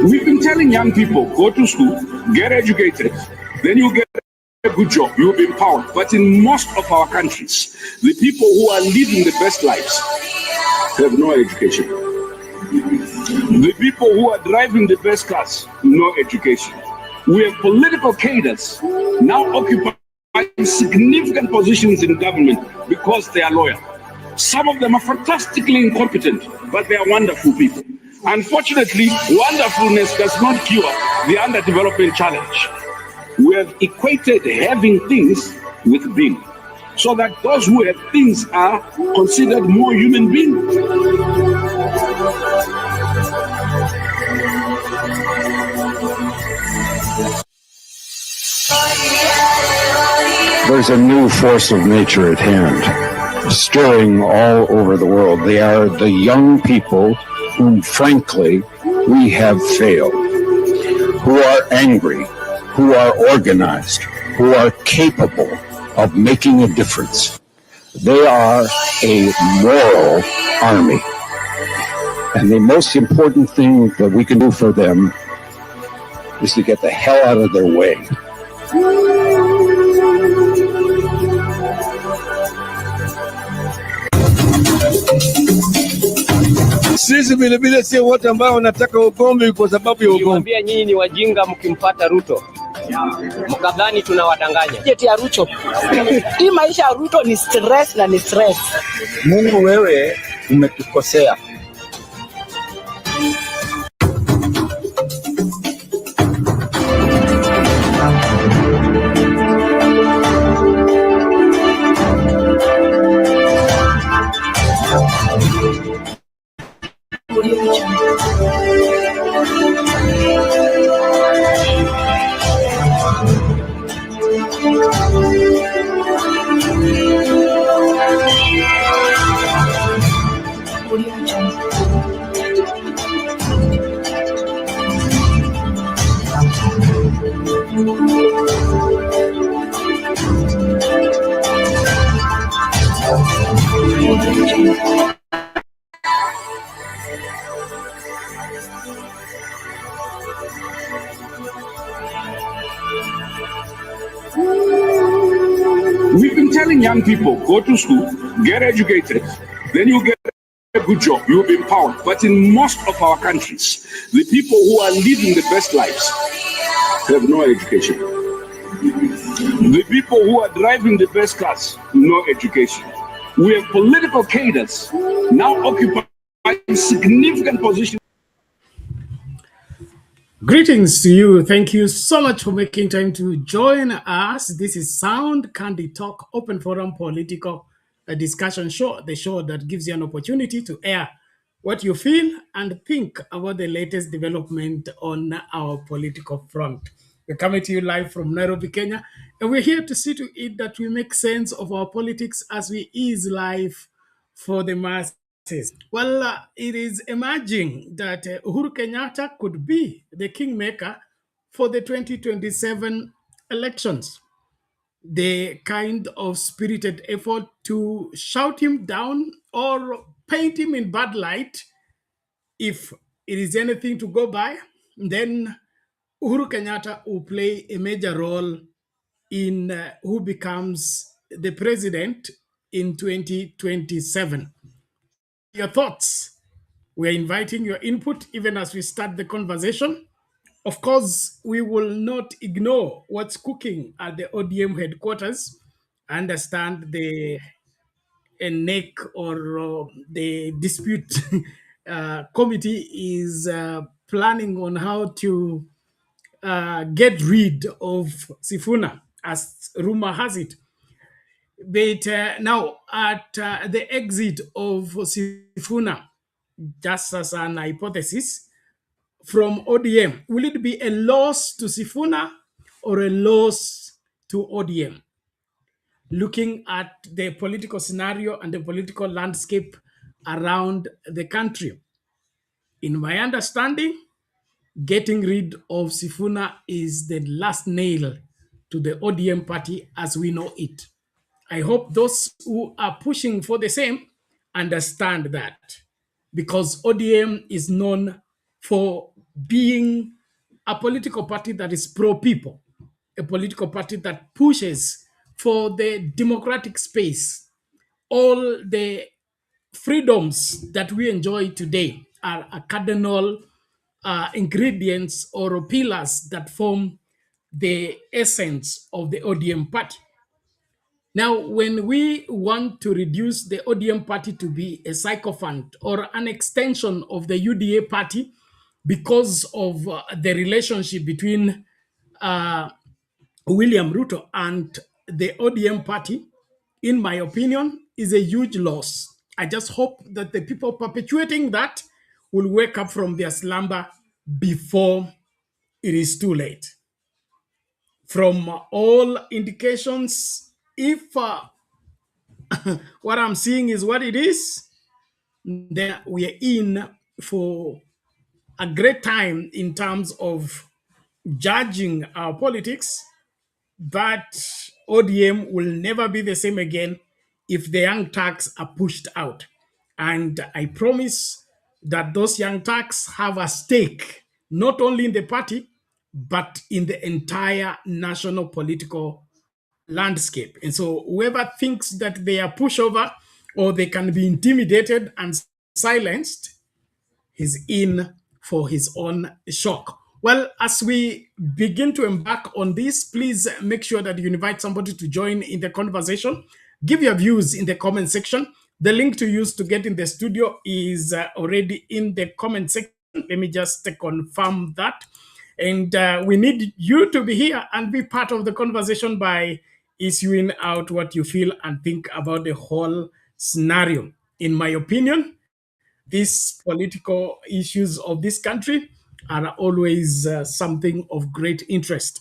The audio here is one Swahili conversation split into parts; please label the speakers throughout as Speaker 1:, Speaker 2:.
Speaker 1: We've been telling young people, go to school, get educated, then you get a good job, you'll be empowered. But in most of our countries, the people who are living the best lives have no education. The people who are driving the best cars, no education. We have political cadres now occupying significant positions in government because they are loyal. Some of them are fantastically incompetent, but they are wonderful people. Unfortunately, wonderfulness does not cure the underdevelopment challenge. We have equated having things with being, so that those who have things are considered more human beings.
Speaker 2: There's a new force of nature at hand, stirring all over the world. They are the young people whom, frankly, we have failed, who are angry, who are organized, who are capable of making a difference. They are a moral army. And the most important thing that we can do for them is to get the hell out of their way.
Speaker 3: Sisi vilevile sio wote ambao wanataka ugomvi kwa sababu ya ugomvi.
Speaker 4: Niwaambia nyinyi ni wajinga mkimpata Ruto. Mkadhani tunawadanganya.
Speaker 5: Jeti ya Ruto. Hii maisha ya Ruto ni stress na ni stress.
Speaker 3: Mungu, wewe umetukosea.
Speaker 1: We've been telling young people, go to school, get educated, then you get a good job, you'll be empowered. But in most of our countries, the people who are living the best lives have no education. The people who are driving the best cars, no education. We have political cadres now occupying significant positions.
Speaker 6: Greetings to you. Thank you so much for making time to join us. This is Sound Candy Talk, open forum political discussion show, the show that gives you an opportunity to air what you feel and think about the latest development on our political front. We're coming to you live from Nairobi, Kenya, and we're here to see to it that we make sense of our politics as we ease life for the masses. Well, it is emerging that Uhuru Kenyatta could be the kingmaker for the 2027 elections. The kind of spirited effort to shout him down or paint him in bad light, if it is anything to go by, then Uhuru Kenyatta will play a major role in who becomes the president in 2027. Your thoughts? We're inviting your input even as we start the conversation. Of course, we will not ignore what's cooking at the ODM headquarters. I understand the NEC or the dispute committee is planning on how to get rid of Sifuna, as rumor has it. But now, at the exit of Sifuna, just as an hypothesis, from ODM, will it be a loss to Sifuna or a loss to ODM? Looking at the political scenario and the political landscape around the country, in my understanding, getting rid of Sifuna is the last nail to the ODM party as we know it. I hope those who are pushing for the same understand that, because ODM is known for being a political party that is pro-people, a political party that pushes for the democratic space. All the freedoms that we enjoy today are a cardinal ingredients or pillars that form the essence of the ODM party. Now, when we want to reduce the ODM party to be a sycophant or an extension of the UDA party because of the relationship between uh, William Ruto and the ODM party, in my opinion, is a huge loss. I just hope that the people perpetuating that will wake up from their slumber before it is too late. From all indications, if what I'm seeing is what it is, then we are in for a great time in terms of judging our politics. But ODM will never be the same again if the young Turks are pushed out. And I promise that those young Turks have a stake, not only in the party, but in the entire national political landscape. And so whoever thinks that they are pushover or they can be intimidated and silenced, he's in for his own shock. Well, as we begin to embark on this, please make sure that you invite somebody to join in the conversation. Give your views in the comment section. The link to use to get in the studio is already in the comment section. Let me just confirm that. And we need you to be here and be part of the conversation by issuing out what you feel and think about the whole scenario. In my opinion, these political issues of this country are always something of great interest.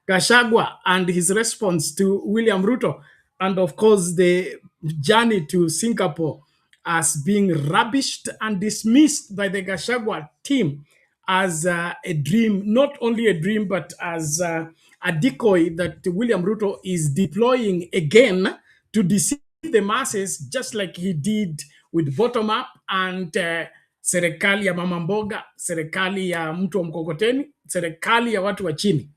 Speaker 6: Gachagua and his response to William Ruto, and of course the journey to Singapore, as being rubbished and dismissed by the Gachagua team as a dream, not only a dream, but as a decoy that William Ruto is deploying again to deceive the masses, just like he did with bottom up and serikali ya mama mboga, serikali ya mtu wa mkokoteni, serikali ya watu wa chini.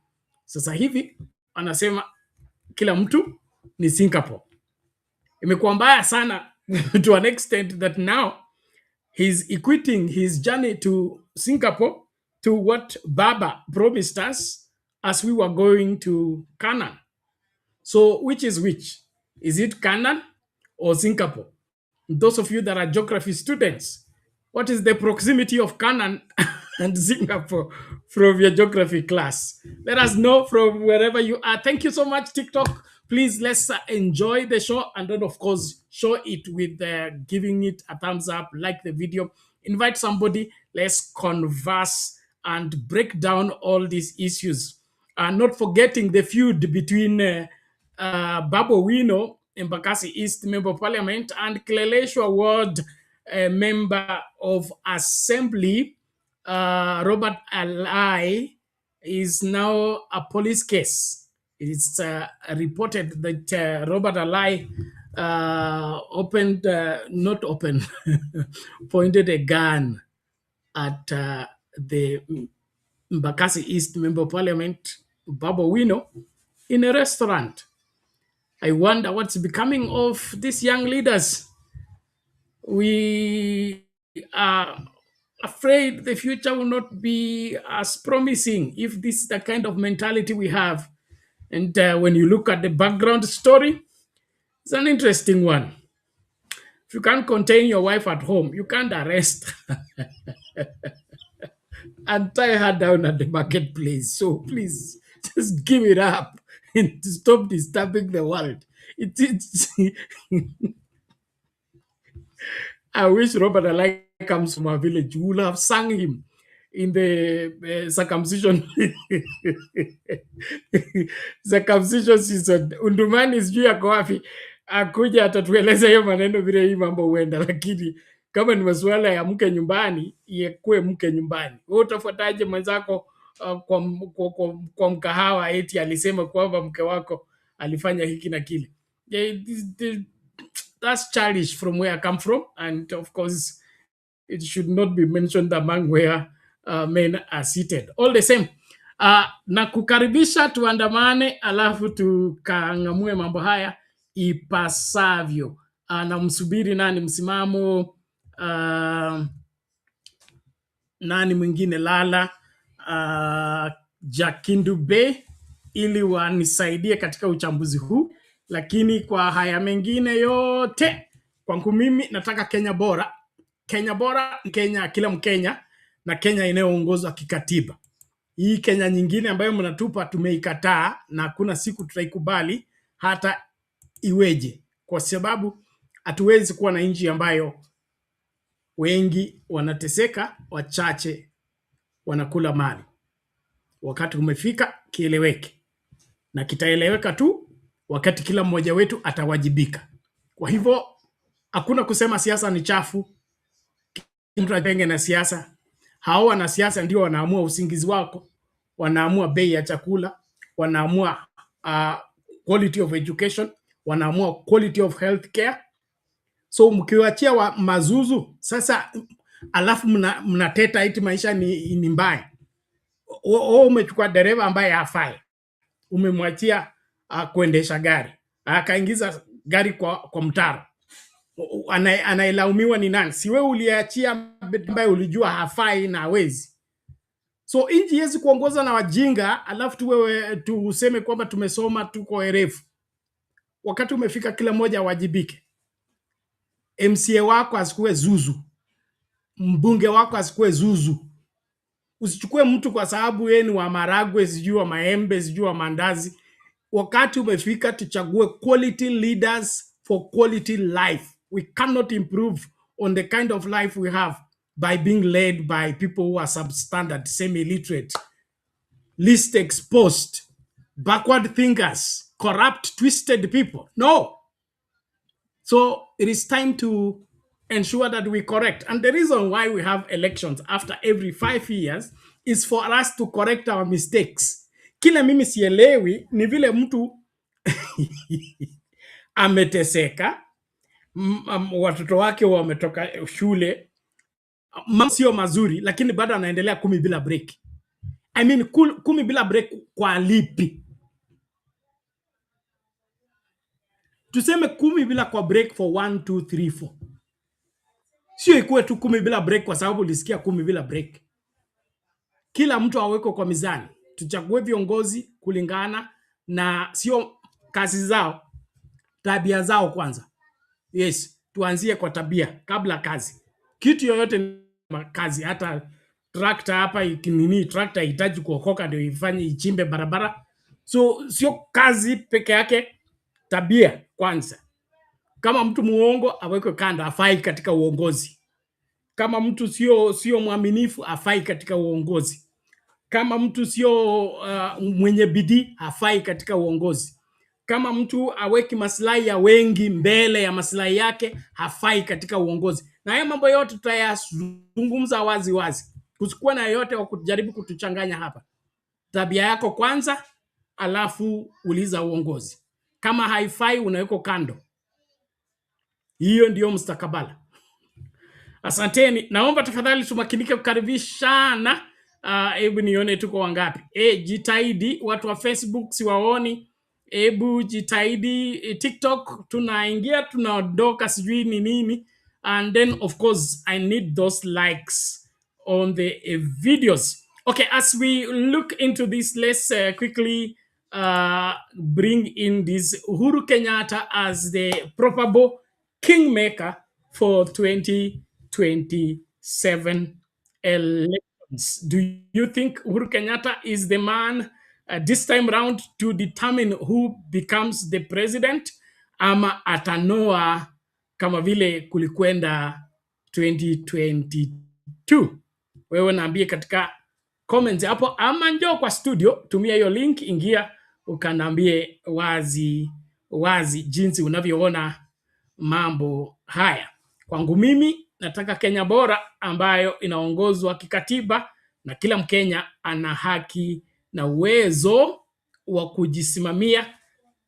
Speaker 6: Sasa hivi anasema kila mtu ni Singapore. Imekuwa mbaya sana to an extent that now he's equating his journey to Singapore to what Baba promised us as we were going to Canaan. So which is which? Is it Canaan or Singapore? Those of you that are geography students, what is the proximity of Canaan and Singapore from your geography class? Let us know from wherever you are. Thank you so much, TikTok. Please, let's enjoy the show, and then, of course, show it with giving it a thumbs up, like the video, invite somebody, let's converse and break down all these issues. Not forgetting the feud between Babu Wino, Embakasi East Member of Parliament, and Kileleshwa Ward Member of Assembly, Robert Alai, is now a police case. It's reported that Robert Alai pointed a gun at the Mbakasi East Member of Parliament, Babu Wino, in a restaurant. I wonder what's becoming of these young leaders. We are afraid the future will not be as promising if this is the kind of mentality we have. And when you look at the background story, it's an interesting one. If you can't contain your wife at home, you can't arrest and tie her down at the marketplace. So please, just give it up and stop disturbing the world. It's I wish Robert Alai comes from our village. We will have sung him in the circumcision circumcision season. Undumani sijui yako wapi, akuja atatueleza hiyo maneno vile hii mambo huenda, lakini kama ni masuala ya mke nyumbani, yekuwe mke nyumbani. Wewe utafuataje mwenzako kwa mkahawa eti alisema kwamba mke wako alifanya hiki na kile. That's childish from where I come from, and of course it should not be mentioned among where men are seated. All the same, na kukaribisha tuandamane, alafu tukangamue mambo haya ipasavyo. Na msubiri nani msimamo nani mwingine Lala Jakindu Bay ili wanisaidie katika uchambuzi huu, lakini kwa haya mengine yote kwangu mimi nataka Kenya bora. Kenya bora, Kenya kila Mkenya, na Kenya inayoongozwa kikatiba. Hii Kenya nyingine ambayo mnatupa tumeikataa, na hakuna siku tutaikubali hata iweje, kwa sababu hatuwezi kuwa na nchi ambayo wengi wanateseka, wachache wanakula mali. Wakati umefika kieleweke, na kitaeleweka tu wakati kila mmoja wetu atawajibika. Kwa hivyo hakuna kusema siasa ni chafu, mtu atenge na siasa. Hao wana siasa ndio wanaamua usingizi wako, wanaamua bei ya chakula, wanaamua quality of education, wanaamua quality of health care. So mkiwaachia wa mazuzu sasa, alafu mnateta eti maisha ni mbaya. Umechukua dereva ambaye hafai, umemwachia kuendesha gari, akaingiza gari kwa mtaro. Anailaumiwa ni nani? Si wewe uliachia ambaye ulijua hafai na hawezi. So inji yezi kuongoza na wajinga, alafu tuseme kwamba tumesoma tuko erefu. Wakati umefika kila mmoja wajibike. MCA wako asikuwe zuzu, mbunge wako asikuwe zuzu. Usichukue mtu kwa sababu yeye ni wa maragwe, sijui wa maembe, sijui wa mandazi. Wakati umefika tuchague quality leaders for quality life. We cannot improve on the kind of life we have by being led by people who are substandard, semi-literate, least exposed, backward thinkers, corrupt, twisted people. No. So it is time to ensure that we correct. And the reason why we have elections after every 5 years is for us to correct our mistakes. Kila mimi sielewi ni vile mtu ameteseka, watoto wake wametoka shule, sio mazuri, lakini bado anaendelea 10 bila break. I mean 10 bila break kwa lipi? Tuseme 10 bila kwa break for 1, 2, 3, 4. Sio ikuwe tu 10 bila break kwa sababu ulisikia 10 bila break. Kila mtu aweko kwa mizani. Tuchague viongozi kulingana na sio kazi zao, tabia zao kwanza. Yes, tuanzie kwa tabia kabla kazi. Kitu yoyote ni kazi, hata tractor hapa ikinini, tractor hitaji kuokoka ndio ifanye ichimbe barabara. So sio kazi peke yake, tabia kwanza. Kama mtu muongo awekwe kando, hafai katika uongozi. Kama mtu sio mwaminifu, hafai katika uongozi. Kama mtu sio mwenye bidii, hafai katika uongozi. Kama mtu aweki maslahi ya wengi mbele ya maslahi yake, hafai katika uongozi. Na haya mambo yote tutayazungumza wazi wazi. Kusikuwa na yote wa kujaribu kutuchanganya hapa. Tabia yako kwanza, alafu uliza uongozi. Kama haifai unaweko kando. Hiyo ndio mustakabala. Asanteni. Naomba tafadhali tumakinike kukaribishana. Hebu nione tuko wangapi. Jitahidi watu wa Facebook siwaoni. Hebu jitahidi TikTok tunaingia tunaondoka sijui ni nini. And then of course I need those likes on the videos. Okay, as we look into this, let's quickly bring in this Uhuru Kenyatta as the probable kingmaker for 2027 elections. Do you think Uhuru Kenyatta is the man this time round to determine who becomes the president, ama atanoa kama vile kulikwenda 2022? Wewe naambie katika comments hapo, ama njoo kwa studio, tumia hiyo link, ingia ukaniambie wazi jinsi unavyoona mambo haya. Kwangu mimi nataka Kenya bora ambayo inaongozwa kikatiba na kila Mkenya ana haki na uwezo wa kujisimamia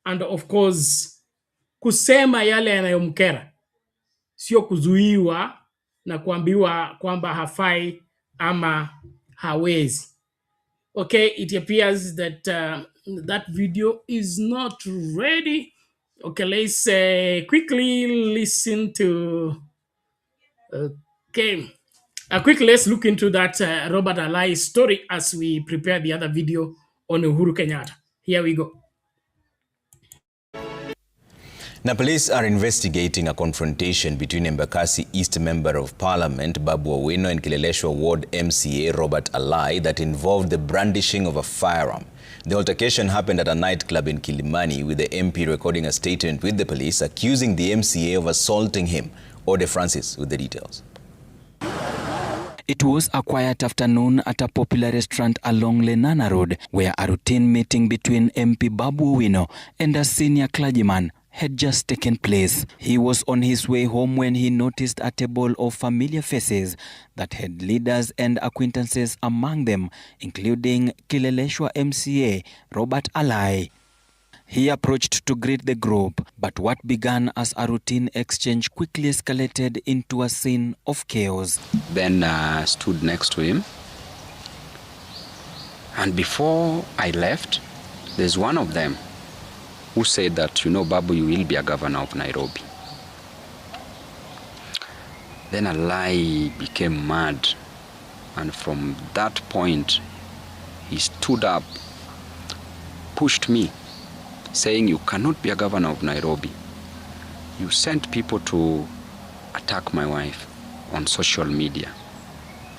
Speaker 6: and of course kusema yale yanayomkera, sio kuzuiwa na kuambiwa kwamba hafai ama hawezi. Okay, it appears that that video is not ready. Okay, let's quickly listen to. Okay, quickly let's look into that Robert Alai story as we prepare the other video on Uhuru Kenyatta. Here we go.
Speaker 7: Now, police are investigating a confrontation between Embakasi East Member of Parliament Babu Owino and Kileleshwa Ward MCA Robert Alai that involved the brandishing of a firearm. The altercation happened at a nightclub in Kilimani, with the MP recording a statement with the police accusing the MCA of assaulting him. Ode Francis with the details.
Speaker 8: It was a quiet afternoon at a popular restaurant along Lenana Road, where a routine meeting between MP Babu Owino and a senior clergyman had just taken place. He was on his way home when he noticed a table of familiar faces that had leaders and acquaintances among them, including Kileleshwa MCA Robert Alai. He approached to greet the group, but what began as a routine exchange quickly escalated into a scene of chaos.
Speaker 9: Then stood next to him, and before I left, there's one of them who said that, you know, Babu, you will be a governor of Nairobi. Then Alai became mad, and from that point, he stood up, pushed me, saying, you cannot be a governor of Nairobi. You sent people to attack my wife on social media.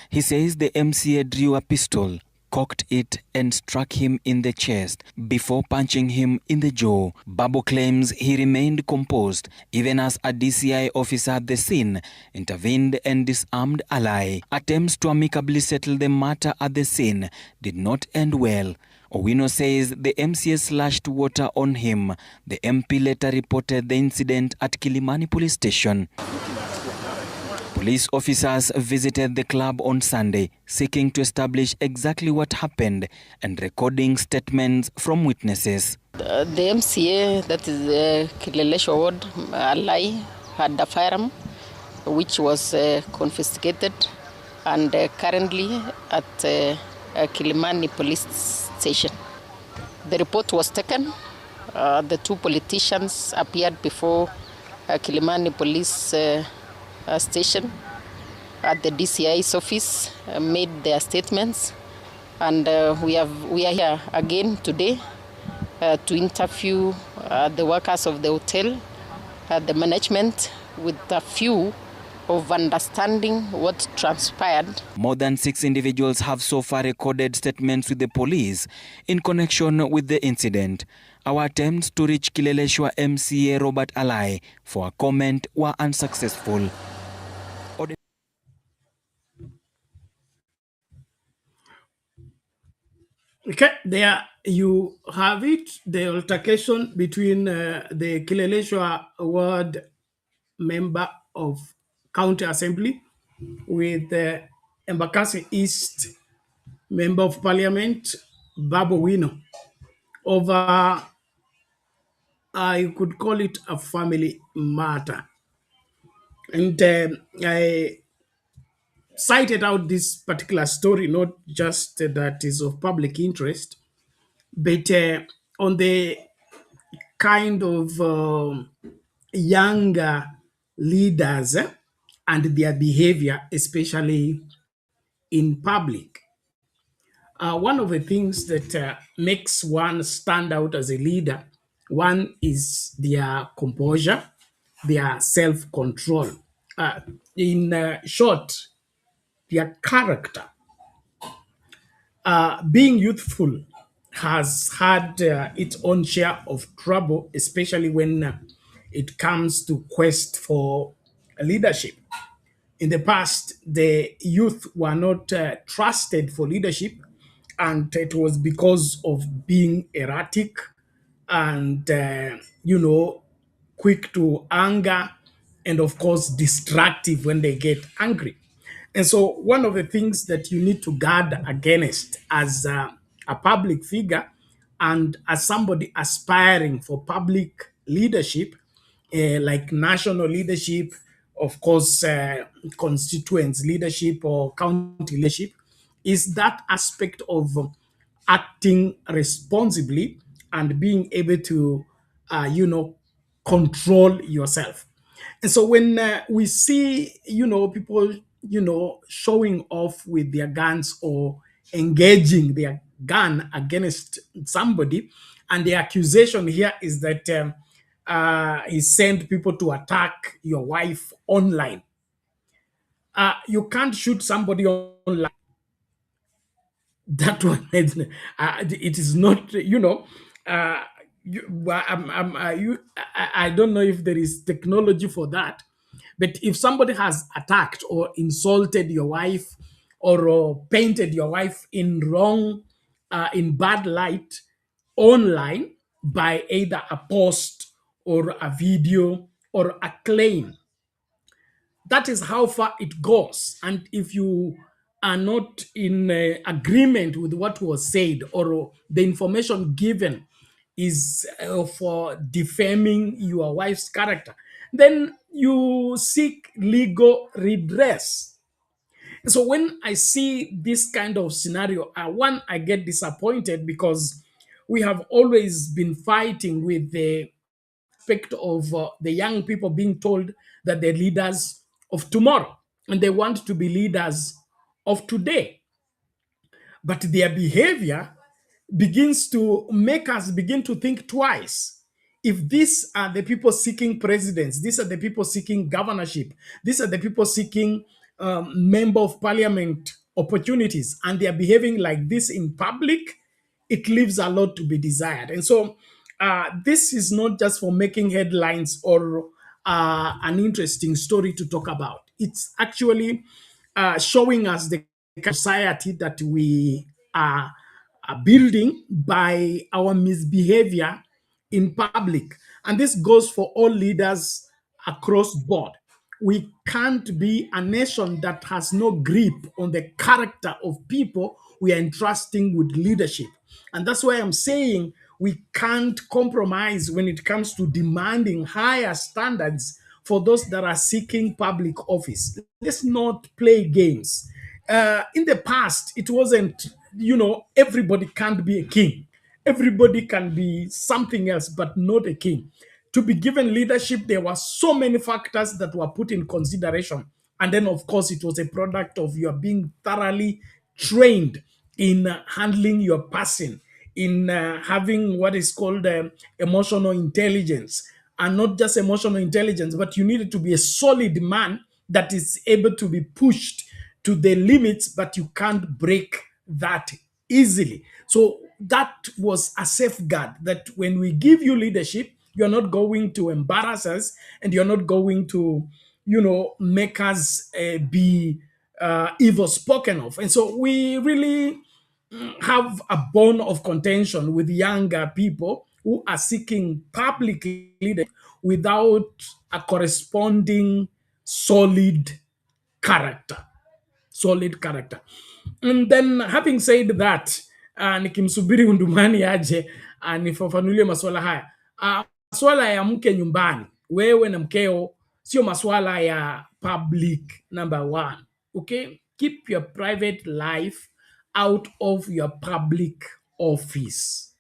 Speaker 8: He says the MCA drew a pistol, cocked it and struck him in the chest before punching him in the jaw. Babu claims he remained composed even as a DCI officer at the scene intervened and disarmed Alai. Attempts to amicably settle the matter at the scene did not end well. Owino says the MCA slashed water on him. The MP later reported the incident at Kilimani police station. Police officers visited the club on Sunday, seeking to establish exactly what happened and recording statements from witnesses.
Speaker 5: The MCA, that is Kileleshwa Ward, Alai, had a firearm which was confiscated and currently at Kilimani police station. The report was taken. The two politicians appeared before Kilimani police station at the DCI's office, made their statements, and we are here again today to interview the workers of the hotel, the management, with a view of understanding what transpired.
Speaker 8: More than 6 individuals have so far recorded statements with the police in connection with the incident. Our attempts to reach Kileleshwa MCA Robert Alai for a comment were unsuccessful.
Speaker 6: Okay, there you have it, the altercation between the Kileleshwa ward member of County Assembly with the Embakasi East Member of Parliament, Babu Owino, over, I could call it a family matter. And I cited out this particular story, not just that is of public interest, but on the kind of younger leaders and their behavior, especially in public. One of the things that makes one stand out as a leader, one is their composure, their self-control. In short, their character. Being youthful has had its own share of trouble, especially when it comes to quest for leadership. In the past, the youth were not trusted for leadership, and it was because of being erratic and, quick to anger, and of course, destructive when they get angry. And so one of the things that you need to guard against as a public figure and as somebody aspiring for public leadership, like national leadership, of course, constituents leadership or county leadership, is that aspect of acting responsibly and being able to, control yourself. And so when we see, people, showing off with their guns or engaging their gun against somebody, and the accusation here is that he sent people to attack your wife online. You can't shoot somebody online. That one, it is not, uh, I don't know if there is technology for that, but if somebody has attacked or insulted your wife or painted your wife in wrong, in bad light online by either a post or a video or a claim, that is how far it goes. And if you are not in agreement with what was said or the information given is for defaming your wife's character, then you seek legal redress. So when I see this kind of scenario, one, I get disappointed because we have always been fighting with the aspect of the young people being told that they're leaders of tomorrow and they want to be leaders of today. But their behavior begins to make us begin to think twice. If these are the people seeking presidents, these are the people seeking governorship, these are the people seeking member of parliament opportunities, and they are behaving like this in public, it leaves a lot to be desired. And so this is not just for making headlines or an interesting story to talk about. It's actually showing us the society that we are building by our misbehavior in public. And this goes for all leaders across board. We can't be a nation that has no grip on the character of people we are entrusting with leadership. And that's why I'm saying we can't compromise when it comes to demanding higher standards for those that are seeking public office. Let's not play games. In the past, it wasn't, everybody can't be a king. Everybody can be something else, but not a king. To be given leadership, there were so many factors that were put in consideration. And then, of course, it was a product of your being thoroughly trained in handling your person, in having what is called emotional intelligence. And not just emotional intelligence, but you needed to be a solid man that is able to be pushed to the limits, but you can't break that easily. So that was a safeguard that when we give you leadership, you're not going to embarrass us and you're not going to, make us be evil spoken of. And so we really have a bone of contention with younger people who are seeking public leadership without a corresponding solid character. Solid character. And then having said that, nikimsubiri Undumani aje anifafanulie maswala haya. Maswala ya mke nyumbani, wewe na mkeo, sio maswala ya public number one. Okay? Keep your private life out of your public office.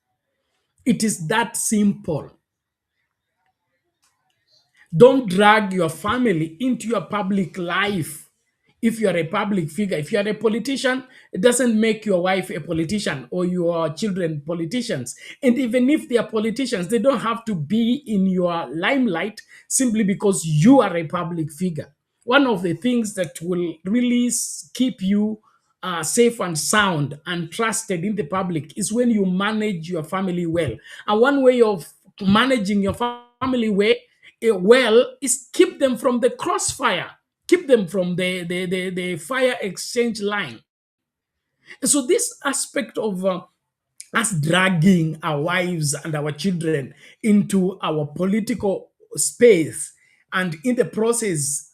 Speaker 6: It is that simple. Don't drag your family into your public life. If you are a public figure, if you are a politician, it doesn't make your wife a politician or your children politicians. And even if they are politicians, they don't have to be in your limelight simply because you are a public figure. One of the things that will really keep you safe and sound and trusted in the public is when you manage your family well. And one way of managing your family well is keep them from the crossfire, keep them from the fire exchange line. And so this aspect of us dragging our wives and our children into our political space and in the process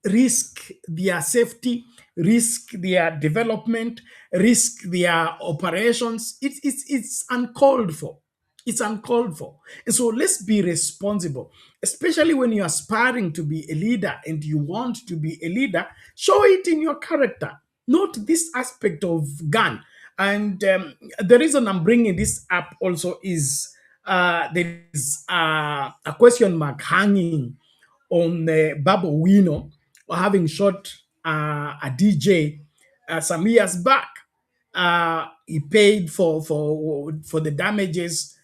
Speaker 6: risk their safety, risk their development, risk their operations. It's uncalled for. It's uncalled for. And so let's be responsible, especially when you're aspiring to be a leader and you want to be a leader. Show it in your character, not this aspect of gun. And the reason I'm bringing this up also is there is a question mark hanging on Babu Wino having shot a DJ some years back. He paid for the damages.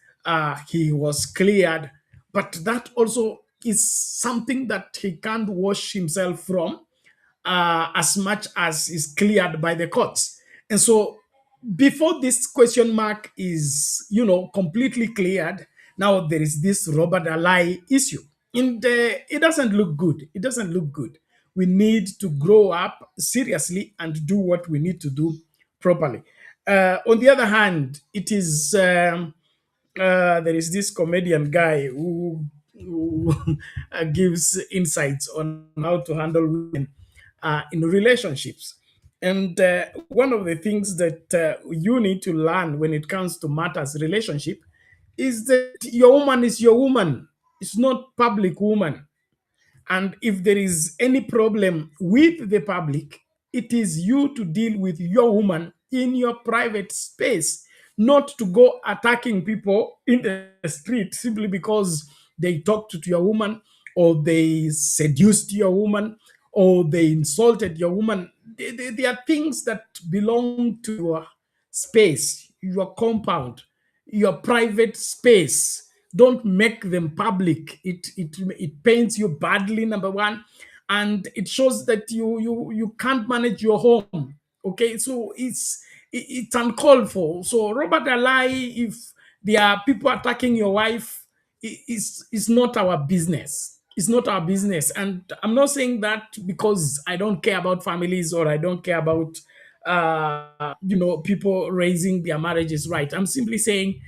Speaker 6: He was cleared, but that also is something that he can't wash himself from as much as is cleared by the courts. And so before this question mark is, completely cleared, now there is this Robert Alai issue. And it doesn't look good. It doesn't look good. We need to grow up seriously and do what we need to do properly. On the other hand, it is there is this comedian guy who gives insights on how to handle women in relationships. And one of the things that you need to learn when it comes to matters relationship is that your woman is your woman. It's not public woman. And if there is any problem with the public, it is you to deal with your woman in your private space, not to go attacking people in the street simply because they talked to your woman or they seduced your woman or they insulted your woman. They are things that belong to your space, your compound, your private space. Don't make them public. It pains you badly, number one, and it shows that you can't manage your home. Okay, so it's uncalled for. So Robert Alai, if there are people attacking your wife, it's not our business. It's not our business. And I'm not saying that because I don't care about families or I don't care about people raising their marriages right. I'm simply saying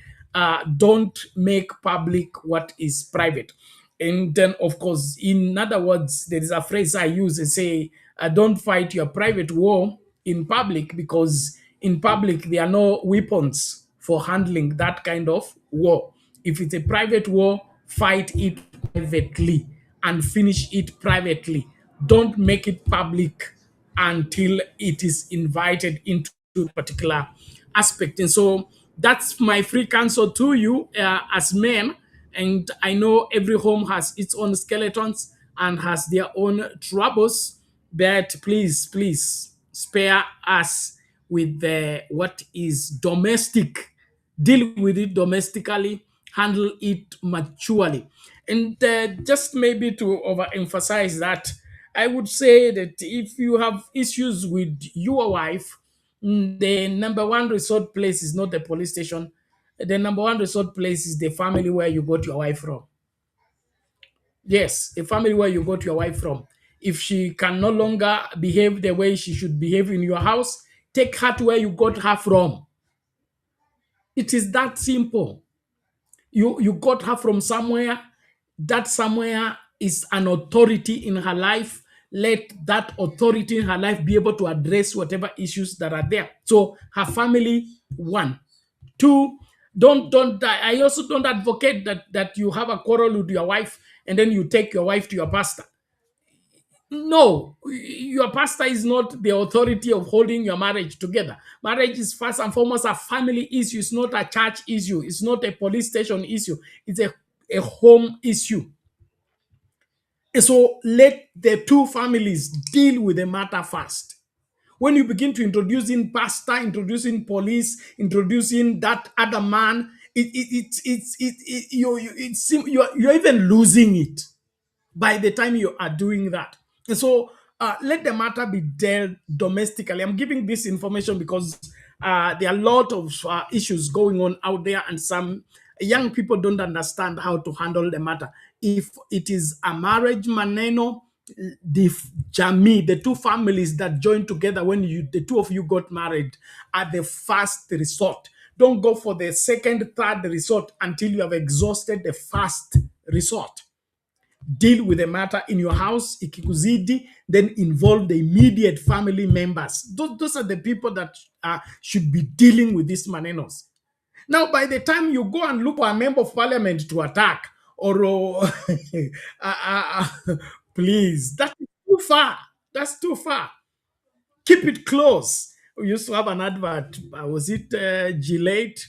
Speaker 6: don't make public what is private. And then, of course, in other words, there is a phrase I use and say, don't fight your private war in public, because in public there are no weapons for handling that kind of war. If it's a private war, fight it privately and finish it privately. Don't make it public until it is invited into a particular aspect. And so that's my free counsel to you as men. And I know every home has its own skeletons and has their own troubles, but please spare us with what is domestic. Deal with it domestically, handle it maturely. And just maybe to overemphasize that, I would say that if you have issues with your wife, the number one resort place is not the police station. The number one resort place is the family where you got your wife from. Yes, the family where you got your wife from. If she can no longer behave the way she should behave in your house, take her to where you got her from. It is that simple. You got her from somewhere. That somewhere is an authority in her life. Let that authority in her life be able to address whatever issues that are there. So her family, one. Two, don't I also don't advocate that you have a quarrel with your wife and then you take your wife to your pastor. No, your pastor is not the authority of holding your marriage together. Marriage is first and foremost a family issue. It's not a church issue. It's not a police station issue. It's a home issue. And so let the two families deal with the matter first. When you begin to introducing pastor, introducing police, introducing that other man, you're even losing it by the time you are doing that. And so let the matter be dealt domestically. I'm giving this information because there are a lot of issues going on out there, and some young people don't understand how to handle the matter. If it is a marriage maneno, the two families that join together when the two of you got married are the first resort. Don't go for the second, third resort until you have exhausted the first resort. deal with the matter in your house. Ikikuzidi, then involve the immediate family members. Those are the people that should be dealing with these manenos. Now, by the time you go and look for a member of parliament to attack, or please, that's too far. That's too far. Keep it close. We used to have an advert. Was it Gillette,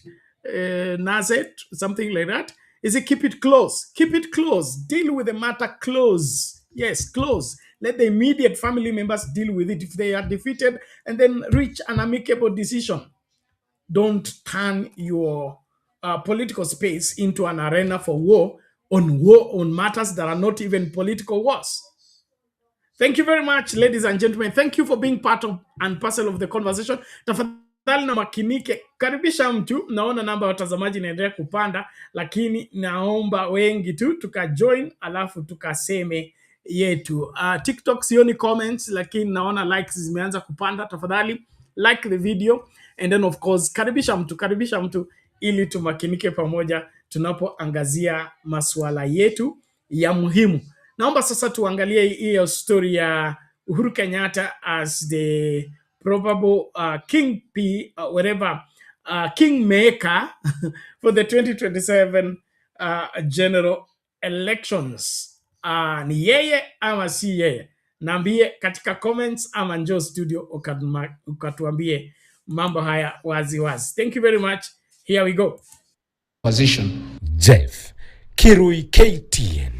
Speaker 6: Nazet, something like that? Is it keep it close? Keep it close. Deal with the matter close. Yes, close. Let the immediate family members deal with it if they are defeated, and then reach an amicable decision. Don't turn your political space into an arena for war on matters that are not even political wars. Thank you very much, ladies and gentlemen. Thank you for being part of and parcel of the conversation. Tafadhali na makinike, karibisha mtu. Naona namba watazamaji inaendelea kupanda, lakini naomba wengi tu tukajoin, alafu tukaseme yetu. TikTok sioni comments, lakini naona likes zimeanza kupanda. Tafadhali like the video, and then of course karibisha mtu ili tumakinike pamoja tunapoangazia masuala yetu ya muhimu. Naomba sasa tuangalie hiyo story ya Uhuru Kenyatta as the probable kingmaker for the 2027 general elections. Ni yeye ama si yeye? Naambie katika comments ama njoo studio ukatuambie mambo haya wazi wazi. Thank you very much. Here we go.
Speaker 10: Position. Jeff Kirui, KTN.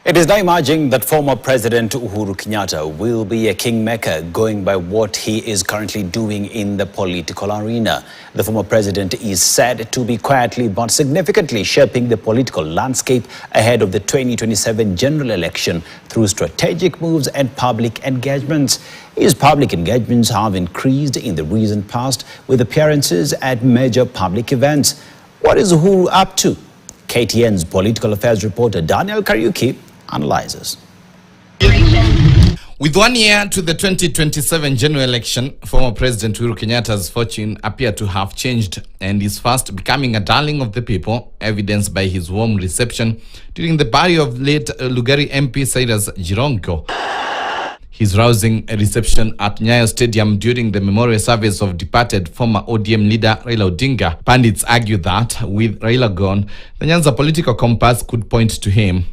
Speaker 7: It is now emerging that former President Uhuru Kenyatta will be a kingmaker, going by what he is currently doing in the political arena. The former president is said to be quietly but significantly shaping the political landscape ahead of the 2027 general election through strategic moves and public engagements. His public engagements have increased in the recent past, with appearances at major public events. What is Uhuru up to? KTN's political affairs reporter Daniel Kariuki analyzes.
Speaker 10: With 1 year to the 2027 general election, former President Uhuru Kenyatta's fortune appeared to have changed and is fast becoming a darling of the people, evidenced by his warm reception during the burial of late Lugari MP Cyrus Jirongo. His rousing reception at Nyayo Stadium during the memorial service of departed former ODM leader Raila Odinga. Pundits argue that with Raila gone, the Nyanza political compass could point to him.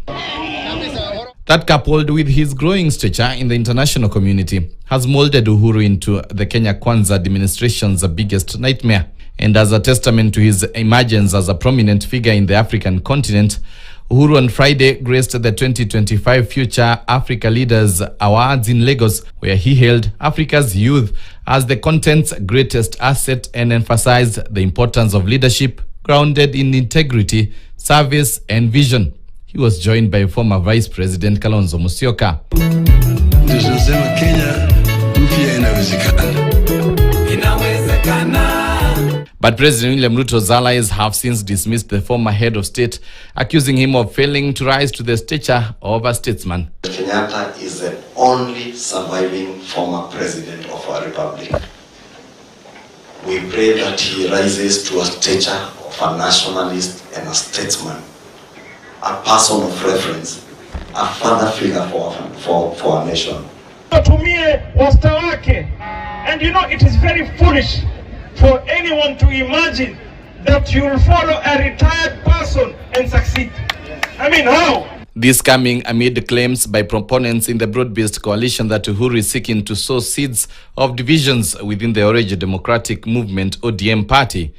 Speaker 10: That, coupled with his growing stature in the international community, has molded Uhuru into the Kenya Kwanza administration's biggest nightmare. And as a testament to his emergence as a prominent figure in the African continent, Uhuru on Friday graced the 2025 Future Africa Leaders Awards in Lagos, where he hailed Africa's youth as the continent's greatest asset and emphasized the importance of leadership grounded in integrity, service, and vision. He was joined by former Vice President Kalonzo Musyoka. But President William Ruto's allies have since dismissed the former head of state, accusing him of failing to rise to the stature of a statesman.
Speaker 11: Kenyatta is the only surviving former president of our republic. We pray that he rises to a stature of a nationalist and a statesman, a person of reference, a father figure for our nation.
Speaker 12: And you know, it is very foolish for anyone to imagine that you will follow a retired person and succeed. I mean, how?
Speaker 10: This coming amid claims by proponents in the broad-based coalition that Uhuru is seeking to sow seeds of divisions within the Orange Democratic Movement ODM party.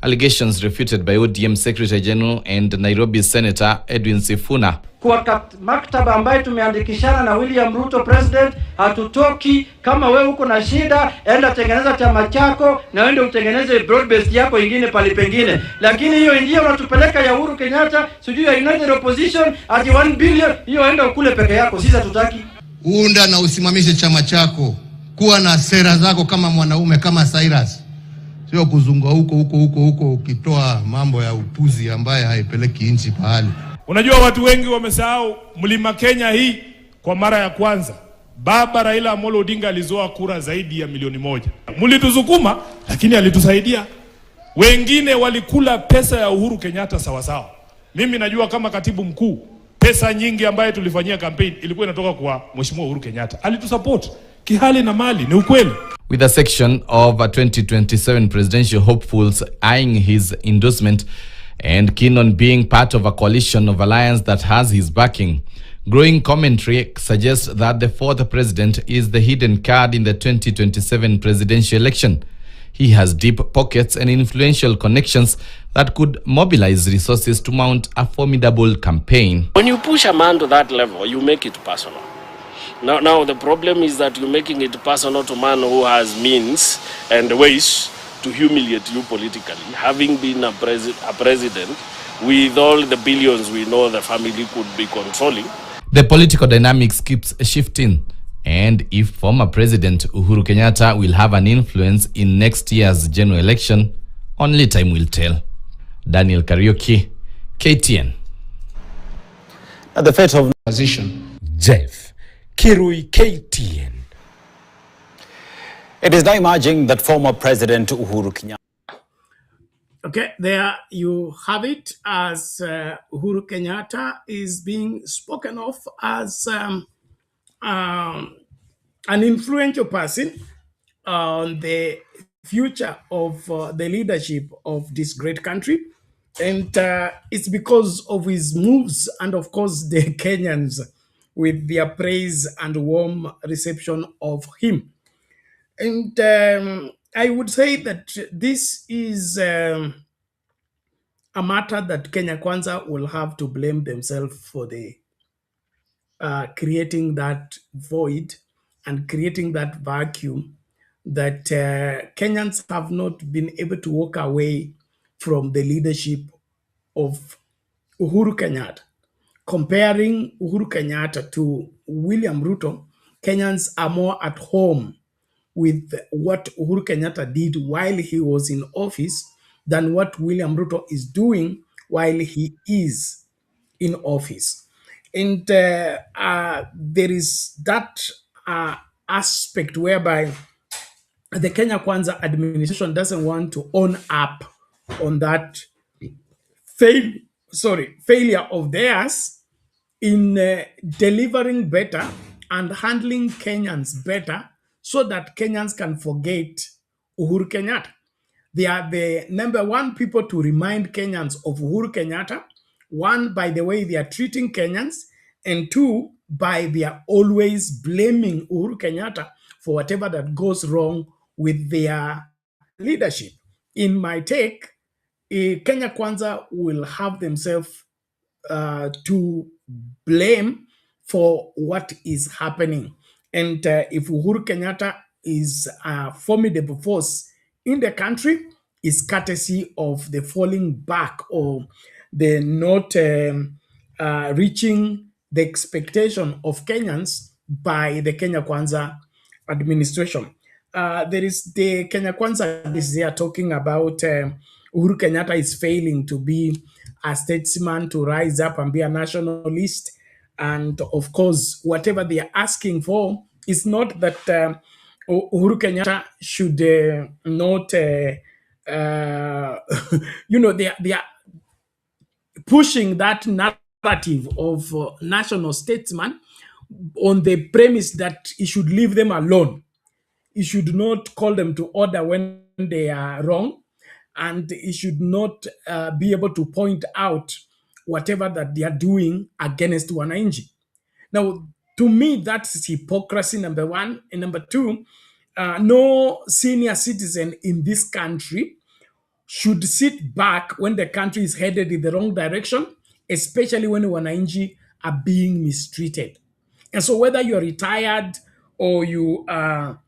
Speaker 10: Allegations refuted by ODM Secretary General and Nairobi Senator Edwin Sifuna.
Speaker 13: Kwa maktaba ambayo tumeandikishana na William Ruto President, hatutoki. Kama wewe uko na shida, enda tengeneza chama chako na wende utengeneze broad based yako ingine pale pengine. Lakini hiyo ingia unatupeleka ya Uhuru Kenyatta, sijui ya United Opposition ati 1 billion, hiyo enda ukule peke yako. Sisi hatutaki.
Speaker 14: Unda na usimamishe chama chako. Kuwa na sera zako kama mwanaume, kama Cyrus. Sio kuzunga huko ukitoa mambo ya upuzi ambaye haipeleki nchi pahali.
Speaker 12: Unajua watu wengi wamesahau Mlima Kenya hii kwa mara ya kwanza Baba Raila Odinga alizoa kura zaidi ya 1,000,000. Mlitusukuma lakini alitusaidia. Wengine walikula pesa ya Uhuru Kenyatta sawa sawa. Mimi najua kama katibu mkuu Pesa nyingi ambayo tulifanyia campaign ilikuwa inatoka kwa Mheshimiwa Uhuru Kenyatta. Alitusupport kihali na mali, ni ukweli.
Speaker 10: With a section of 2027 presidential hopefuls eyeing his endorsement and keen on being part of a coalition of alliance that has his backing, growing commentary suggests that the fourth president is the hidden card in the 2027 presidential election. He has deep pockets and influential connections that could mobilize resources to mount a formidable campaign.
Speaker 15: When you push a man to that level, you make it personal. Now the problem is that you're making it personal to a man who has means and ways to humiliate you politically, having been a president with all the billions we know the family could be controlling.
Speaker 10: The political dynamics keeps shifting, and if former President Uhuru Kenyatta will have an influence in next year's general election, only time will tell. Daniel Kariuki, KTN.
Speaker 16: At the fate of position, Jeff Kirui, KTN. It is now emerging that former President Uhuru Kenyatta.
Speaker 6: Okay, there you have it, as Uhuru Kenyatta is being spoken of as an influential person on the future of the leadership of this great country. And it's because of his moves and, of course, the Kenyans with their praise and warm reception of him. And I would say that this is a matter that Kenya Kwanza will have to blame themselves for the creating that void and creating that vacuum that Kenyans have not been able to walk away from the leadership of Uhuru Kenyatta. Comparing Uhuru Kenyatta to William Ruto, Kenyans are more at home with what Uhuru Kenyatta did while he was in office than what William Ruto is doing while he is in office. And there is that aspect whereby the Kenya Kwanza administration doesn't want to own up on that failure of theirs in delivering better and handling Kenyans better so that Kenyans can forget Uhuru Kenyatta. They are the number one people to remind Kenyans of Uhuru Kenyatta. One, by the way they are treating Kenyans, and two, by their always blaming Uhuru Kenyatta for whatever that goes wrong with their leadership. In my take, Kenya Kwanza will have themselves to blame for what is happening. And if Uhuru Kenyatta is a formidable force in the country, is courtesy of the falling back or the not reaching the expectation of Kenyans by the Kenya Kwanza administration. There is the Kenya Kwanza is there talking about Uhuru Kenyatta is failing to be a statesman, to rise up and be a nationalist. And of course, whatever they are asking for is not that Uhuru Kenyatta should not, they are pushing that narrative of national statesman on the premise that he should leave them alone. He should not call them to order when they are wrong, and he should not be able to point out whatever that they are doing against wananchi. Now, to me, that's hypocrisy, number one. And number two, no senior citizen in this country should sit back when the country is headed in the wrong direction, especially when wananchi are being mistreated. And so whether you're retired or you are,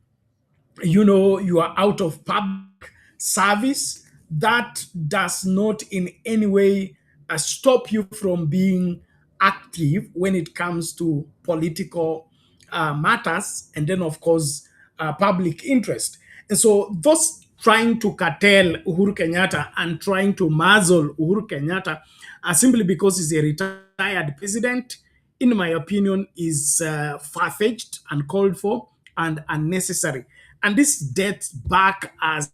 Speaker 6: you are out of public service, that does not in any way stop you from being active when it comes to political matters, and then of course public interest. And so those trying to curtail Uhuru Kenyatta and trying to muzzle Uhuru Kenyatta simply because he's a retired president, in my opinion, is far-fetched, uncalled for, and unnecessary. And this dates back as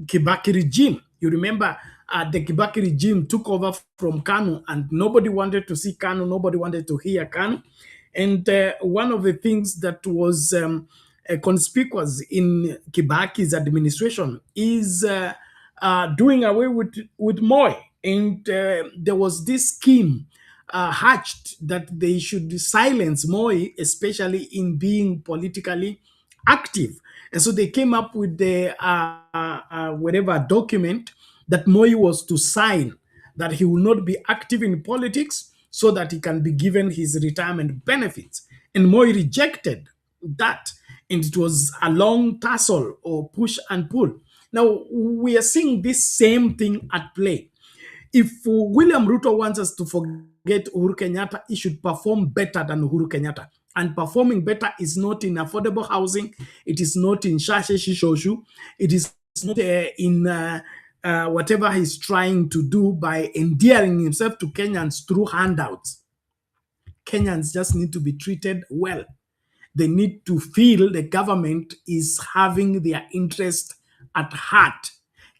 Speaker 6: Kibaki regime. You remember the Kibaki regime took over from KANU, and nobody wanted to see KANU, nobody wanted to hear KANU. And one of the things that was conspicuous in Kibaki's administration is doing away with Moi. And there was this scheme hatched that they should silence Moi, especially in being politically active. And so they came up with the whatever document that Moi was to sign, that he will not be active in politics so that he can be given his retirement benefits. And Moi rejected that. And it was a long tussle or push and pull. Now, we are seeing this same thing at play. If William Ruto wants us to forget Uhuru Kenyatta, he should perform better than Uhuru Kenyatta. And performing better is not in affordable housing. It is not in Shashe Shishoshu. It is not in whatever he's trying to do by endearing himself to Kenyans through handouts. Kenyans just need to be treated well. They need to feel the government is having their interest at heart.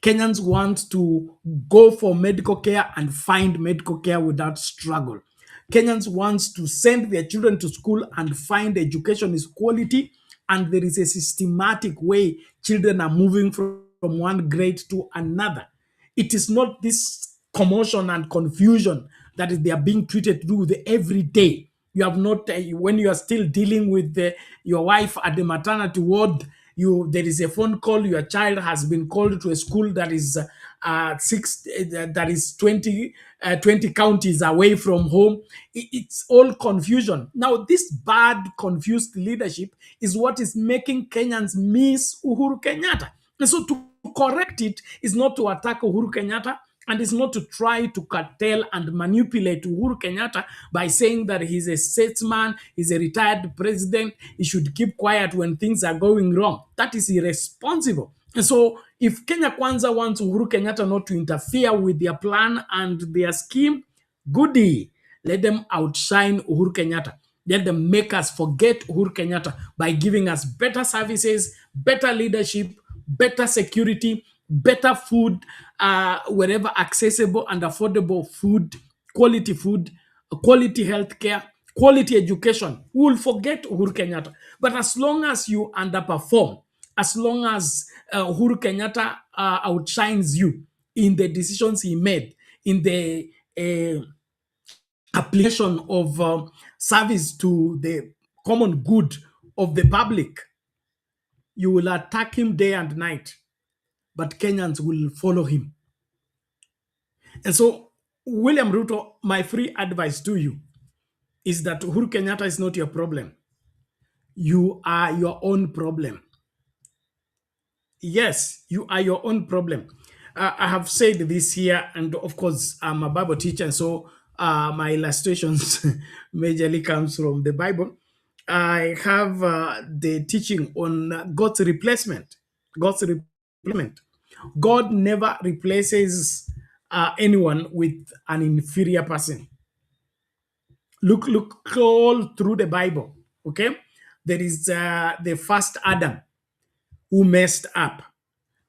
Speaker 6: Kenyans want to go for medical care and find medical care without struggle. Kenyans want to send their children to school and find education is quality, and there is a systematic way children are moving from one grade to another. It is not this commotion and confusion that they are being treated through the everyday. You have not, when you are still dealing with your wife at the maternity ward, there is a phone call, your child has been called to a school that is 20 counties away from home. It's all confusion. Now, this bad, confused leadership is what is making Kenyans miss Uhuru Kenyatta. And so to correct it is not to attack Uhuru Kenyatta, and it's not to try to curtail and manipulate Uhuru Kenyatta by saying that he's a statesman, he's a retired president, he should keep quiet when things are going wrong. That is irresponsible. And so if Kenya Kwanza wants Uhuru Kenyatta not to interfere with their plan and their scheme, goody. Let them outshine Uhuru Kenyatta. Let them make us forget Uhuru Kenyatta by giving us better services, better leadership, better security, better food, wherever accessible and affordable food, quality healthcare, quality education. We will forget Uhuru Kenyatta. But as long as you underperform, as long as Uhuru Kenyatta outshines you in the decisions he made, in the application of service to the common good of the public, you will attack him day and night, but Kenyans will follow him. And so, William Ruto, my free advice to you is that Uhuru Kenyatta is not your problem. You are your own problem. Yes, you are your own problem. I have said this here, and of course, I'm a Bible teacher, so my illustrations majorly comes from the Bible. I have the teaching on God's replacement. God's replacement. God never replaces anyone with an inferior person. Look all through the Bible, okay? There is the first Adam who messed up.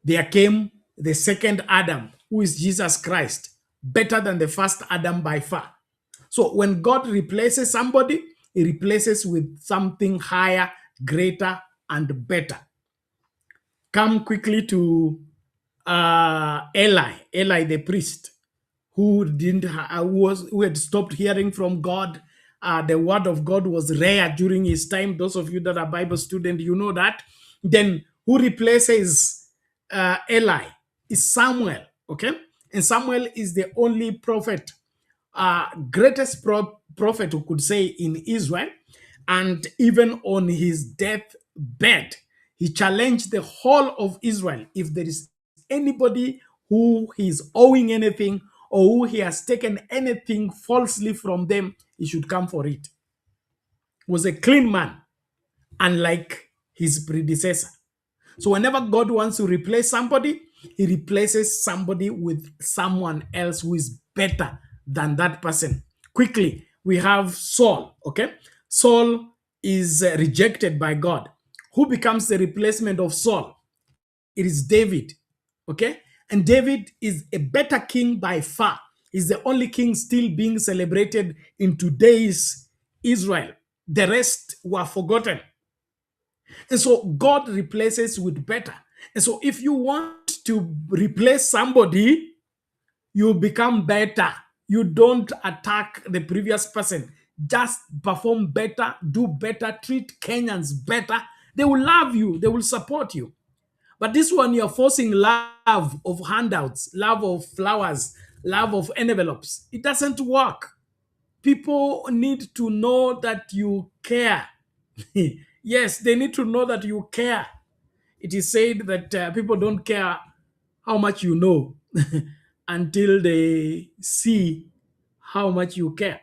Speaker 6: There came the second Adam, who is Jesus Christ, better than the first Adam by far. So when God replaces somebody, he replaces with something higher, greater, and better. Come quickly to Eli the priest, who had stopped hearing from God. The word of God was rare during his time. Those of you that are Bible students, you know that. Then who replaces Eli is Samuel, okay? And Samuel is the only prophet, greatest prophet who could say in Israel. And even on his deathbed, he challenged the whole of Israel. If there is anybody who is owing anything or who he has taken anything falsely from them, he should come for it. He was a clean man, unlike his predecessor. So whenever God wants to replace somebody, he replaces somebody with someone else who is better than that person. Quickly, we have Saul, okay? Saul is rejected by God. Who becomes the replacement of Saul? It is David, okay? And David is a better king by far. He's the only king still being celebrated in today's Israel. The rest were forgotten. And so God replaces with better. And so if you want to replace somebody, you become better. You don't attack the previous person. Just perform better, do better, treat Kenyans better. They will love you. They will support you. But this one, you're forcing love of handouts, love of flowers, love of envelopes. It doesn't work. People need to know that you care. Yes, they need to know that you care. It is said that people don't care how much you know until they see how much you care.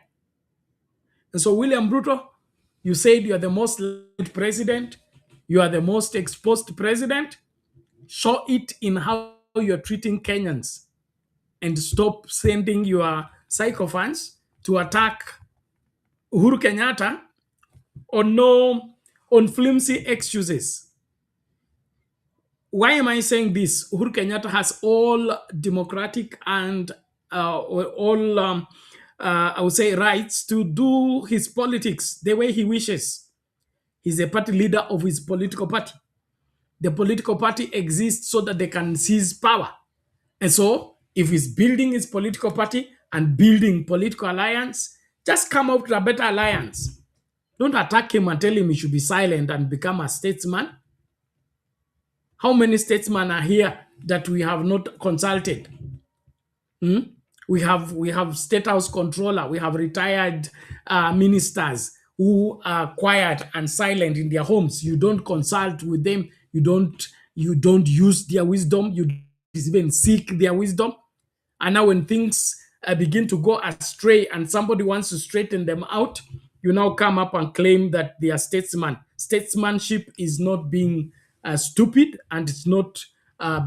Speaker 6: And so, William Ruto, you said you are the most liked president, you are the most exposed president. Show it in how you're treating Kenyans and stop sending your sycophants to attack Uhuru Kenyatta on flimsy excuses. Why am I saying this? Uhuru Kenyatta has all democratic and all, I would say, rights to do his politics the way he wishes. He's a party leader of his political party. The political party exists so that they can seize power. And so, if he's building his political party and building political alliance, just come up with a better alliance. Don't attack him and tell him he should be silent and become a statesman. How many statesmen are here that we have not consulted? We have State House controller, we have retired ministers who are quiet and silent in their homes. You don't consult with them. You don't use their wisdom. You don't even seek their wisdom. And now when things begin to go astray and somebody wants to straighten them out, you now come up and claim that they are statesmen. Statesmanship is not being stupid, and it's not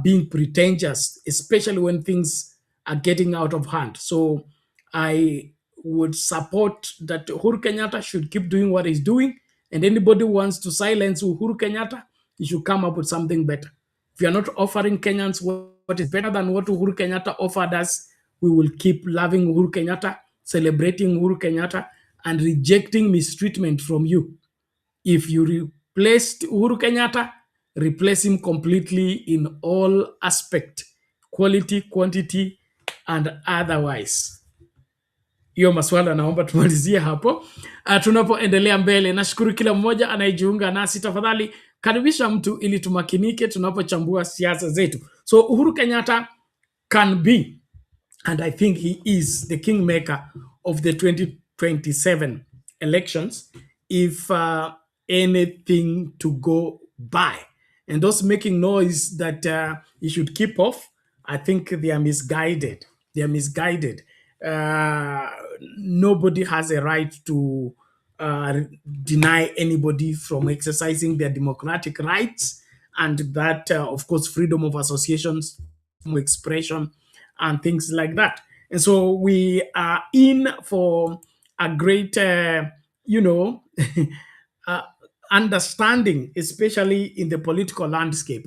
Speaker 6: being pretentious, especially when things are getting out of hand. So I would support that Uhuru Kenyatta should keep doing what he's doing, and anybody who wants to silence Uhuru Kenyatta, he should come up with something better. If you're not offering Kenyans what is better than what Uhuru Kenyatta offered us, we will keep loving Uhuru Kenyatta, celebrating Uhuru Kenyatta, and rejecting mistreatment from you. If you replaced Uhuru Kenyatta, replace him completely in all aspect, quality, quantity, and otherwise. Hiyo maswala naomba tumalizie hapo. Tunapoendelea mbele, nashukuru kila mmoja anayejiunga nasi. Tafadhali karibisha mtu ili tumakinike tunapochambua siasa zetu. So Uhuru Kenyatta can be, and I think he is, the kingmaker of the 2027 elections if anything to go by. And those making noise that he should keep off, I think they are misguided. They are misguided. Nobody has a right to deny anybody from exercising their democratic rights, and that, of course, freedom of associations, expression, and things like that. And so we are in for a great, understanding, especially in the political landscape.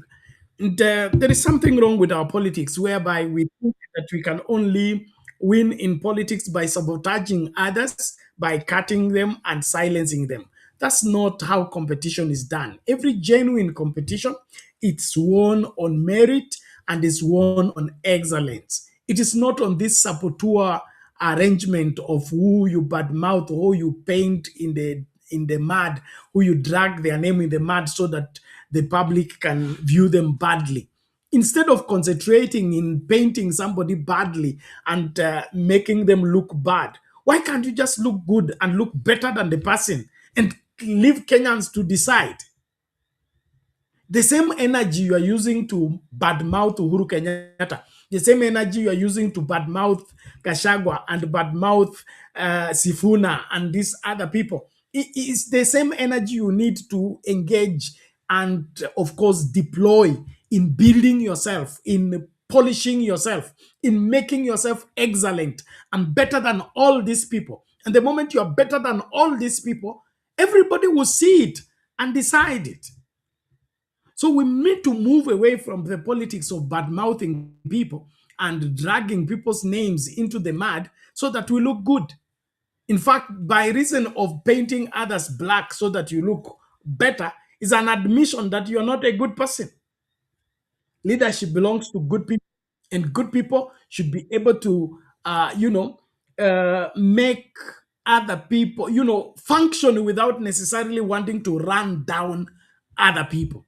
Speaker 6: And, there is something wrong with our politics, whereby we think that we can only win in politics by sabotaging others, by cutting them and silencing them. That's not how competition is done. Every genuine competition, it's won on merit and is won on excellence. It is not on this saboteur arrangement of who you badmouth, who you paint in the mud, who you drag their name in the mud so that the public can view them badly. Instead of concentrating in painting somebody badly and making them look bad, why can't you just look good and look better than the person and leave Kenyans to decide? The same energy you are using to badmouth Uhuru Kenyatta, the same energy you are using to badmouth Gachagua and badmouth Sifuna and these other people, it's the same energy you need to engage and, of course, deploy in building yourself, in polishing yourself, in making yourself excellent and better than all these people. And the moment you are better than all these people, everybody will see it and decide it. So we need to move away from the politics of bad-mouthing people and dragging people's names into the mud so that we look good. In fact, by reason of painting others black so that you look better is an admission that you are not a good person. Leadership belongs to good people, and good people should be able to, make other people, function without necessarily wanting to run down other people.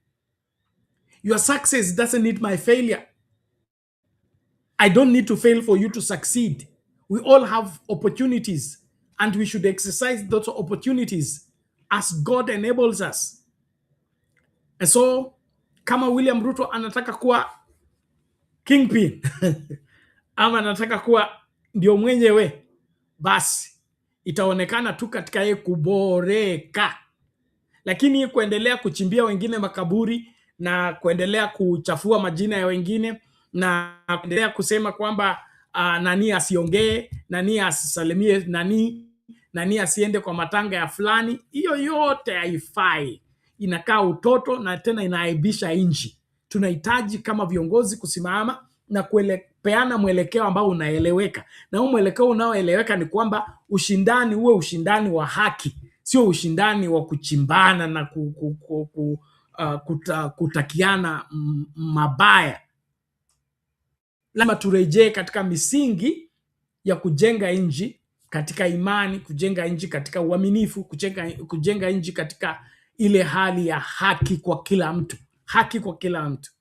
Speaker 6: Your success doesn't need my failure. I don't need to fail for you to succeed. We all have opportunities, and we should exercise those opportunities as God enables us. And so, kama William Ruto anataka kuwa kingpin ama anataka kuwa ndio mwenyewe, basi itaonekana tu katika yeye kuboreka. Lakini kuendelea kuchimbia wengine makaburi na kuendelea kuchafua majina ya wengine na kuendelea kusema kwamba nani asiongee, nani asisalimie, nani asiende kwa matanga ya fulani, hiyo yote haifai. Inakaa utoto na tena inaaibisha nchi. Tunahitaji kama viongozi kusimama na kupeana mwelekeo ambao unaeleweka, na huu mwelekeo unaoeleweka ni kwamba ushindani uwe ushindani wa haki, sio ushindani wa kuchimbana na kutakiana mabaya. Lazima turejee katika misingi ya kujenga nchi katika imani, kujenga nchi katika uaminifu, kujenga nchi katika ile hali ya haki kwa kila mtu. Haki kwa kila mtu.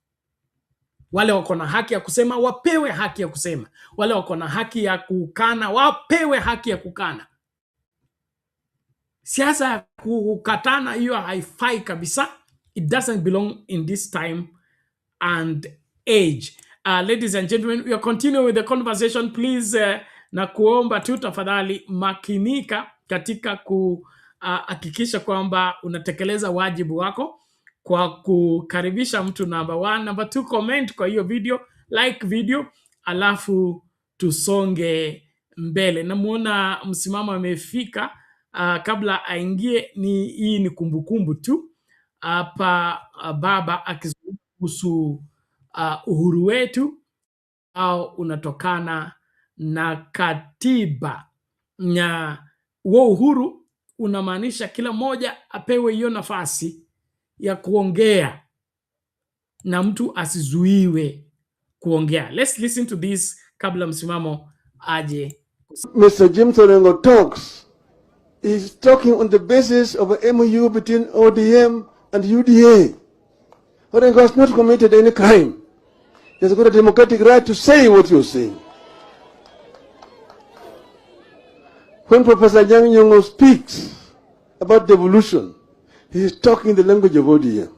Speaker 6: Wale wako na haki ya kusema wapewe haki ya kusema. Wale wako na haki ya kukana wapewe haki ya kukana. Siasa ya kukatana hiyo haifai kabisa. It doesn't belong in this time and age. Ladies and gentlemen, we are continuing with the conversation. Please, na kuomba tu tafadhali makinika katika kuhakikisha kwamba unatekeleza wajibu wako kwa kukaribisha mtu number 1, number 2, comment kwa hiyo video, like video, alafu tusonge mbele. Namuona msimamo amefika. Kabla aingie, hii ni kumbukumbu tu hapa. Baba akizungumza kuhusu uhuru wetu au unatokana na katiba, na huo uhuru unamaanisha kila mmoja apewe hiyo nafasi ya kuongea na mtu asizuiwe kuongea. Let's listen to this kabla msimamo aje.
Speaker 3: Mr. James Orengo talks. He's talking on the basis of a MOU between ODM and UDA. Orengo has not committed any crime. He has got a democratic right to say what you're saying. When Professor Nyang' Nyong'o speaks about devolution, he is talking the language of ODM.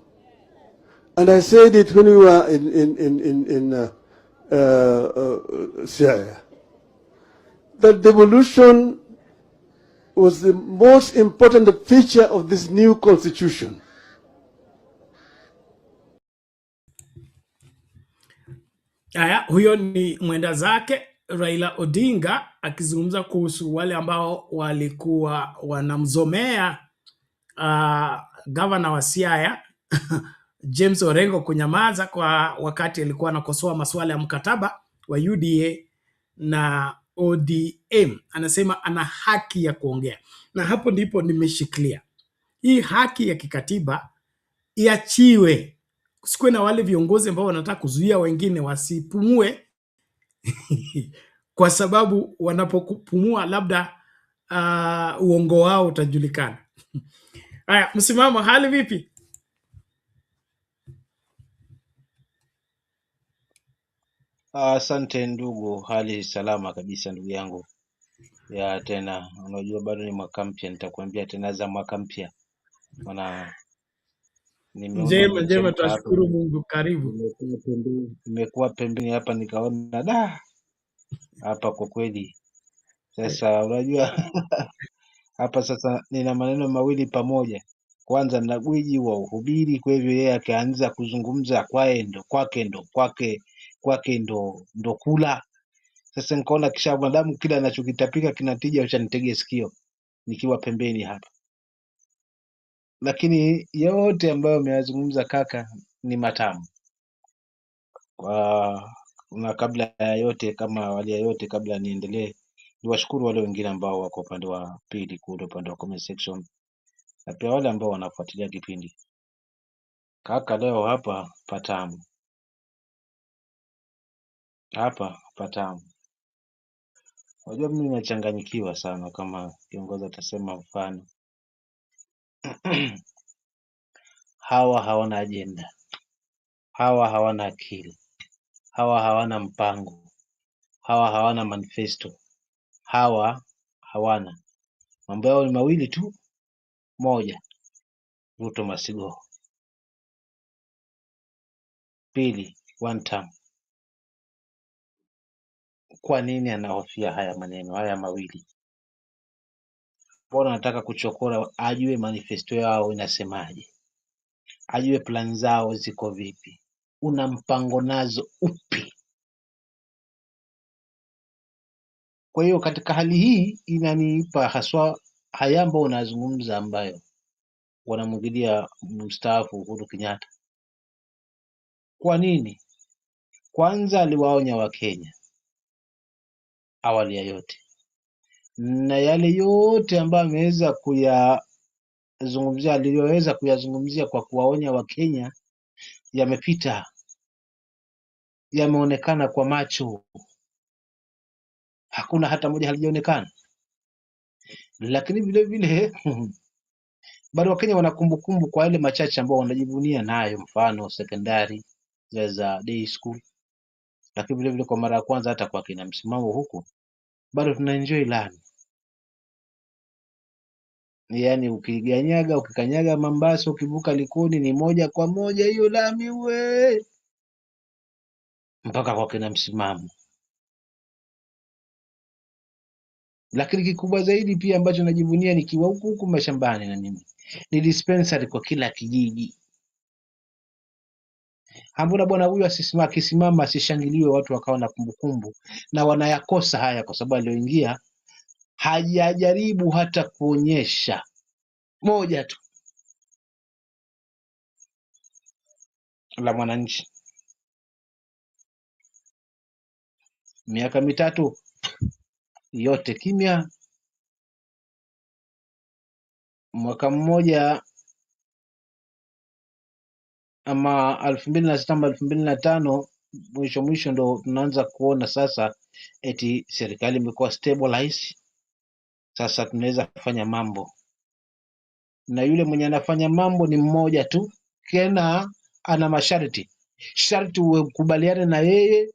Speaker 3: And I said it when we were in Siaya, that devolution was the most important feature of this new constitution.
Speaker 6: Haya, huyo ni mwenda zake Raila Odinga akizungumza kuhusu wale ambao walikuwa wanamzomea gavana wa Siaya James Orengo kunyamaza kwa wakati alikuwa anakosoa masuala ya mkataba wa UDA na ODM. Anasema ana haki ya kuongea, na hapo ndipo nimeshikilia. Hii haki ya kikatiba iachiwe. Kusikuwe na wale viongozi ambao wanataka kuzuia wengine wasipumue kwa sababu wanapopumua labda uongo wao utajulikana. Haya, msimamo, hali vipi?
Speaker 17: Asante ndugu, hali salama kabisa ndugu yangu. Ya tena, unajua bado ni mwaka mpya, nitakwambia tena za mwaka mpya. Maana nimeona
Speaker 6: Njema, tunashukuru Mungu. Karibu.
Speaker 17: Nimekuwa pembeni hapa nikaona hapa kwa kweli. Sasa unajua hapa sasa nina maneno mawili pamoja. Kwanza na gwiji wa uhubiri, kwa hivyo yeye akaanza kuzungumza kwake ndo kula. Sasa nikaona kisha madamu kila anachokitapika kinatija, acha nitege sikio nikiwa pembeni hapa. Lakini yote ambayo ameyazungumza kaka ni matamu. Na kabla ya yote, kama awali ya yote, kabla niendelee, niwashukuru wale wengine ambao wako upande wa pili kule upande wa comment section, na pia wale ambao wanafuatilia kipindi. Kaka, leo hapa patamu, hapa patamu. Unajua mimi nimechanganyikiwa sana, kama kiongozi atasema mfano hawa hawana ajenda, hawa hawana akili, hawa hawana mpango, hawa hawana manifesto, hawa hawana mambo yao ni mawili tu. Moja, Ruto masigo. Pili, one term. Kwa nini anahofia haya maneno haya mawili? Mbona anataka kuchokora? Ajue manifesto yao inasemaje, ajue plan zao ziko vipi, una mpango nazo upi? Kwa hiyo katika hali hii inanipa haswa haya ambao unazungumza, ambayo wanamwingilia mstaafu Uhuru Kenyatta. Kwa nini? Kwanza aliwaonya Wakenya awali ya yote, na yale yote ambayo ameweza kuyazungumzia, aliyoweza kuyazungumzia kwa kuwaonya Wakenya yamepita, yameonekana kwa macho, hakuna hata moja halijaonekana. Lakini vile vile bado Wakenya wana kumbukumbu kwa yale machache ambao wanajivunia nayo, mfano sekondari za day school. Lakini vile vile kwa mara ya kwanza hata kwa kina msimamo huku bado tuna enjoy lami, yaani ukikanyaga Mombasa, ukivuka Likoni ni moja kwa moja hiyo lami we mpaka kwa kina msimamo. Lakini kikubwa zaidi pia ambacho najivunia nikiwa huku mashambani na nini, ni dispensary kwa kila kijiji. Hambona bwana huyu akisimama asishangiliwe, watu wakawa na kumbukumbu, na wanayakosa haya kwa sababu alioingia hajajaribu hata kuonyesha moja tu la mwananchi. Miaka mitatu yote kimya. Mwaka mmoja ama 2006 ama 2005 mwisho ndo tunaanza kuona sasa eti serikali imekuwa stabilize, sasa tunaweza kufanya mambo, na yule mwenye anafanya mambo ni mmoja tu, kena ana masharti ukubaliane na yeye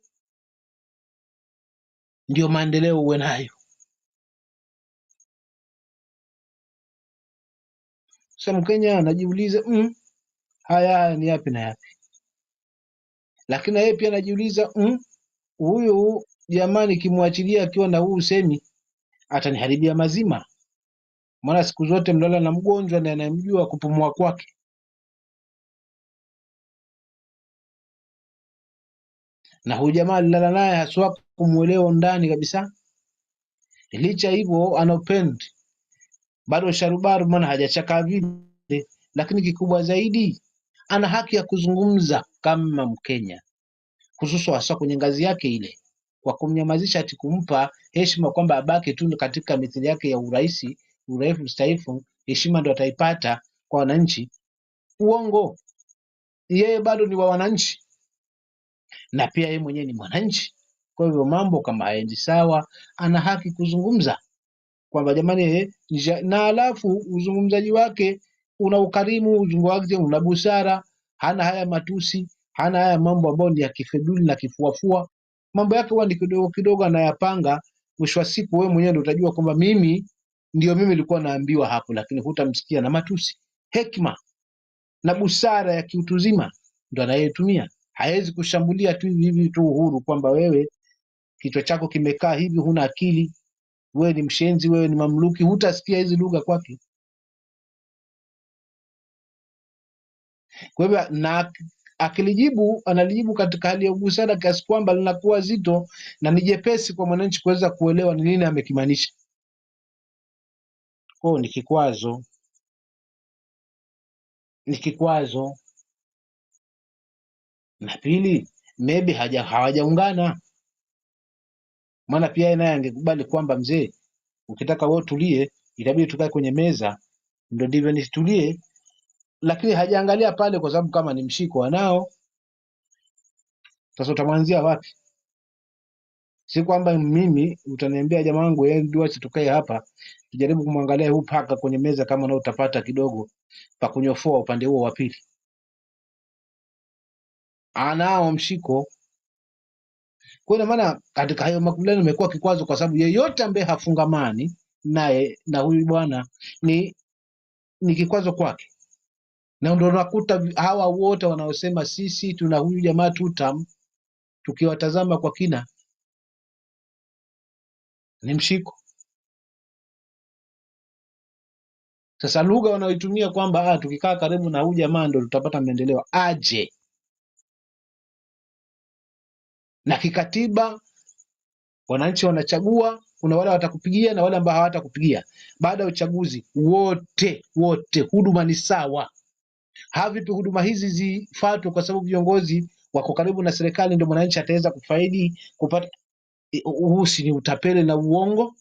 Speaker 17: ndio maendeleo uwe nayo. Sasa Mkenya anajiuliza haya ni yapi na yapi, lakini yeye pia anajiuliza huyu jamani, kimwachilia akiwa na huu usemi ataniharibia mazima, maana siku zote mlala na mgonjwa na anayemjua kupumua kwake. Na huyu jamaa alilala naye haswa kumuelewa ndani kabisa. Licha hivyo anopend bado sharubaru, maana hajachaka vile, lakini kikubwa zaidi ana haki ya kuzungumza kama Mkenya, hususan hasa kwenye ngazi yake ile, kwa kumnyamazisha ati kumpa heshima kwamba abaki tu katika mithili yake ya uraisi, urefu mstaifu, heshima ndo ataipata kwa wananchi. Uongo, yeye bado ni wa wananchi na pia yeye mwenyewe ni mwananchi. Kwa hivyo mambo kama haendi sawa, ana haki kuzungumza kwamba jamani, na alafu uzungumzaji wake una ukarimu, uzungumzaji wake una busara, hana haya matusi, hana haya mambo ambayo ni ya kifeduli na kifuafua. Mambo yake huwa ni kidogo kidogo anayapanga. Mwisho wa siku wewe mwenyewe ndio utajua kwamba mimi nilikuwa naambiwa hapo, lakini hutamsikia na matusi. Hekima na busara ya kiutuzima ndo anayetumia. Hawezi kushambulia tu hivi tu Uhuru kwamba wewe kichwa chako kimekaa hivi, huna akili, wewe ni mshenzi, wewe ni mamluki. Hutasikia hizi lugha kwake. Kwa hivyo na akilijibu, analijibu katika hali ya busara kiasi kwamba linakuwa zito na ni jepesi kwa mwananchi kuweza kuelewa ni nini amekimaanisha. Kwa ni kikwazo, na pili maybe hawajaungana, maana pia naye angekubali kwamba mzee, ukitaka wewe tulie, itabidi tukae kwenye meza ndio ndivyo nisitulie, lakini hajaangalia pale, kwa sababu kama ni mshiko wanao, sasa utamwanzia wapi? Si kwamba mimi utaniambia jamaa wangu ndio tukae hapa tujaribu kumwangalia huu paka kwenye meza, kama na utapata kidogo pa kunyofoa upande huo wa pili. Anao mshiko. Kwa hiyo maana katika hayo makubaliano imekuwa kikwazo, kwa sababu yeyote ambaye hafungamani naye na huyu bwana ni kikwazo kwake, na ndio unakuta hawa wote wanaosema sisi tuna huyu jamaa tutam, tukiwatazama kwa kina ni mshiko. Sasa lugha wanaoitumia kwamba tukikaa karibu na huyu jamaa ndio tutapata maendeleo, aje na kikatiba wananchi wanachagua, kuna wale watakupigia na wale ambao hawatakupigia. Baada ya uchaguzi wote huduma ni sawa. Havipi huduma hizi zifuatwe kwa sababu viongozi wako karibu na serikali ndio mwananchi ataweza kufaidi kupata? Huu si ni utapeli na uongo?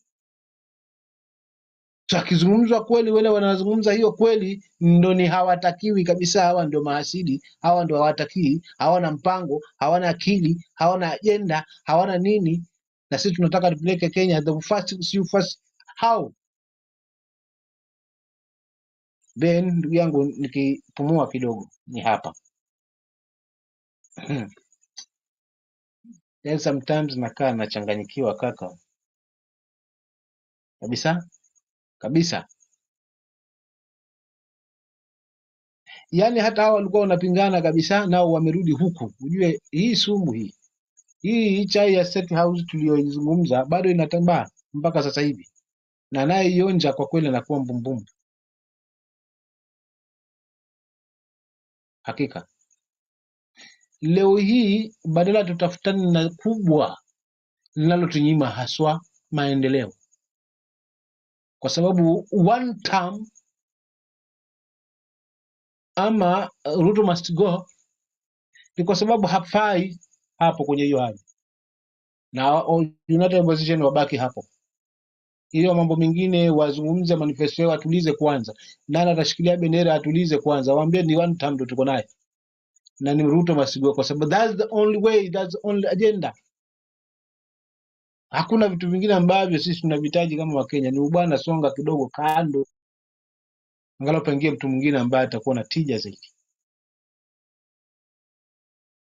Speaker 17: Akizungumzwa kweli, wale wanazungumza hiyo kweli ndo ni hawatakiwi kabisa. Hawa ndio mahasidi, hawa ndio hawatakii, hawana mpango, hawana akili, hawana ajenda, hawana nini. Na sisi tunataka tupeleke Kenya the first how. Then ndugu yangu, nikipumua kidogo ni hapa then sometimes nakaa nachanganyikiwa kaka, kabisa. Yani hata hao walikuwa wanapingana kabisa, nao wamerudi huku. Ujue hii sumu hii chai ya State House tuliyoizungumza bado inatambaa mpaka sasa hivi, na naye ionja kwa kweli anakuwa mbumbumbu. Hakika leo hii badala tutafutane na kubwa linalotunyima haswa maendeleo, kwa sababu one term ama Ruto must go, ni kwa sababu hafai hapo kwenye hiyo hali, na United Opposition wabaki hapo. Hiyo mambo mengine wazungumze manifesto yao, atulize kwanza. Nani atashikilia bendera atulize kwanza, waambie ni one term ndio tuko naye na ni Ruto must go, kwa sababu that's the only way, that's the only agenda. Hakuna vitu vingine ambavyo sisi tunavitaji kama Wakenya. Ni ubwana, songa kidogo kando, angalau pengie mtu mwingine ambaye atakuwa na tija zaidi,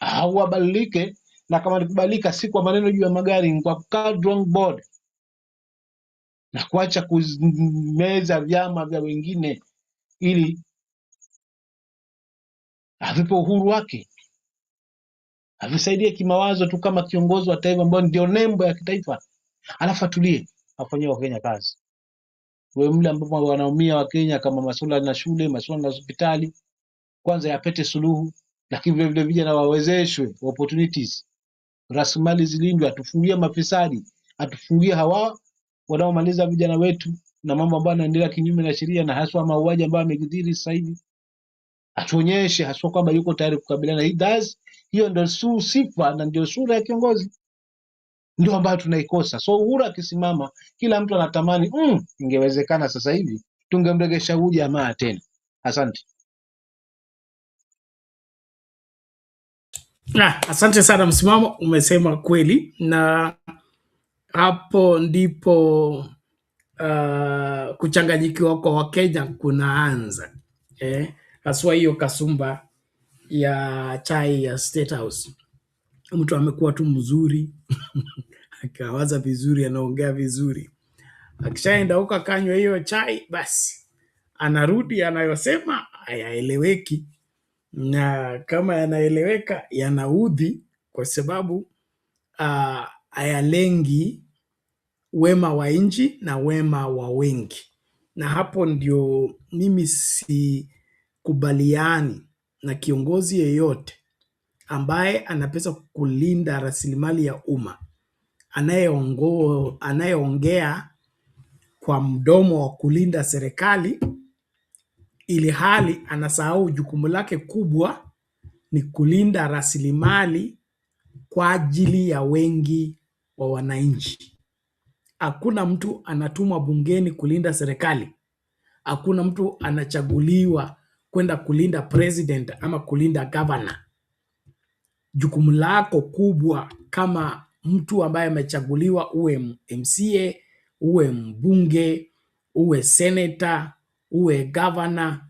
Speaker 17: au abadilike. Na kama nikubadilika, si kwa maneno juu ya magari, ni kwa kukaa drawing board na kuacha kumeza vyama vya wengine, ili avipe uhuru wake, avisaidie kimawazo tu kama kiongozi wa taifa ambao ndio nembo ya kitaifa, alafu atulie, afanyie Wakenya kazi. Wewe mle ambapo wanaumia Wakenya kama masuala na shule, masuala na hospitali, kwanza yapete suluhu, lakini vile vile vijana wawezeshwe opportunities, rasilimali zilindwe, atufungie mafisadi, atufungie hawa wanaomaliza vijana wetu na mambo ambayo yanaendelea kinyume na sheria, na haswa mauaji ambayo yamekithiri sasa hivi. Atuonyeshe haswa kwamba yuko tayari kukabiliana. Hiyo ndio sifa na ndio sura ya kiongozi, ndio ambayo tunaikosa. So Uhuru akisimama, kila mtu anatamani ingewezekana sasa hivi tungemregesha huyu jamaa tena. Asante.
Speaker 6: Asante sana, msimamo umesema kweli, na hapo ndipo kuchanganyikiwa kwa Wakenya kunaanza. Haswa hiyo kasumba ya chai ya State House. Mtu amekuwa tu mzuri akawaza vizuri, anaongea vizuri, akishaenda huko akanywa hiyo chai, basi anarudi anayosema hayaeleweki, na kama yanaeleweka yanaudhi, kwa sababu hayalengi wema wa nchi na wema wa wengi. Na hapo ndio mimi sikubaliani na kiongozi yeyote ambaye anapesa kulinda rasilimali ya umma, anayeongea kwa mdomo wa kulinda serikali, ili hali anasahau jukumu lake kubwa ni kulinda rasilimali kwa ajili ya wengi wa wananchi. Hakuna mtu anatumwa bungeni kulinda serikali. Hakuna mtu anachaguliwa kwenda kulinda president ama kulinda governor. Jukumu lako kubwa kama mtu ambaye amechaguliwa, uwe MCA, uwe mbunge, uwe senator, uwe governor,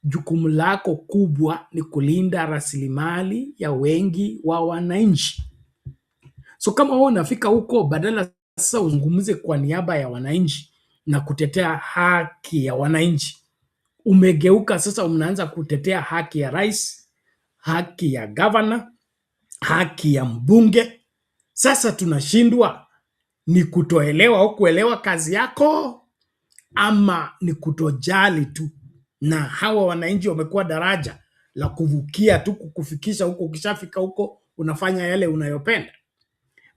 Speaker 6: jukumu lako kubwa ni kulinda rasilimali ya wengi wa wananchi. So kama wewe unafika huko, badala sasa uzungumze kwa niaba ya wananchi na kutetea haki ya wananchi, umegeuka sasa, unaanza kutetea haki ya rais, haki ya governor, haki ya mbunge. Sasa tunashindwa, ni kutoelewa au kuelewa kazi yako, ama ni kutojali tu, na hawa wananchi wamekuwa daraja la kuvukia tu kukufikisha huko. Ukishafika huko unafanya yale unayopenda.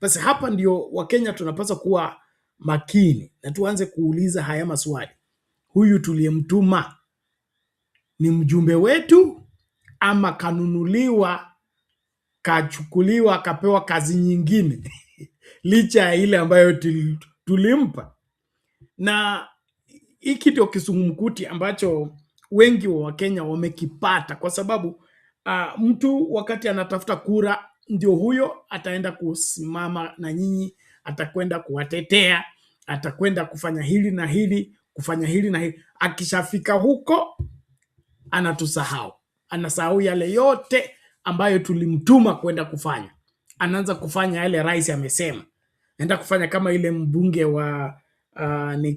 Speaker 6: Basi hapa ndio Wakenya tunapaswa kuwa makini na tuanze kuuliza haya maswali. Huyu tuliyemtuma ni mjumbe wetu ama kanunuliwa, kachukuliwa, kapewa kazi nyingine licha ya ile ambayo tulimpa? Na hiki ndio kisungumkuti ambacho wengi wa Wakenya wamekipata, kwa sababu mtu wakati anatafuta kura, ndio huyo ataenda kusimama na nyinyi, atakwenda kuwatetea, atakwenda kufanya hili na hili, kufanya hili na hili. Akishafika huko anatusahau, anasahau yale yote ambayo tulimtuma kwenda kufanya. Anaanza kufanya yale rais amesema, anaenda kufanya kama ile mbunge wa ni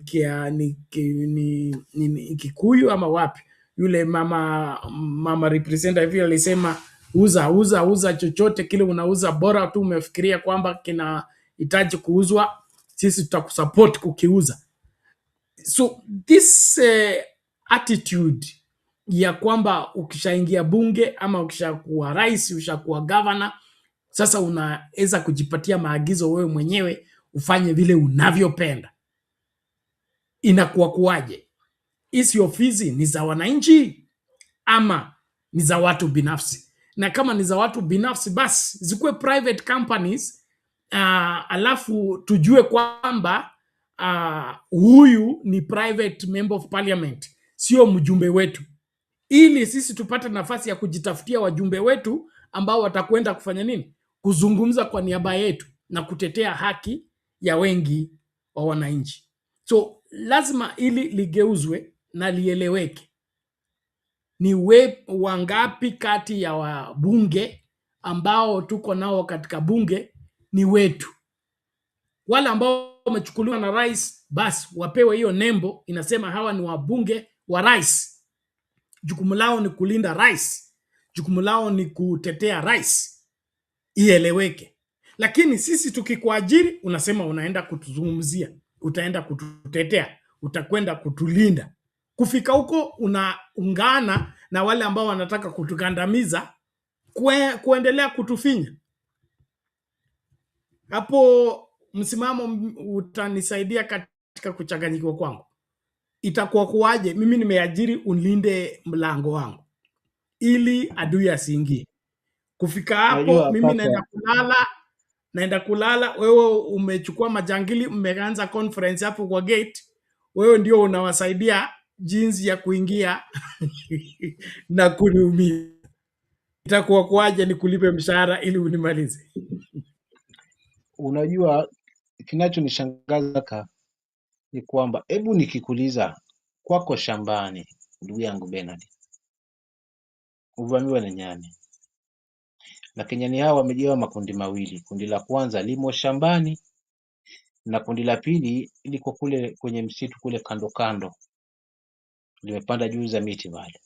Speaker 6: Kikuyu ama wapi, yule mama representative alisema uza chochote kile unauza, bora tu umefikiria kwamba kinahitaji kuuzwa, sisi tutakusupport kukiuza. So this attitude ya kwamba ukishaingia bunge ama ukishakuwa rais, ukishakuwa governor, sasa unaweza kujipatia maagizo wewe mwenyewe ufanye vile unavyopenda, inakuwa kuwaje? Hizi ofisi ni za wananchi ama ni za watu binafsi? Na kama ni za watu binafsi, basi zikuwe private companies, alafu tujue kwamba huyu ni private member of parliament, sio mjumbe wetu, ili sisi tupate nafasi ya kujitafutia wajumbe wetu ambao watakwenda kufanya nini? Kuzungumza kwa niaba yetu na kutetea haki ya wengi wa wananchi. So lazima ili ligeuzwe na lieleweke, ni wangapi kati ya wabunge ambao tuko nao katika bunge ni wetu. Wale ambao wamechukuliwa na rais, basi wapewe hiyo nembo inasema hawa ni wabunge wa rais. Jukumu lao ni kulinda rais, jukumu lao ni kutetea rais, ieleweke. Lakini sisi tukikuajiri, unasema unaenda kutuzungumzia, utaenda kututetea, utakwenda kutulinda. Kufika huko unaungana na wale ambao wanataka kutukandamiza, kuendelea kutufinya. Hapo msimamo utanisaidia katika kuchanganyika kwangu. Itakuwa kuwaje? Mimi nimeajiri unilinde mlango wangu ili adui asiingie. Kufika hapo mimi naenda kulala, wewe umechukua majangili, mmeanza conference hapo kwa gate, wewe ndio unawasaidia jinsi ya kuingia na kuniumia. Itakuwa kuwaje nikulipe mshahara ili unimalize?
Speaker 17: Unajua kinachonishangaza ni kwamba, hebu nikikuuliza, kwako shambani, ndugu yangu Bernard, uvamiwa na nyani, lakini nyani hao wamejiwa makundi mawili. Kundi la kwanza limo shambani na kundi la pili liko kule kwenye msitu kule kando kando, limepanda juu za miti pale.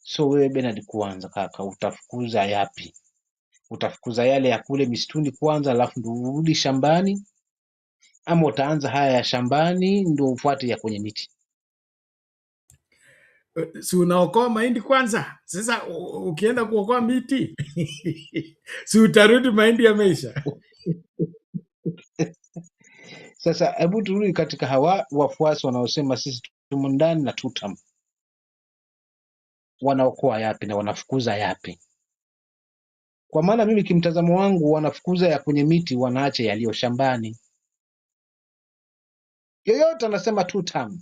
Speaker 17: So wewe Bernard, kwanza kaka, utafukuza yapi? Utafukuza yale ya kule misituni kwanza alafu ndio urudi shambani, ama utaanza haya ya shambani ndio ufuate ya kwenye miti?
Speaker 6: Si unaokoa mahindi kwanza? Sasa ukienda kuokoa miti si utarudi mahindi yameisha?
Speaker 17: Sasa hebu turudi katika hawa wafuasi wanaosema sisi tumo ndani na tutam, wanaokoa yapi na wanafukuza yapi? Kwa maana mimi kimtazamo wangu, wanafukuza ya kwenye miti, wanaacha yaliyo shambani. Yoyote anasema 2 term,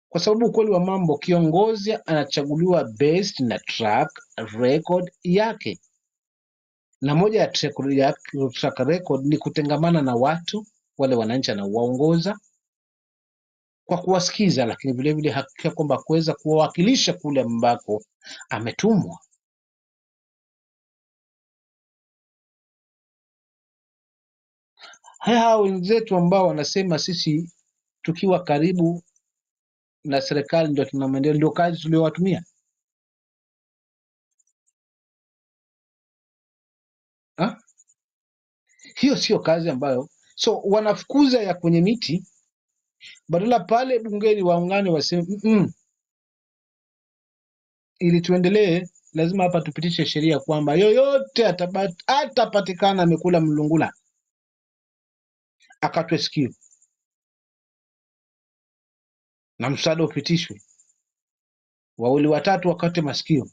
Speaker 17: kwa sababu ukweli wa mambo, kiongozi anachaguliwa based na track record yake, na moja ya track record ni kutengamana na watu wale wananchi anaowaongoza kwa kuwasikiza, lakini vile vile hakika kwamba kuweza kuwawakilisha kule ambako ametumwa. Hao wenzetu ambao wanasema sisi tukiwa karibu na serikali ndio tuna maendeleo, ndio kazi tuliowatumia. Hiyo sio kazi ambayo, so wanafukuza ya kwenye miti, badala pale bungeni waungane waseme ili tuendelee, lazima hapa tupitishe sheria kwamba yoyote atapatikana amekula mlungula akatwe sikio na mswada upitishwe, wawili watatu wakate masikio.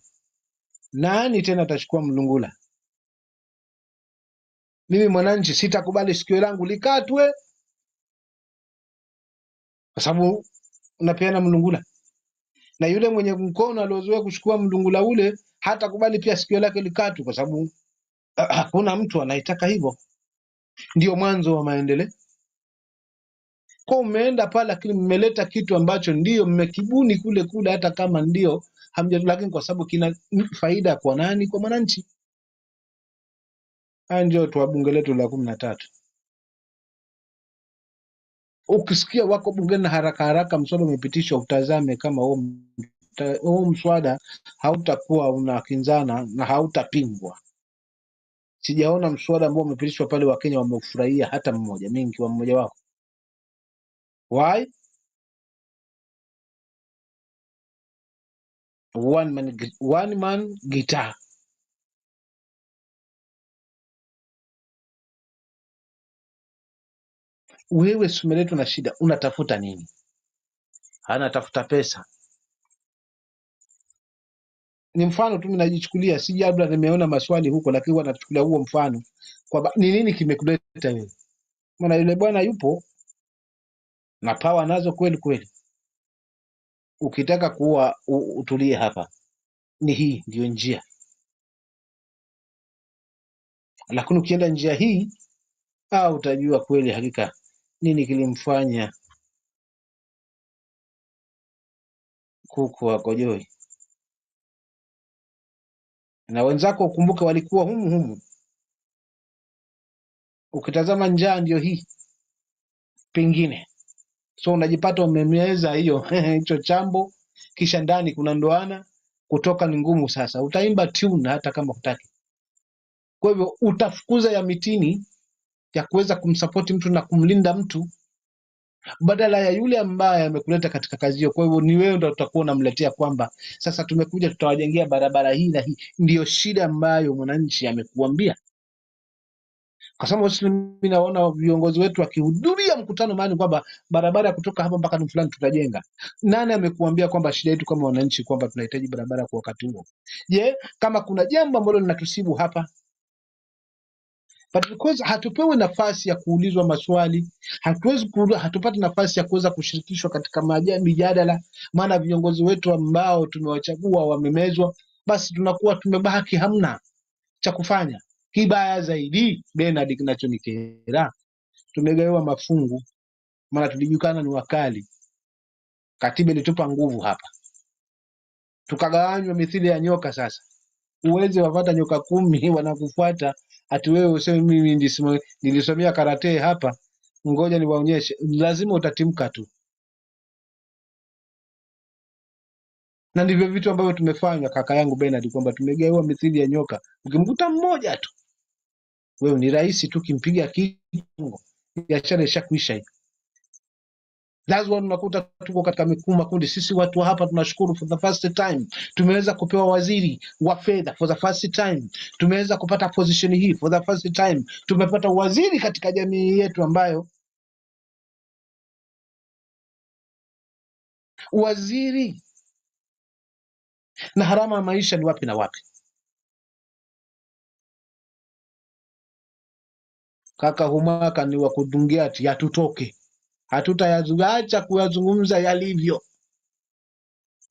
Speaker 17: Nani tena atachukua mlungula? Mimi mwananchi sitakubali sikio langu likatwe kwa sababu unapeana mlungula, na yule mwenye mkono aliozoea kuchukua mlungula ule hatakubali pia sikio lake likatwe, kwa sababu hakuna mtu anaitaka hivyo. Ndio mwanzo wa maendeleo. Kwa umeenda pale, lakini mmeleta kitu ambacho ndio mmekibuni kule kule, hata kama ndio lakini kwa sababu kina faida kwa nani? Kwa mwananchi. Haya ndio tu bunge letu la 13. Ukisikia wako bungeni na haraka haraka mswada umepitishwa, utazame kama huo mswada hautakuwa unakinzana na hautapingwa. Sijaona mswada ambao umepitishwa pale Wakenya wamefurahia hata mmoja, mimi nikiwa mmoja wao. Why? One man guitar. Wewe sumeletwa na shida, unatafuta nini? Anatafuta pesa. Ni mfano tu mimi najichukulia, si labda nimeona maswali huko, lakini wanachukulia huo mfano kwamba ni nini kimekuleta wewe. Maana yule bwana yupo na power nazo kweli kweli. Ukitaka kuwa utulie hapa, ni hii ndio njia. Lakini ukienda njia hii utajua kweli hakika nini kilimfanya kuku akojoi. Na wenzako ukumbuke walikuwa humu. Ukitazama njaa ndio hii pengine. So unajipata umemeza hicho chambo, kisha ndani kuna ndoana, kutoka ni ngumu. Sasa utaimba tune hata kama hutaki. Kwa hivyo utafukuza ya mitini ya kuweza kumsupport mtu na kumlinda mtu, badala ya yule ambaye amekuleta katika kazi hiyo. Kwa hivyo ni wewe ndio utakuwa unamletea kwamba sasa tumekuja tutawajengea barabara hii na hii. Ndio shida ambayo mwananchi amekuambia. Kwa sababu mimi naona viongozi wetu wakihudhuria mkutano mahali kwamba barabara kutoka hapa mpaka ni fulani tutajenga. Nani amekuambia kwamba shida yetu kama wananchi kwamba tunahitaji barabara kwa wakati huo? Je, kama kuna jambo ambalo linatusibu hapa, but because hatupewi nafasi ya kuulizwa maswali, hatupati nafasi ya kuweza kushirikishwa katika mijadala, maana viongozi wetu ambao tumewachagua wamemezwa, basi tunakuwa tumebaki hamna cha kufanya. Kibaya zaidi, Bernard, kinachonikera, tumegawiwa mafungu, maana tulijulikana ni wakali. Katiba ilitupa nguvu hapa, tukagawanywa mithili ya nyoka. Sasa uweze wapata nyoka 10 wanakufuata, ati wewe useme mimi nilisomea karate hapa, ngoja niwaonyeshe. Lazima utatimka tu, na ndivyo vitu ambavyo tumefanya, kaka yangu Bernard, kwamba tumegawiwa mithili ya nyoka. Ukimkuta mmoja tu, wewe ni rahisi tu kimpiga kitu, biashara ishakwisha hiyo. That's why unakuta tuko katika makundi. Sisi watu hapa tunashukuru, for the first time tumeweza kupewa waziri wa fedha, for the first time tumeweza kupata position hii, for the first time tumepata waziri katika jamii yetu, ambayo waziri Na harama ya maisha ni wapi na wapi? Kaka, humaka ni wa kudungia ati hatutoke. Hatutayaacha kuyazungumza yalivyo,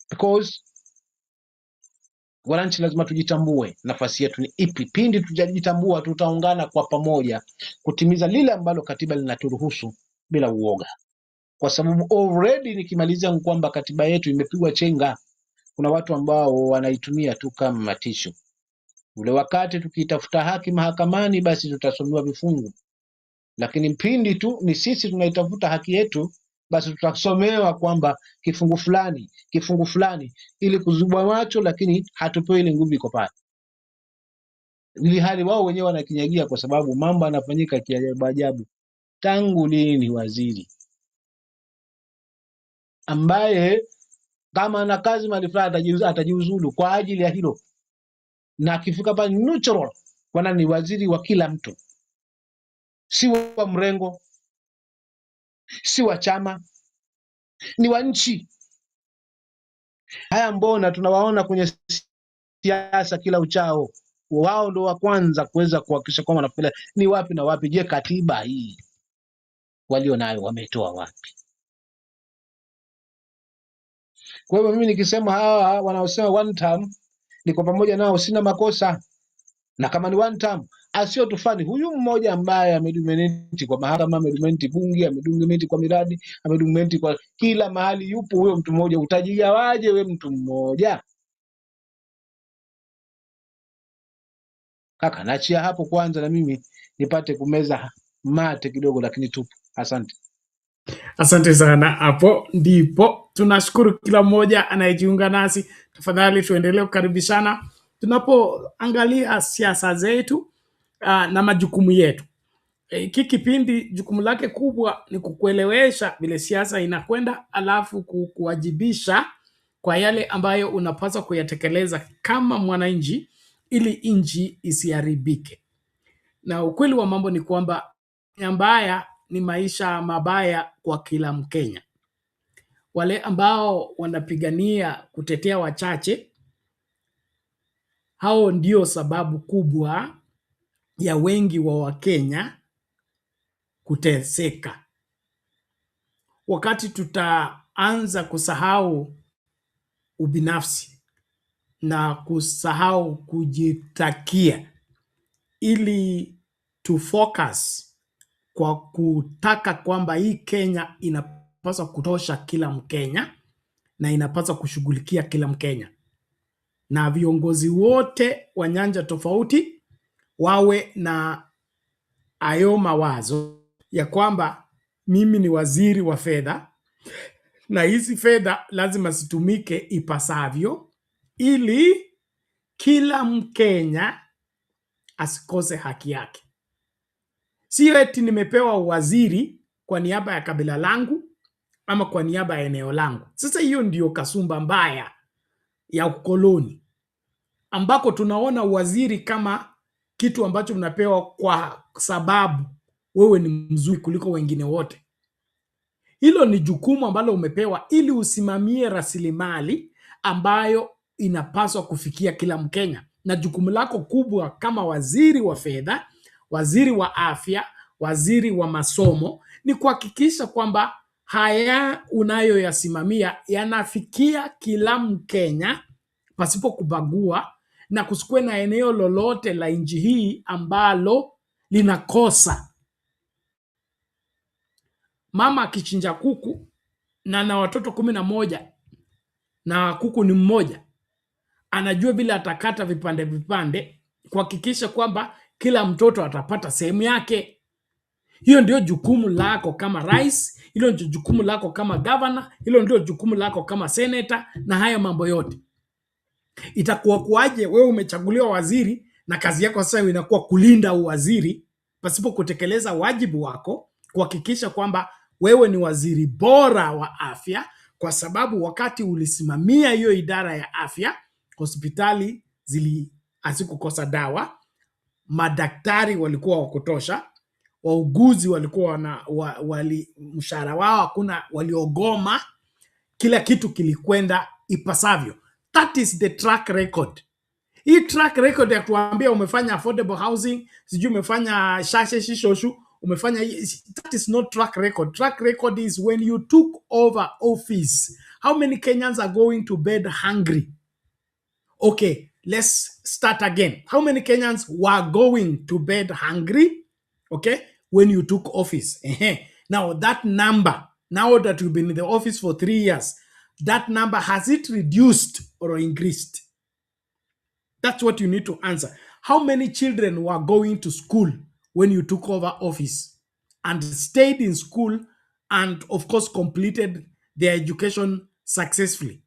Speaker 17: because wananchi lazima tujitambue nafasi yetu ni ipi. Pindi tujajitambua, tutaungana kwa pamoja kutimiza lile ambalo katiba linaturuhusu bila uoga, kwa sababu already nikimalizia kwamba katiba yetu imepigwa chenga. Kuna watu ambao wanaitumia tu kama matisho. Ule wakati tukitafuta haki mahakamani, basi tutasomewa vifungu, lakini pindi tu ni sisi tunaitafuta haki yetu, basi tutasomewa kwamba kifungu fulani, ili kuzubwa macho, lakini hatupewi ile nguvu iko pale, ili hali wao wenyewe wanakinyagia, kwa sababu mambo yanafanyika kiajabu ajabu. Tangu lini waziri ambaye kama ana kazi mahali fulani atajiuzulu kwa ajili ya hilo, na akifika pale neutral, wana ni waziri wa kila mtu, si wa mrengo, si wa chama, ni wa nchi. Haya mbona tunawaona kwenye siasa kila uchao? Wao ndo wa kwanza kuweza kuhakikisha kwamba wanafanya ni wapi na wapi. Je, katiba hii walio nayo wametoa wapi? Kwa hivyo mimi nikisema hawa wanaosema one term niko pamoja nao, sina makosa. Na kama ni one term, asio tufani huyu mmoja ambaye amedominate kwa mahakama, amedominate bunge, amedominate kwa miradi, amedominate kwa kila mahali, yupo huyo mtu mmoja. Utajigawaje we mtu mmoja? Kaka, naachia hapo kwanza na mimi nipate kumeza mate kidogo, lakini tupo. Asante.
Speaker 6: Asante sana. Hapo ndipo tunashukuru kila mmoja anayejiunga nasi. Tafadhali tuendelee kukaribishana tunapoangalia siasa zetu na majukumu yetu. Hiki kipindi jukumu lake kubwa ni kukuelewesha vile siasa inakwenda, alafu kuwajibisha kwa yale ambayo unapaswa kuyatekeleza kama mwananchi, ili nchi isiharibike. Na ukweli wa mambo ni kwamba mbaya ni maisha mabaya kwa kila Mkenya. Wale ambao wanapigania kutetea wachache, hao ndio sababu kubwa ya wengi wa Wakenya kuteseka. Wakati tutaanza kusahau ubinafsi na kusahau kujitakia, ili tu focus kwa kutaka kwamba hii Kenya inapaswa kutosha kila Mkenya na inapaswa kushughulikia kila Mkenya, na viongozi wote wa nyanja tofauti wawe na hayo mawazo ya kwamba mimi ni waziri wa fedha na hizi fedha lazima zitumike ipasavyo, ili kila Mkenya asikose haki yake. Sio eti nimepewa waziri kwa niaba ya kabila langu ama kwa niaba ya eneo langu. Sasa hiyo ndio kasumba mbaya ya ukoloni, ambako tunaona waziri kama kitu ambacho unapewa kwa sababu wewe ni mzuri kuliko wengine wote. Hilo ni jukumu ambalo umepewa ili usimamie rasilimali ambayo inapaswa kufikia kila Mkenya, na jukumu lako kubwa kama waziri wa fedha, waziri wa afya, waziri wa masomo ni kuhakikisha kwamba haya unayoyasimamia yanafikia kila Mkenya pasipo kubagua, na kusikue na eneo lolote la nchi hii ambalo linakosa. Mama akichinja kuku na watoto 11 na kuku ni mmoja, anajua vile atakata vipande vipande kuhakikisha kwamba kila mtoto atapata sehemu yake. Hiyo ndio jukumu lako kama rais, hilo ndio jukumu lako kama governor, hilo ndio jukumu lako kama senator, na haya mambo yote. Itakuwa kuaje wewe umechaguliwa waziri na kazi yako sasa inakuwa kulinda uwaziri pasipo kutekeleza wajibu wako kuhakikisha kwamba wewe ni waziri bora wa afya, kwa sababu wakati ulisimamia hiyo idara ya afya, hospitali hazikukosa dawa, madaktari walikuwa wa kutosha, wauguzi walikuwa mshahara wao hakuna waliogoma, kila kitu kilikwenda ipasavyo. That is the track record. Hii track record ya kuambia umefanya affordable housing, sijui umefanya shashe shishoshu, umefanya, that is not track record. Track record is when you took over office. How many Kenyans are going to bed hungry? Okay, let's start again. How many Kenyans were going to bed hungry? Okay, when you took office. Now that number, now that you've been in the office for 3 years, that number, has it reduced or increased? That's what you need to answer. How many children were going to school when you took over office and stayed in school and, of course, completed their education successfully?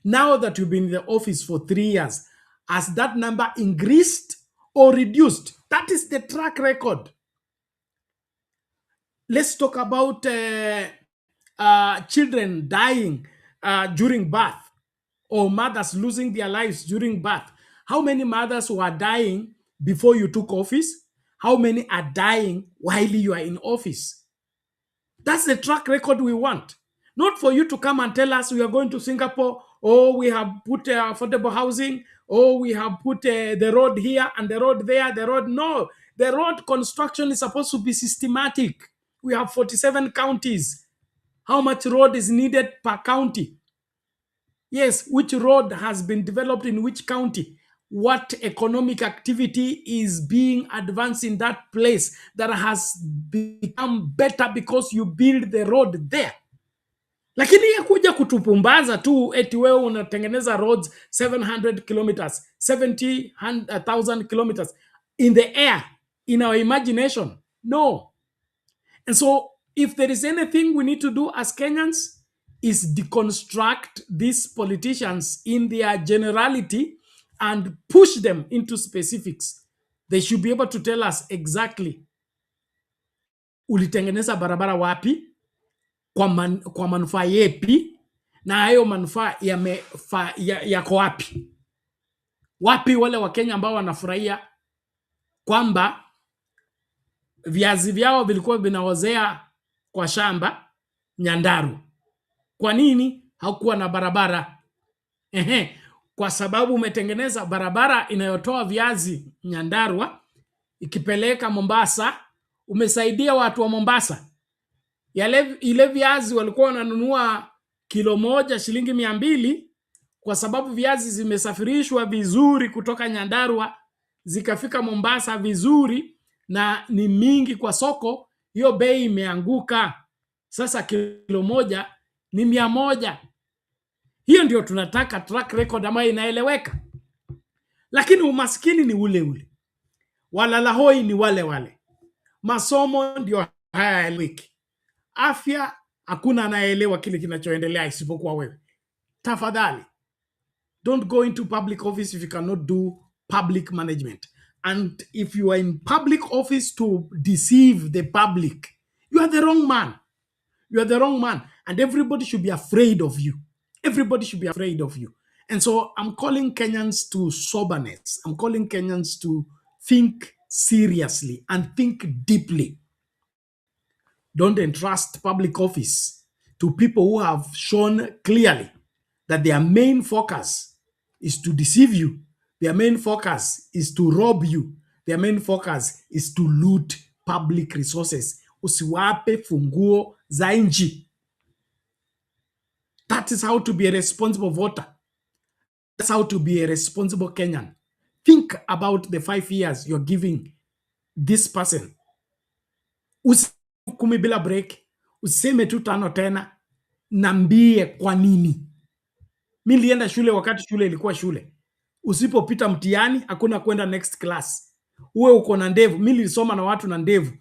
Speaker 6: Now that you've been in the office for 3 years, has that number increased or reduced? That is the track record. Let's talk about children dying during birth, or mothers losing their lives during birth. How many mothers were dying before you took office? How many are dying while you are in office? That's the track record we want. Not for you to come and tell us we are going to Singapore, or we have put affordable housing, or we have put the road here and the road there, the road. No, the road construction is supposed to be systematic. We have 47 counties. How much road is needed per county? Yes, which road has been developed in which county? What economic activity is being advanced in that place that has become better because you build the road there? Lakini ya kuja kutupumbaza tu eti wewe unatengeneza roads 700 kilometers, 70,000 kilometers in the air, in our imagination. No. And so if there is anything we need to do as Kenyans, is deconstruct these politicians in their generality and push them into specifics. They should be able to tell us exactly ulitengeneza barabara wapi, kwa manufaa yepi, na hayo manufaa yako wapi. Wapi wale wa Kenya ambao wanafurahia kwamba viazi vyao vilikuwa vinaozea kwa shamba Nyandaru? Kwa nini hakuwa na barabara? Kwa sababu umetengeneza barabara inayotoa viazi Nyandarua ikipeleka Mombasa, umesaidia watu wa Mombasa. Ile viazi walikuwa wananunua kilo moja shilingi 200, kwa sababu viazi zimesafirishwa vizuri kutoka Nyandarua zikafika Mombasa vizuri na ni mingi kwa soko, hiyo bei imeanguka. Sasa kilo moja ni 100. Hiyo ndio tunataka track record ambayo inaeleweka. Lakini umaskini ni ule ule. Walala hoi ni wale wale. Masomo ndio hayaeleweki. Afya hakuna anayeelewa kile kinachoendelea isipokuwa wewe. Tafadhali, don't go into public office if you cannot do public management. And if you are in public office to deceive the public, you are the wrong man. You are the wrong man. And everybody should be afraid of you. Everybody should be afraid of you. And so I'm calling Kenyans to soberness. I'm calling Kenyans to think seriously and think deeply. Don't entrust public office to people who have shown clearly that their main focus is to deceive you. Their main focus is to rob you. Their main focus is to loot public resources. Usiwape funguo za nchi. That is how to be a responsible voter. That's how to be a responsible Kenyan. Think about the 5 years you're giving this person. Usikumi bila break. Useme tu tano tena. Nambie kwa nini. Mimi nilienda shule wakati shule ilikuwa shule. Usipopita mtihani hakuna kwenda next class. Uwe uko na ndevu. Mimi nilisoma na watu na ndevu.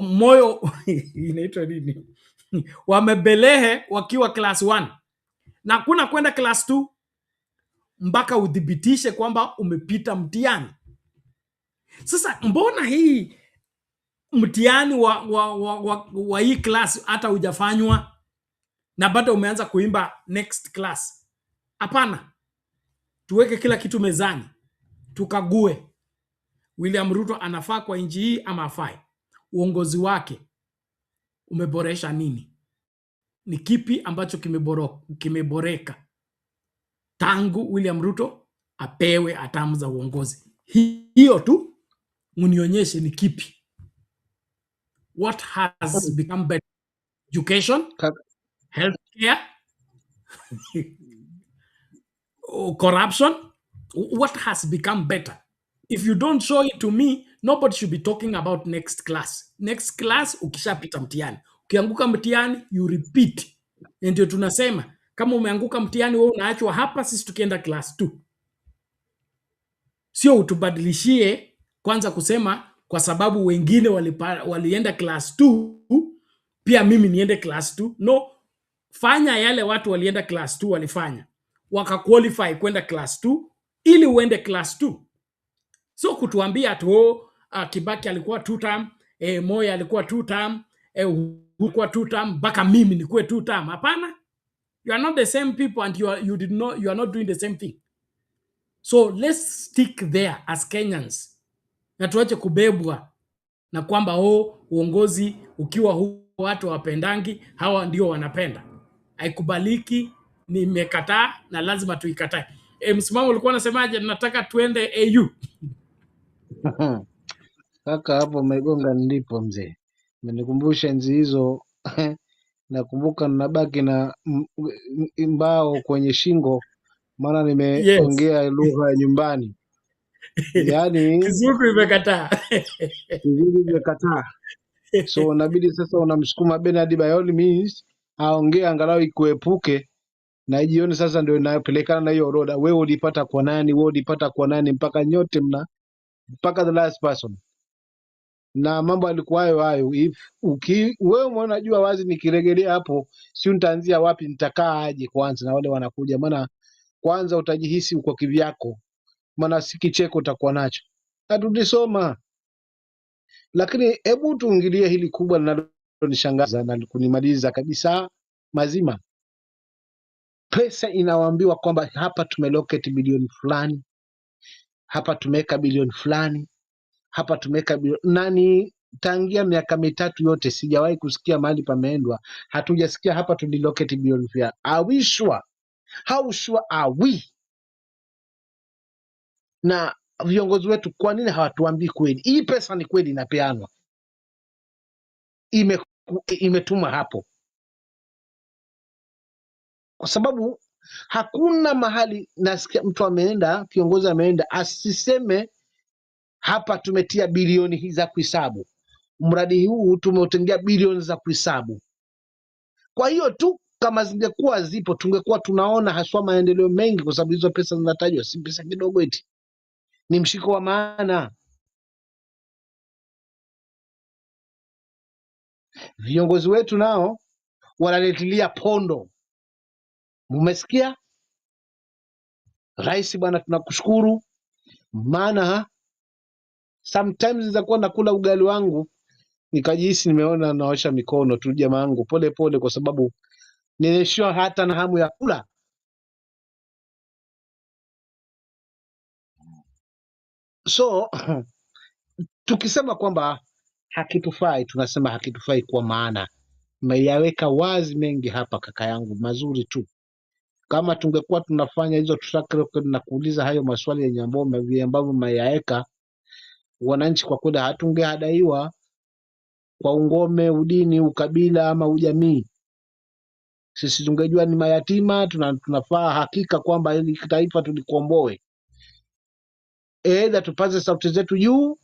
Speaker 6: Moyo inaitwa nini? Wamebelehe wakiwa class 1. Na hakuna kwenda class 2 mpaka udhibitishe kwamba umepita mtihani. Sasa mbona hii mtihani wa hii class hata hujafanywa na bado umeanza kuimba next class? Hapana. Tuweke kila kitu mezani. Tukague. William Ruto anafaa kwa nchi hii ama hafai? Uongozi wake umeboresha nini? Ni kipi ambacho kimeboreka? tangu William Ruto apewe hatamu za uongozi. Hiyo tu munionyeshe ni kipi. What has become better? Education, healthcare, corruption. What has become better? If you don't show it to me, nobody should be talking about next class. Next class, ukishapita mtihani. Ukianguka mtihani, you repeat. Ndio tunasema, kama umeanguka mtihani wewe unaachwa hapa, sisi tukienda class 2. Sio utubadilishie kwanza kusema kwa sababu wengine walienda class 2, pia mimi niende class 2. No, fanya yale watu walienda class 2 walifanya. Waka qualify kwenda class 2 ili uende class 2. So kutuambia tu Kibaki alikuwa 2 term, Moi alikuwa 2 term, Uhuru alikuwa 2 term, mpaka mimi nikuwe 2 term. Hapana. You are not the same people and you are not doing the same thing. So let's stick there as Kenyans. Na tuache kubebwa na kwamba uongozi ukiwa watu wapendangi, hawa ndio wanapenda. Haikubaliki, nimekataa na lazima tuikatae. Msimamo ulikuwa unasemaje? Nataka tuende AU.
Speaker 17: Kaka, hapo umegonga nilipo mzee. Umenikumbusha enzi hizo. Nakumbuka ninabaki na mbao kwenye shingo, maana nimeongea lugha ya nyumbani. Yaani
Speaker 6: Kizungu imekataa.
Speaker 17: Kizungu imekataa. So inabidi sasa unamsukuma Bernard by all means aongee angalau ikuepuke, na jioni sasa ndio inapelekana na hiyo orodha. Wewe ulipata kwa nani? Wewe ulipata kwa nani? Mpaka nyote mpaka the last person. Na mambo alikuwa hayo. Wewe unajua wazi nikirejelea hapo, si nitaanzia wapi, nitakaa aje kwanza na wale wanakuja, maana kwanza utajihisi uko kivyako, maana si kicheko utakuwa nacho. Hatulisoma. Lakini hebu tuingilie hili kubwa linalonishangaza na kunimaliza kabisa mazima. Pesa inawaambiwa kwamba hapa tumelocate bilioni fulani, hapa tumeweka bilioni fulani, hapa tumeweka bilioni nani. Tangia miaka 3 yote sijawahi kusikia mahali pameendwa. Hatujasikia hapa tulilocate bilioni fulani. Are we sure? How sure are we? Na viongozi wetu kwa nini hawatuambii kweli? Hii pesa ni kweli inapeanwa, imetuma hapo, kwa sababu hakuna mahali nasikia mtu ameenda, kiongozi ameenda asiseme hapa tumetia bilioni hizi za kuhesabu, mradi huu tumeutengea bilioni za kuhesabu. Kwa hiyo tu kama zingekuwa zipo tungekuwa tunaona haswa maendeleo mengi, kwa sababu hizo pesa zinatajwa si pesa kidogo, eti ni mshiko wa maana. Viongozi wetu nao wanaletilia pondo. Mmesikia? Rais bwana, tunakushukuru, maana sometimes nitakuwa nakula ugali wangu nikajihisi nimeona naosha mikono tu, jamaa wangu, pole pole, kwa sababu nilishiwa hata na hamu ya kula. So tukisema kwamba hakitufai, tunasema hakitufai kwa maana mmeyaweka wazi mengi hapa, kaka yangu, mazuri tu. Kama tungekuwa tunafanya hizo track record na kuuliza hayo maswali yenye ambavyo mmeyaweka, wananchi kwa kweli hatungehadaiwa kwa ungome, udini, ukabila ama ujamii. Sisi tungejua ni mayatima, tunafaa hakika kwamba hili taifa tulikomboe. Aidha tupaze sauti zetu juu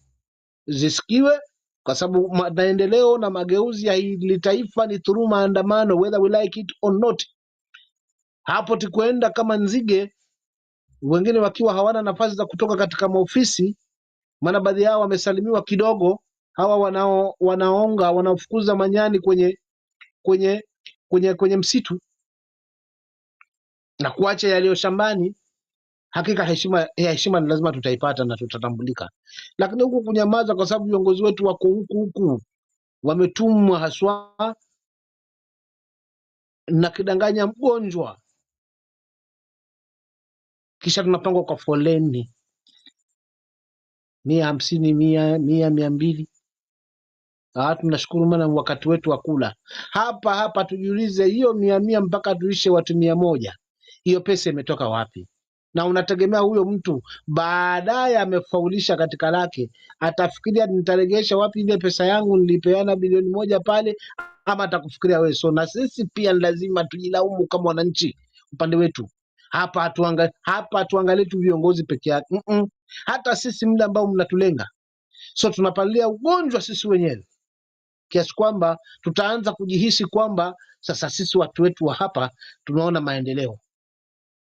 Speaker 17: zisikiwe, kwa sababu maendeleo na mageuzi ya hili taifa ni through maandamano, whether we like it or not. Hapo tukwenda kama nzige, wengine wakiwa hawana nafasi za kutoka katika maofisi, maana baadhi yao wamesalimiwa kidogo. Hawa wanaonga wanafukuza manyani kwenye msitu na kuacha yaliyo shambani. Hakika heshima ni lazima tutaipata na tutatambulika, lakini huku kunyamaza kwa sababu viongozi wetu wako huku wametumwa haswa na kidanganya mgonjwa, kisha tunapangwa kwa foleni 150, 100, 200. Tunashukuru maana wakati wetu wa kula hapa tujiulize, hiyo 100 mpaka tuishe watu 100,
Speaker 18: hiyo pesa imetoka wapi? Na unategemea huyo mtu baadaye amefaulisha katika lake, atafikiria nitaregesha wapi ile pesa yangu nilipeana bilioni 1 pale, ama atakufikiria wewe? So na sisi pia lazima tujilaumu kama wananchi upande wetu. Hapa tuangalie tu viongozi peke yake. Hata sisi mle ambao mnatulenga. So tunapalia ugonjwa sisi wenyewe, kiasi kwamba tutaanza kujihisi kwamba sasa sisi watu wetu wa hapa tunaona maendeleo,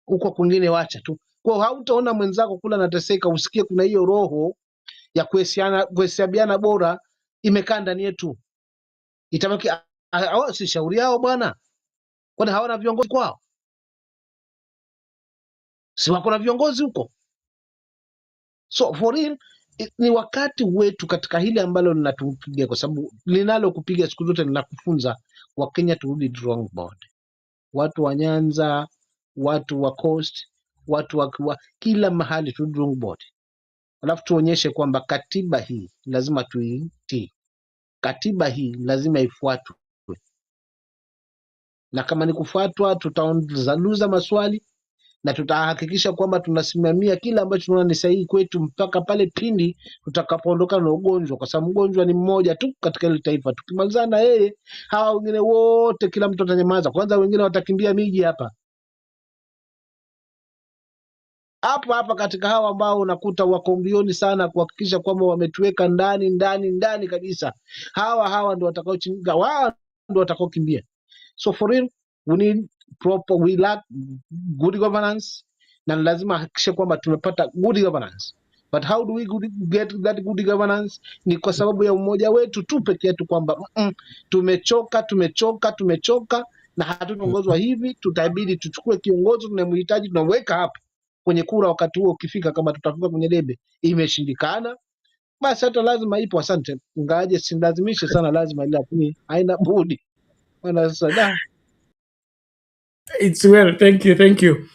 Speaker 18: huko kwingine wacha tu. Kwa hautaona mwenzako kula anateseka, usikie kuna hiyo roho ya kuhesabiana bora imekaa ndani yetu. Itabaki si shauri yao bwana, kwani hawana viongozi kwao? Si wako na viongozi huko? So for real, ni wakati wetu katika hili ambalo linatupiga, kwa sababu linalokupiga siku zote linakufunza Wakenya turudi drawing board. Watu wa Nyanza, watu wa Coast, watu wa kila mahali tu drawing board. Alafu tuonyeshe kwamba katiba hii lazima tuitii. Katiba hii lazima ifuatwe. Na kama ni kufuatwa, tutaluza maswali na tutahakikisha kwamba tunasimamia kila ambacho tunaona ni sahihi kwetu mpaka pale pindi tutakapoondoka na ugonjwa, kwa sababu mgonjwa ni mmoja tu katika ile taifa. Tukimalizana na yeye, hawa wengine wote kila mtu atanyamaza. Kwanza wengine watakimbia miji hapa katika hawa ambao unakuta wako mbioni sana kuhakikisha kwamba wametuweka ndani kabisa. Hawa ndio watakao kimbia. So for real, we lack good governance, na lazima hakikisha kwamba tumepata good governance. But how do we get that good governance? Ni kwa sababu ya umoja wetu tu pekee yetu, kwamba tumechoka na hatutaongozwa hivi. Tutabidi tuchukue kiongozi tunamhitaji, tunamweka hapa kwenye kura. Wakati huo ukifika, kama tutafika kwenye debe imeshindikana, basi hata lazima ipo. Asante, ingawaje silazimishe sana, lazima, lakini haina budi bwana. Sasa
Speaker 6: it's well, thank you.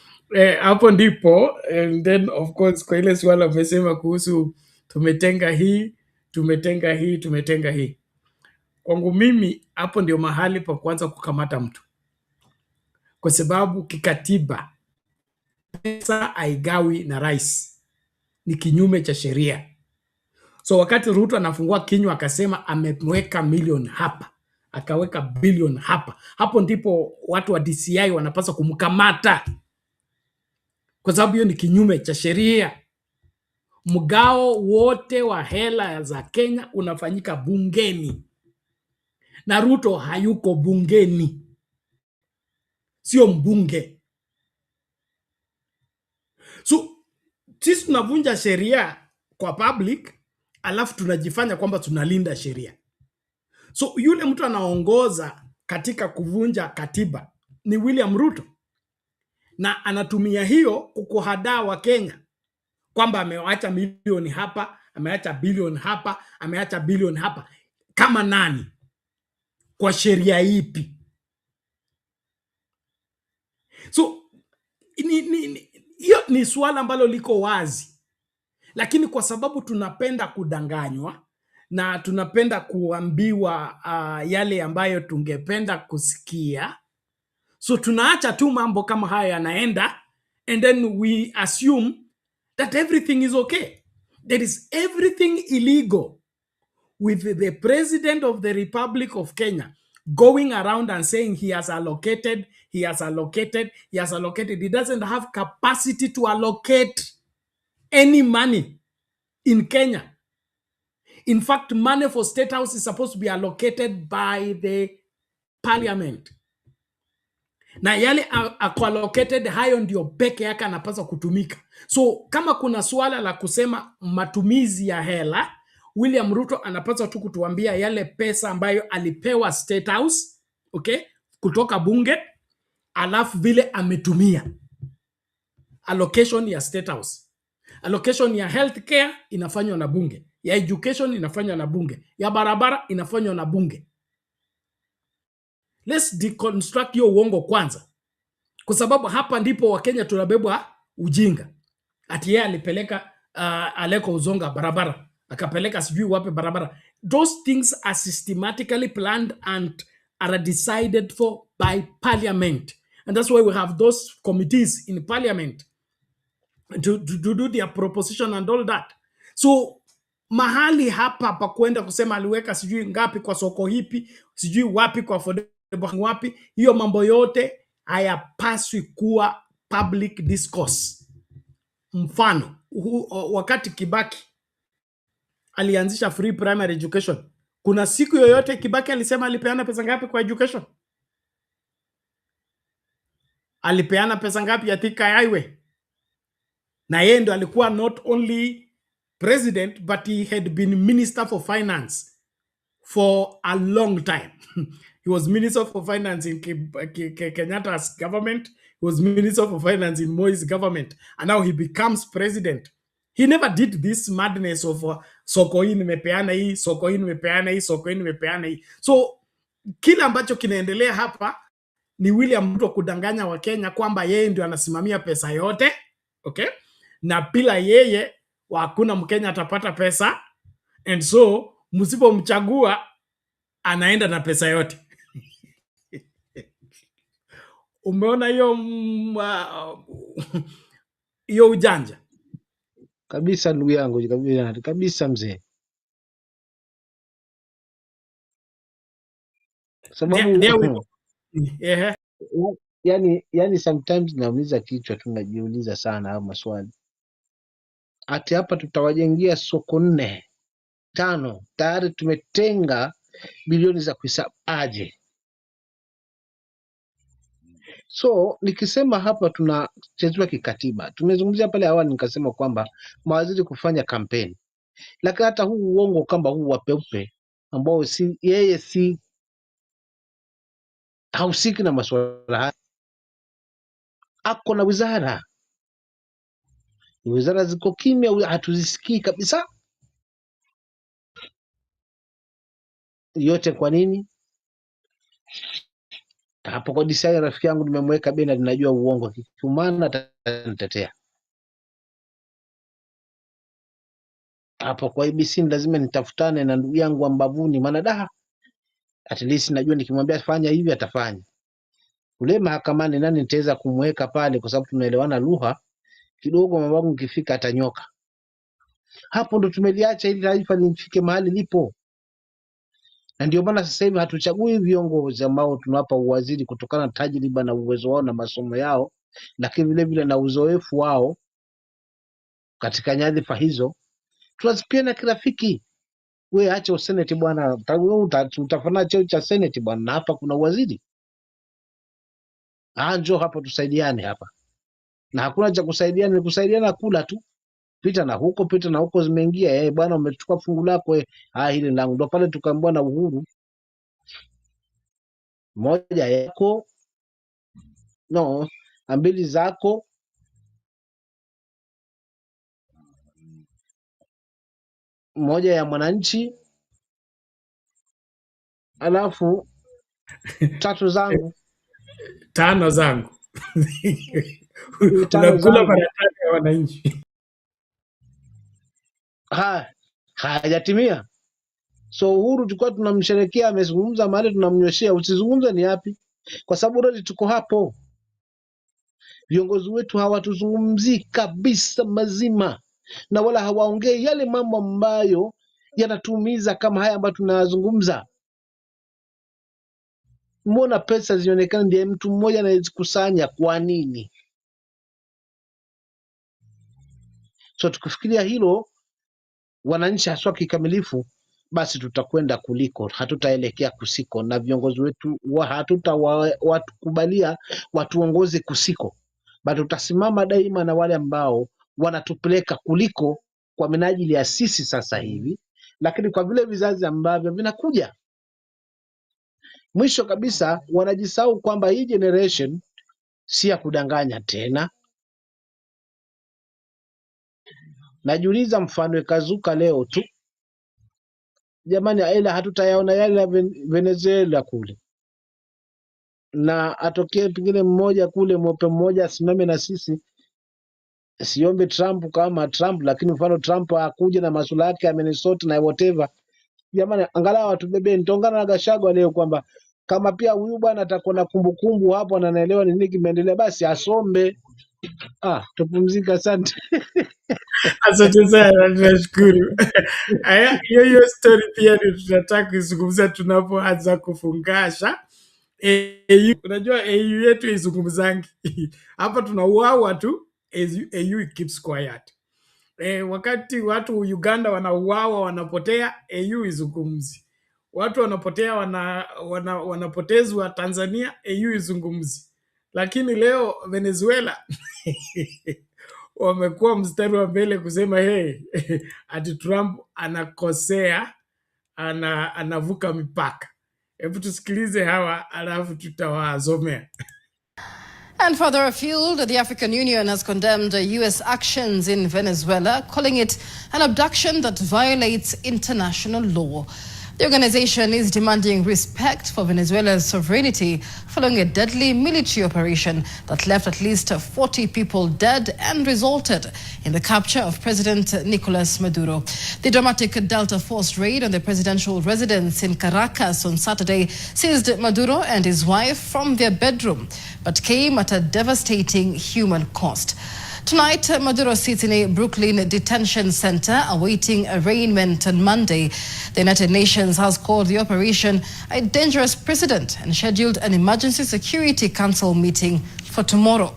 Speaker 6: Hapo ndipo, and then of course kwa ile swala umesema kuhusu tumetenga hii. Kwangu mimi hapo ndio mahali pa kwanza kukamata mtu, kwa sababu kikatiba pesa haigawi na rais, ni kinyume cha sheria. So wakati Ruto anafungua kinywa akasema ameweka milioni hapa, akaweka bilioni hapa, hapo ndipo watu wa DCI wanapaswa kumkamata, kwa sababu hiyo ni kinyume cha sheria. Mgao wote wa hela za Kenya unafanyika bungeni, na Ruto hayuko bungeni, sio mbunge. So sisi tunavunja sheria kwa public, alafu tunajifanya kwamba tunalinda sheria. So yule mtu anaongoza katika kuvunja katiba ni William Ruto, na anatumia hiyo kukuhadaa wa Kenya kwamba ameacha milioni hapa, ameacha bilioni hapa, ameacha bilioni hapa. Kama nani? Kwa sheria ipi? So hiyo ni swala ambalo liko wazi, lakini kwa sababu tunapenda kudanganywa na tunapenda kuambiwa yale ambayo tungependa kusikia, so tunaacha tu mambo kama haya yanaenda, and then we assume that everything is okay. There is everything illegal with the President of the Republic of Kenya going around and saying he has allocated. He doesn't have capacity to allocate any money in Kenya. In fact, money for State House is supposed to be allocated by the parliament. Na yale allocated, hayo ndio peke yake anapaswa kutumika. So kama kuna swala la kusema matumizi ya hela, William Ruto anapaswa tu kutuambia yale pesa ambayo alipewa State House, okay, kutoka bunge, alafu vile ametumia. Allocation ya State House, allocation ya healthcare inafanywa na bunge, ya education inafanywa na bunge, ya barabara inafanywa na bunge. Let's deconstruct hiyo uongo kwanza, kwa sababu hapa ndipo Wakenya tunabebwa ujinga. Ati yeye alipeleka Aleko Uzonga barabara, akapeleka sijui wapi barabara. Those things are systematically planned and are decided for by parliament. And that's why we have those committees in parliament to do their proposition and all that. So mahali hapa pa kwenda kusema aliweka sijui ngapi kwa soko hipi, sijui wapi kwa wapi, hiyo mambo yote hayapaswi kuwa public discourse. Mfano, wakati Kibaki alianzisha free primary education, kuna siku yoyote Kibaki alisema alipeana pesa ngapi kwa education? Alipeana pesa ngapi ya Thika Highway? Na yeye ndo alikuwa not only president but he had been minister for finance for a long time. He was minister for finance in Kenyatta's government. He was minister for finance in Moi's government, and now he becomes president. He never did this madness of soko hii nimepeana hii, soko hii nimepeana hii, soko hii nimepeana hii. So kila ambacho kinaendelea hapa ni William Ruto kudanganya wa Kenya kwamba yeye ndio anasimamia pesa yote, okay? Na bila yeye hakuna Mkenya atapata pesa, and so msipomchagua anaenda na pesa yote. Umeona hiyo hiyo ujanja
Speaker 18: kabisa, ndugu yangu, kabisa mzee, sababu yani sometimes nauliza kichwa tu, najiuliza sana hayo maswali. Ati hapa tutawajengia soko 4, 5, tayari tumetenga bilioni za kuhesabu aje? So nikisema hapa tunachezwa kikatiba. Tumezungumzia pale awali nikasema kwamba mawaziri kufanya kampeni, lakini hata huu uongo kamba huu wapeupe ambao yeye si hausiki na masuala haya, ako na wizara ziko kimya, hatuzisikii kabisa. Yote kwa nini? Hapo kwa DCI rafiki yangu nimemweka bena, ninajua uongo kikumana atanitetea. Hapo kwa ABC lazima nitafutane na ndugu yangu ambavuni, maana at least najua nikimwambia fanya hivi atafanya. Ule mahakamani nani nitaweza kumweka pale, kwa sababu tunaelewana lugha kidogo, mambo nikifika atanyoka. Hapo ndo tumeliacha ili taifa lifike mahali lipo. Na ndio maana sasa hivi hatuchagui viongozi ambao tunawapa uwaziri kutokana na tajriba na uwezo wao na masomo yao, lakini vile vile na uzoefu wao katika nyadhifa hizo. Tunazipiana kirafiki. We acha useneti bwana, utafanya cheo cha seneti bwana, na hapa kuna uwaziri. Njoo hapa tusaidiane hapa. Na hakuna cha kusaidiana, ni kusaidiana kula tu. Pita na huko zimeingia, bwana umechukua fungu lako, hili langu. Ndio pale tukaambiwa na Uhuru, moja yako no, mbili zako, moja ya mwananchi, alafu 3 zangu
Speaker 6: 5 zangu. Unakula mara 5 ya wananchi.
Speaker 18: Hajatimia. So Uhuru tulikuwa tunamsherekea, amezungumza mahali tunamnyoshea, usizungumze ni yapi? Kwa sababu rudi tuko hapo. Viongozi wetu hawatuzungumzii kabisa mazima, na wala hawaongei yale mambo ambayo yanatuumiza kama haya ambayo tunayazungumza. Mbona pesa zionekana ndiye mtu mmoja anayezikusanya? Kwa nini? So tukifikiria hilo wananchi haswa kikamilifu, basi tutakwenda kuliko, hatutaelekea kusiko, na viongozi wetu hatutawatukubalia watuongoze kusiko, bali tutasimama daima na wale ambao wanatupeleka kuliko, kwa minajili ya sisi sasa hivi, lakini kwa vile vizazi ambavyo vinakuja. Mwisho kabisa wanajisahau kwamba hii generation si ya kudanganya tena. Najiuliza, mfano ikazuka leo tu, jamani, ila hatutayaona yale ya Venezuela kule, na atokee pengine mmoja kule mweupe mmoja asimame na sisi. Siombe Trump kama Trump, lakini mfano Trump akuje na masuala yake ya Minnesota na whatever, jamani, angalau atubebe. Nitaungana na Gachagua leo kwamba Kama pia huyu bwana atakuwa na kumbukumbu hapo na anaelewa nini kimeendelea, basi asombe. Tupumzika, asante.
Speaker 6: Asante sana, tunashukuru. Haya, hiyo story pia tunataka kuzungumza tunapoanza kufungasha. Unajua AU yetu izungumzangi hapa, tunauawa tu, AU keeps quiet. Wakati watu Uganda wanauawa wanapotea, AU izungumzi. Watu wanapotea wanapotezwa Tanzania, AU izungumzi. Lakini leo Venezuela wamekuwa mstari wa mbele kusema ati Trump anakosea, anavuka mipaka. Hebu tusikilize hawa alafu tutawasomea.
Speaker 19: And further afield, the African Union has condemned U.S. actions in Venezuela, calling it an abduction that violates international law. The organization is demanding respect for Venezuela's sovereignty following a deadly military operation that left at least 40 people dead and resulted in the capture of President Nicolas Maduro. The dramatic Delta Force raid on the presidential residence in Caracas on Saturday seized Maduro and his wife from their bedroom, but came at a devastating human cost. Tonight, Maduro sits in a Brooklyn detention center awaiting arraignment on Monday. The United Nations has called the operation a dangerous precedent and scheduled an emergency security council meeting for tomorrow.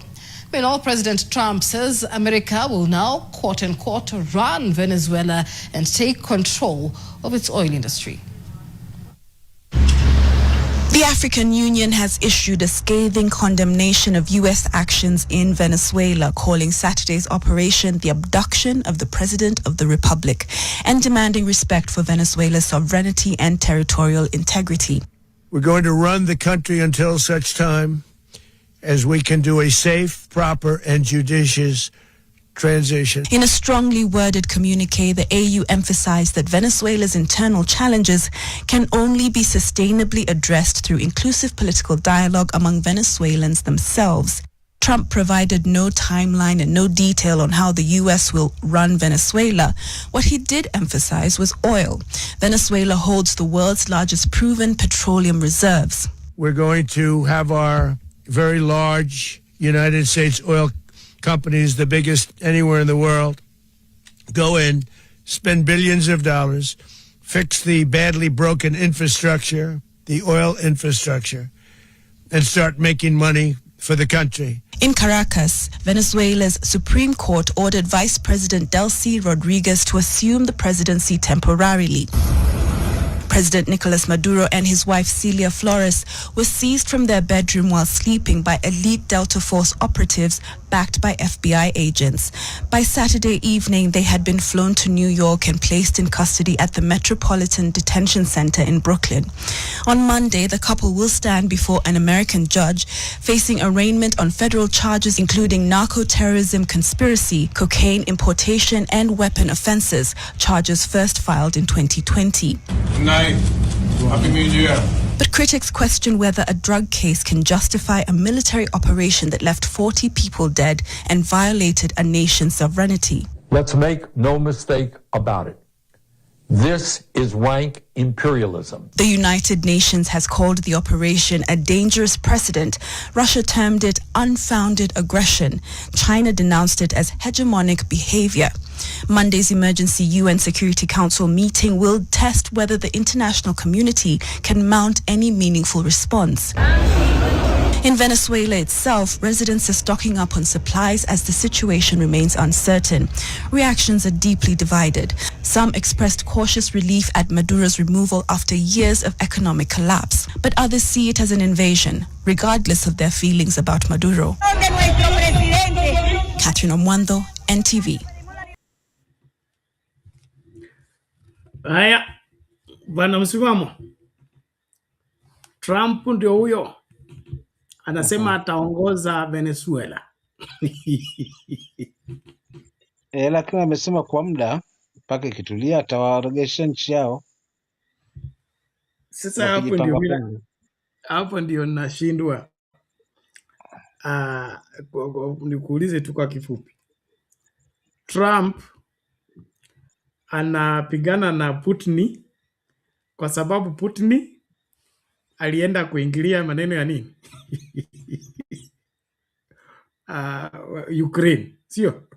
Speaker 19: Meanwhile, President Trump says America will now, quote-unquote, run Venezuela and take control of its oil industry.
Speaker 20: The African Union has issued a scathing condemnation of U.S. actions in Venezuela, calling Saturday's operation the abduction of the President of the Republic and demanding respect for Venezuela's sovereignty and territorial integrity.
Speaker 21: We're going to run the country until such time as we can do a safe, proper, and judicious transition.
Speaker 20: In a strongly worded communique, the AU emphasized that Venezuela's internal challenges can only be sustainably addressed through inclusive political dialogue among Venezuelans themselves. Trump provided no timeline and no detail on how the U.S. will run Venezuela. What he did emphasize was oil. Venezuela holds the world's largest proven petroleum reserves.
Speaker 21: We're going to have our very large United States oil companies, the biggest anywhere in the world, go in, spend billions of dollars, fix the badly broken infrastructure, the oil infrastructure, and start making money for the country.
Speaker 20: In Caracas, Venezuela's Supreme Court ordered Vice President Delcy Rodriguez to assume the presidency temporarily. President Nicolas Maduro and his wife Celia Flores were seized from their bedroom while sleeping by elite Delta Force operatives backed by FBI agents. By Saturday evening, they had been flown to New York and placed in custody at the Metropolitan Detention Center in Brooklyn. On Monday, the couple will stand before an American judge facing arraignment on federal charges including narco-terrorism conspiracy, cocaine importation, and weapon offenses, charges first filed in 2020.
Speaker 22: Happy New Year.
Speaker 20: But critics question whether a drug case can justify a military operation that left 40 people dead and violated a nation's sovereignty.
Speaker 22: Let's make no mistake about it. This is rank imperialism.
Speaker 20: The United Nations has called the operation a dangerous precedent. Russia termed it unfounded aggression. China denounced it as hegemonic behavior. Monday's emergency UN Security Council meeting will test whether the international community can mount any meaningful response. In Venezuela itself, residents are stocking up on supplies as the situation remains uncertain. Reactions are deeply divided. Some expressed cautious relief at Maduro's removal after years of economic collapse, but others see it as an invasion, regardless of their feelings about Maduro. Catherine Omwando, NTV.
Speaker 6: Haya, bwana msimamo. Trump ndio huyo. Anasema ataongoza Venezuela.
Speaker 18: Lakini amesema kwa muda mpaka ikitulia atawaregesha nchi yao.
Speaker 6: Sasa hapo ndio nashindwa. Nikuulize tu kwa kifupi. Trump anapigana na Putin kwa sababu Putin alienda kuingilia maneno ya nini? Ukraine, sio?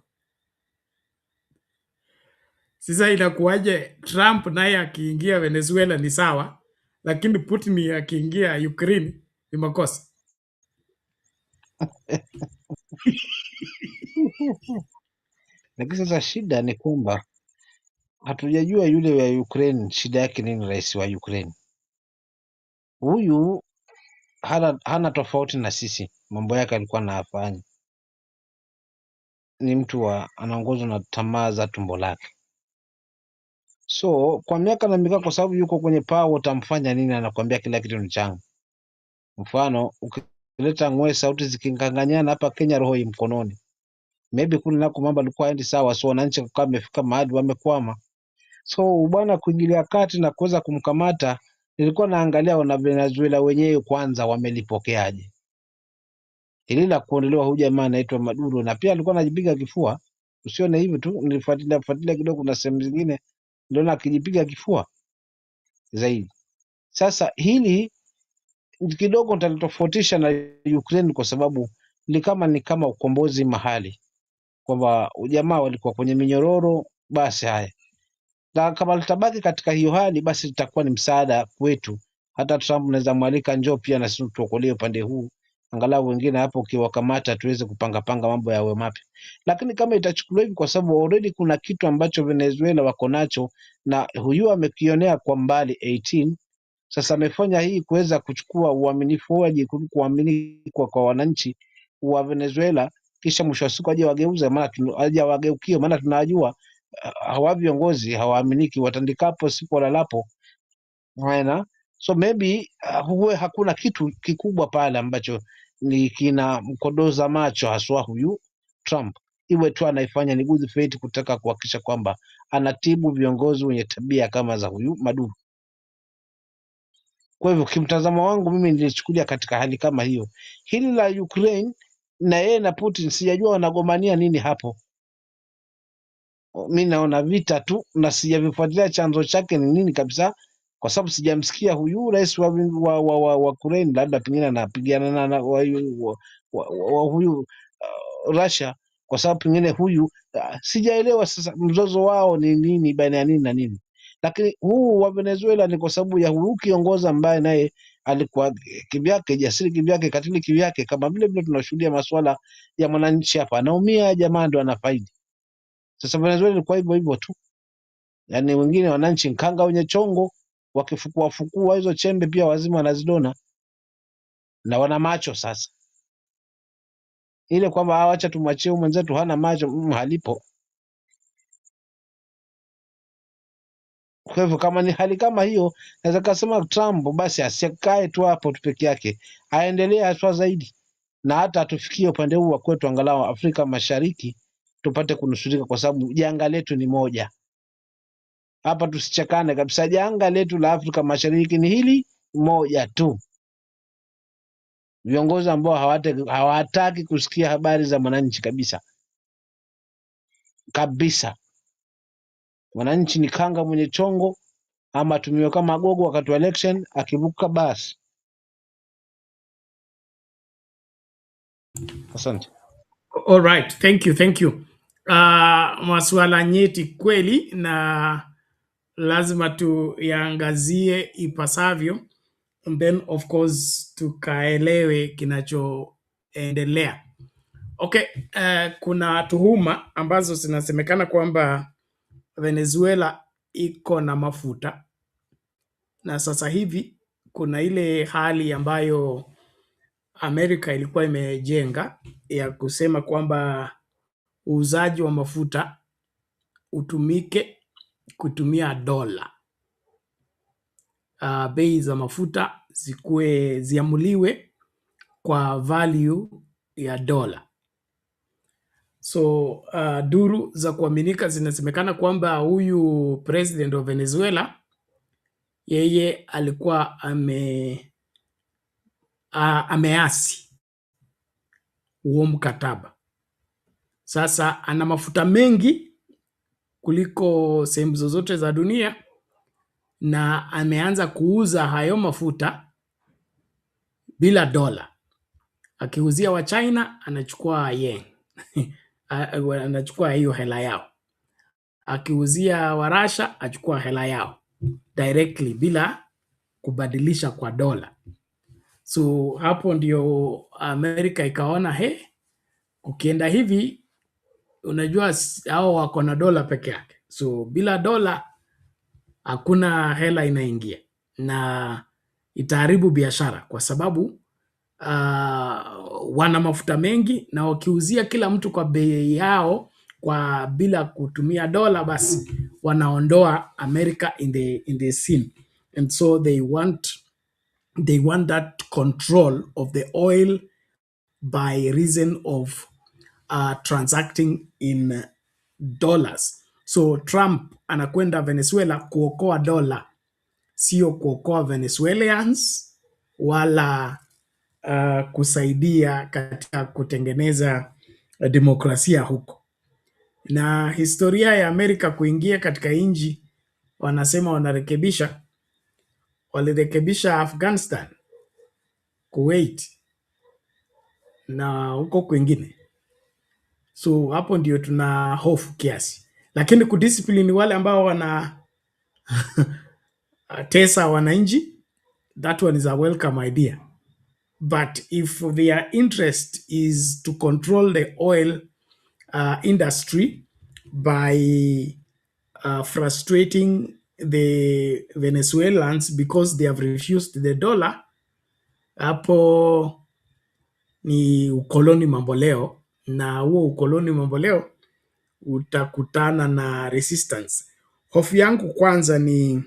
Speaker 6: Sasa inakuwaje Trump naye akiingia Venezuela ni sawa, lakini Putin akiingia Ukraine ni makosa?
Speaker 18: Lakini sasa shida ni kwamba hatujajua yule wa Ukraine shida yake nini. Rais wa Ukraine huyu hana tofauti na sisi, mambo yake alikuwa anafanya, ni mtu anaongozwa na tamaa za tumbo lake. So kwa miaka na mikaka, kwa sababu yuko kwenye power, utamfanya nini? Anakuambia kila kitu ni changu. Mfano, ukileta ng'we sauti zikinganganyana hapa Kenya, roho mkononi, maybe kule nako mambo alikuwa haendi sawa, so wananchi kama wamefika mahali wamekwama. So bwana kuingilia kati na kuweza kumkamata, nilikuwa naangalia wana Venezuela wenyewe kwanza wamelipokeaje hili la kuondolewa huyu jamaa anaitwa Maduro, na pia alikuwa anajipiga kifua. Usione hivi tu, nilifuatilia kidogo na sehemu zingine ndio akijipiga kifua zaidi. Sasa hili kidogo nitatofautisha na Ukraine kwa sababu ni kama ukombozi mahali, kwamba ujamaa walikuwa kwenye minyororo. Basi haya, na kama litabaki katika hiyo hali, basi litakuwa ni msaada kwetu. Hata Trump naweza mwalika, njoo pia na sisi tuokolee upande huu, angalau wengine hapo ukiwakamata tuweze kupanga mambo yawe mapya. Lakini kama itachukuliwa hivi, kwa sababu already kuna kitu ambacho Venezuela wako nacho na huyu amekionea kwa mbali 18. Sasa amefanya hii kuweza kuchukua uaminifu waje kuaminika kwa wananchi wa Venezuela, kisha mwisho wa siku aje wageuze, aje wageukie, maana tunajua hawa viongozi hawaaminiki, watandikapo sipo lalapo. Maana so maybe huwe hakuna kitu kikubwa pale ambacho ni kina mkodoza macho haswa huyu Trump, iwe tu anaifanya ni good faith kutaka kuhakikisha kwamba anatibu viongozi wenye tabia kama za huyu Maduro. Kwa hivyo kimtazamo wangu mimi nilichukulia katika hali kama hiyo. Hili la Ukraine na yeye na Putin sijajua wanagomania nini hapo. Mi naona vita tu na sijavifuatilia chanzo chake ni nini kabisa, kwa sababu sijamsikia huyu rais wa Ukraine, labda pengine anapigana na huyu Russia, kwa sababu pengine huyu sijaelewa sasa mzozo wao ni nini, baina ya nini na nini. Lakini huu wa Venezuela ni kwa sababu ya huyu kiongozi ambaye naye alikuwa kivyake, jasiri kivyake, katili kivyake, kama vile tunashuhudia masuala ya mwananchi hapa anaumia, jamaa ndo anafaidi. Sasa Venezuela ilikuwa hivyo hivyo tu, yaani wengine wananchi nkanga wenye chongo wakifukua hizo chembe pia wazima wanazidona na wana macho. Sasa ile kwamba acha tumwachie mwenzetu hana macho, halipo. Kwa hivyo kama ni hali kama hiyo, naweza kusema Trump basi asikae tu hapo tu peke yake, aendelee haswa zaidi, na hata atufikie upande huu wa kwetu, angalau Afrika Mashariki tupate kunusurika, kwa sababu janga letu ni moja hapa. Tusichakane kabisa, janga letu la Afrika Mashariki ni hili moja tu, viongozi ambao hawataki kusikia habari za mwananchi kabisa kabisa. Mwananchi ni kanga mwenye chongo, ama tumiwe kama gogo wakati wa election, akivuka basi. Asante.
Speaker 6: All right, thank you. Masuala nyeti kweli na lazima tuyaangazie ipasavyo, and then of course tukaelewe kinachoendelea. Okay, kuna tuhuma ambazo zinasemekana kwamba Venezuela iko na mafuta, na sasa hivi kuna ile hali ambayo Amerika ilikuwa imejenga ya kusema kwamba uuzaji wa mafuta utumike kutumia dola. Bei za mafuta ziamuliwe kwa value ya dola. So duru za kuaminika zinasemekana kwamba huyu president wa Venezuela yeye alikuwa ameasi huo mkataba. Sasa ana mafuta mengi kuliko sehemu zozote za dunia, na ameanza kuuza hayo mafuta bila dola. Akiuzia wa China anachukua yen. Anachukua hiyo hela yao. Akiuzia wa Russia achukua hela yao directly bila kubadilisha kwa dola. So hapo ndio Amerika ikaona ukienda hivi, unajua hao wako na dola peke yake. So bila dola hakuna hela inaingia na itaharibu biashara, kwa sababu wana mafuta mengi, na wakiuzia kila mtu kwa bei yao kwa bila kutumia dola, basi wanaondoa America in the scene. And so they want that control of the oil by reason of transacting in dollars. So Trump anakwenda Venezuela kuokoa dola, sio kuokoa Venezuelans wala kusaidia katika kutengeneza demokrasia huko. Na historia ya Amerika kuingia katika nchi, wanasema wanarekebisha, walirekebisha Afghanistan, Kuwait na huko kwingine. So hapo ndio tuna hofu kiasi, lakini kudiscipline wale ambao wana tesa wananchi, that one is a welcome idea. But if their interest is to control the oil industry by frustrating the Venezuelans because they have refused the dollar, hapo ni ukoloni mamboleo, na huo ukoloni mamboleo utakutana na resistance. Hofu yangu kwanza ni,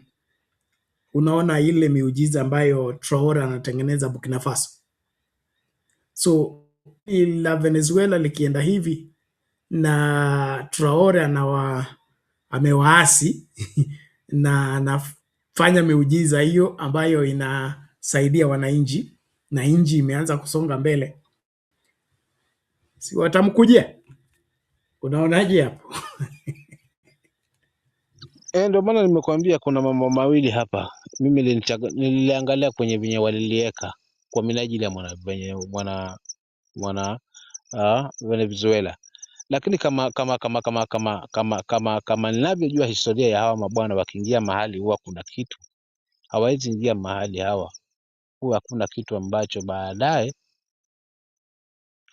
Speaker 6: unaona ile miujiza ambayo Traore anatengeneza Burkina Faso. So ila Venezuela likienda hivi na Traore amewaasi na anafanya miujiza hiyo ambayo inasaidia wananchi na nchi imeanza kusonga mbele, si watamkujia? Unaonaje hapo?
Speaker 18: Ndio maana nimekuambia kuna mambo mawili hapa. Mimi niliangalia kwenye venye walilieka kwa minajili ya mwana Venezuela, lakini kama ninavyojua historia ya hawa mabwana, wakiingia mahali huwa kuna kitu, hawawezi ingia mahali hawa huwa hakuna kitu ambacho baadaye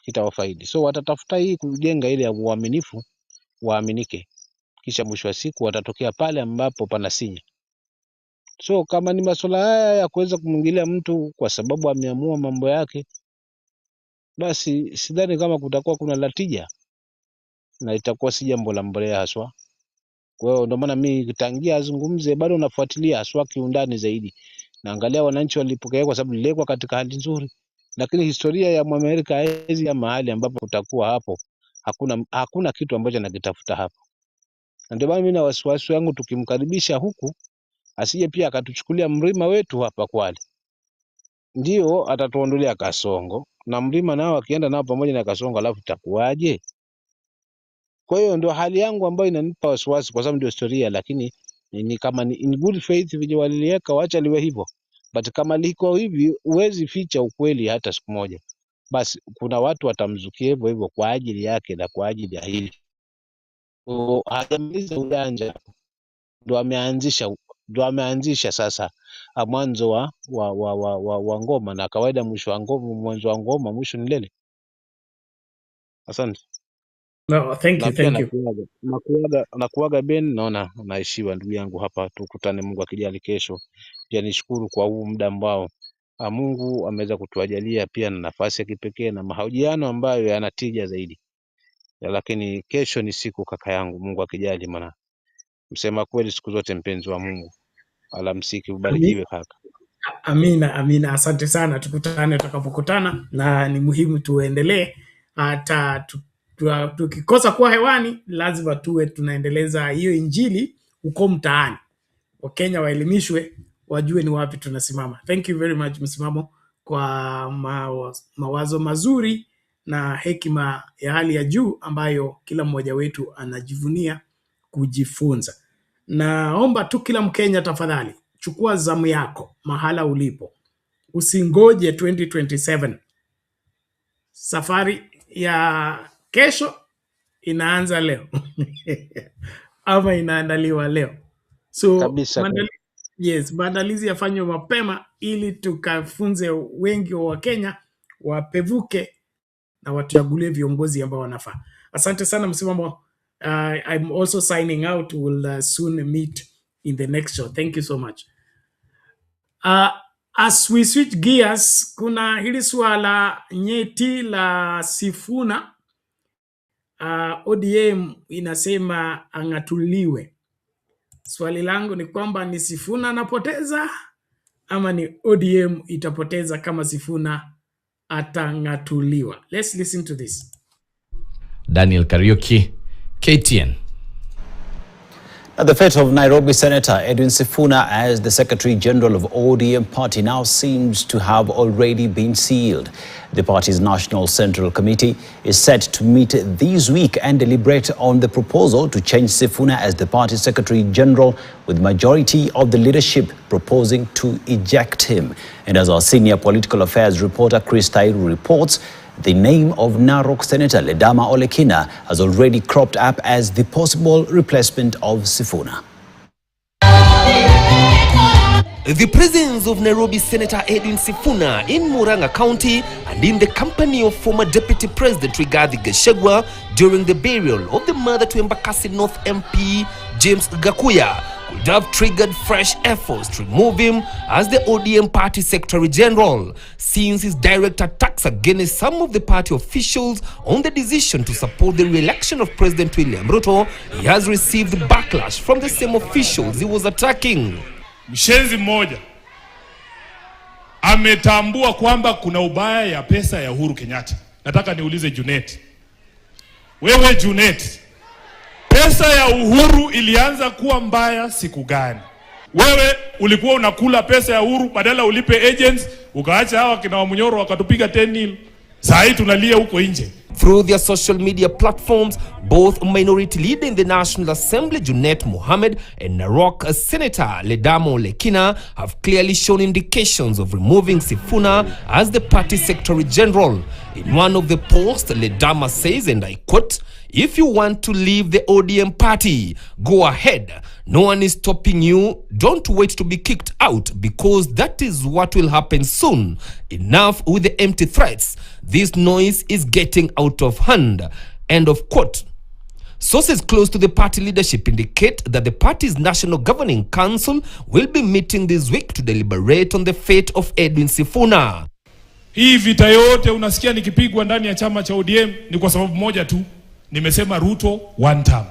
Speaker 18: kitawafaidi. So watatafuta hii kujenga ile ya uaminifu, waaminike, kisha mwisho wa siku watatokea pale ambapo panasinya. So kama ni masuala haya ya kuweza kumwingilia mtu kwa sababu ameamua mambo yake, basi sidhani kama kutakuwa kuna latija na itakuwa si jambo la mbolea haswa. Kwa hiyo ndio maana mimi tangia azungumze bado nafuatilia haswa kiundani zaidi. Naangalia wananchi walipokea, kwa sababu lilekwa katika hali nzuri. Lakini historia ya Amerika hizi ya mahali ambapo kutakuwa hapo hakuna kitu ambacho nakitafuta hapo. Na ndio maana mimi na wasiwasi wangu tukimkaribisha huku asije pia akatuchukulia mlima wetu hapa Kwale. Ndio atatuondolea Kasongo na mlima nao akienda nao pamoja na Kasongo, alafu itakuwaje? Kwa hiyo ndio hali yangu ambayo inanipa wasiwasi, kwa sababu ndio historia. Lakini ni kama ni in good faith vile waliliweka, wacha liwe hivyo. But kama liko hivi, huwezi ficha ukweli hata siku moja. Basi kuna watu watamzukia hivyo hivyo kwa ajili yake na kwa ajili ya hili. Hajamaliza ujanja, ndo ameanzisha sasa mwanzo wa ngoma, na kawaida mwisho wa ngoma, mwanzo wa ngoma mwisho ni lele. Asante.
Speaker 6: No, thank you.
Speaker 18: Nakuaga Ben, naona naishiwa ndugu yangu hapa. Tukutane Mungu akijali kesho. Pia nishukuru kwa huu muda ambao Mungu ameweza kutuajalia pia na nafasi ya kipekee na mahojiano ambayo yanatija zaidi. Lakini kesho ni siku kaka yangu, Mungu akijali, maana msema kweli siku zote mpenzi wa Mungu. Alamsiki, ubarikiwe kaka.
Speaker 6: Amina, asante sana. Tukutane tutakapokutana, na ni muhimu tuendelee. Hata tukikosa kuwa hewani, lazima tuwe tunaendeleza hiyo injili huko mtaani. Wakenya waelimishwe, wajue ni wapi tunasimama. Thank you very much Msimamo, kwa mawazo mazuri na hekima ya hali ya juu ambayo kila mmoja wetu anajivunia kujifunza. Naomba tu kila Mkenya, tafadhali chukua zamu yako mahala ulipo. usingoje 2027. Safari ya kesho inaanza leo ama inaandaliwa leo. So maandalizi yafanywe mapema ili tukafunze wengi wa Kenya wapevuke na watuchagulie viongozi ambao wanafaa. Asante sana msimamo. I'm also signing out. We'll soon meet in the next show. Thank you so much. As we switch gears, kuna hili swala nyeti la Sifuna. ODM inasema angatuliwe. Swali langu ni kwamba ni Sifuna anapoteza ama ni ODM itapoteza kama Sifuna atangatuliwa? Let's listen to this.
Speaker 10: Daniel Kariuki, KTN.
Speaker 16: The fate of Nairobi Senator Edwin Sifuna as the Secretary General of ODM party now seems to have already been sealed. The party's National Central Committee is set to meet this week and deliberate on the proposal to change Sifuna as the party's Secretary General, with majority of the leadership proposing to eject him. And as our senior political affairs reporter Chris Tairu reports, the name of Narok Senator Ledama Olekina has already cropped up as the possible replacement of Sifuna.
Speaker 2: The presence of Nairobi Senator Edwin Sifuna in Murang'a County and in the company of former Deputy President Gachagua during the burial of the mother to Embakasi North MP James Gachagua could have triggered fresh efforts to remove him as the ODM party Secretary General, since his direct attacks against some of the party officials on the decision to support the re-election of President William Ruto. He has received backlash from the same officials he was attacking.
Speaker 12: Mshenzi mmoja ametambua kwamba kuna ubaya ya pesa ya Uhuru Kenyatta. Nataka niulize Junet. Wewe Junet, pesa ya Uhuru ilianza kuwa mbaya siku gani? Wewe ulikuwa unakula pesa ya Uhuru, badala ulipe agents, ukaacha hawa kina Wamunyoro wakatupiga 10-0. Sasa hii tunalia huko nje.
Speaker 2: Through their social media platforms, both minority leader in the National Assembly, Junet Mohammed, and Narok Senator Ledama Olekina have clearly shown indications of removing Sifuna as the party Secretary General. In one of the posts, Ledama says, and I quote, "If you want to leave the ODM party, go ahead. No one is stopping you. Don't wait to be kicked out, because that is what will happen soon. Enough with the empty threats. This noise is getting out of hand." End of quote. Sources close to the party leadership indicate that the party's National Governing Council will be meeting this week to deliberate on the fate of Edwin Sifuna.
Speaker 12: Hii vita yote unasikia nikipigwa ndani ya chama cha ODM ni kwa sababu moja tu. Nimesema Ruto one term.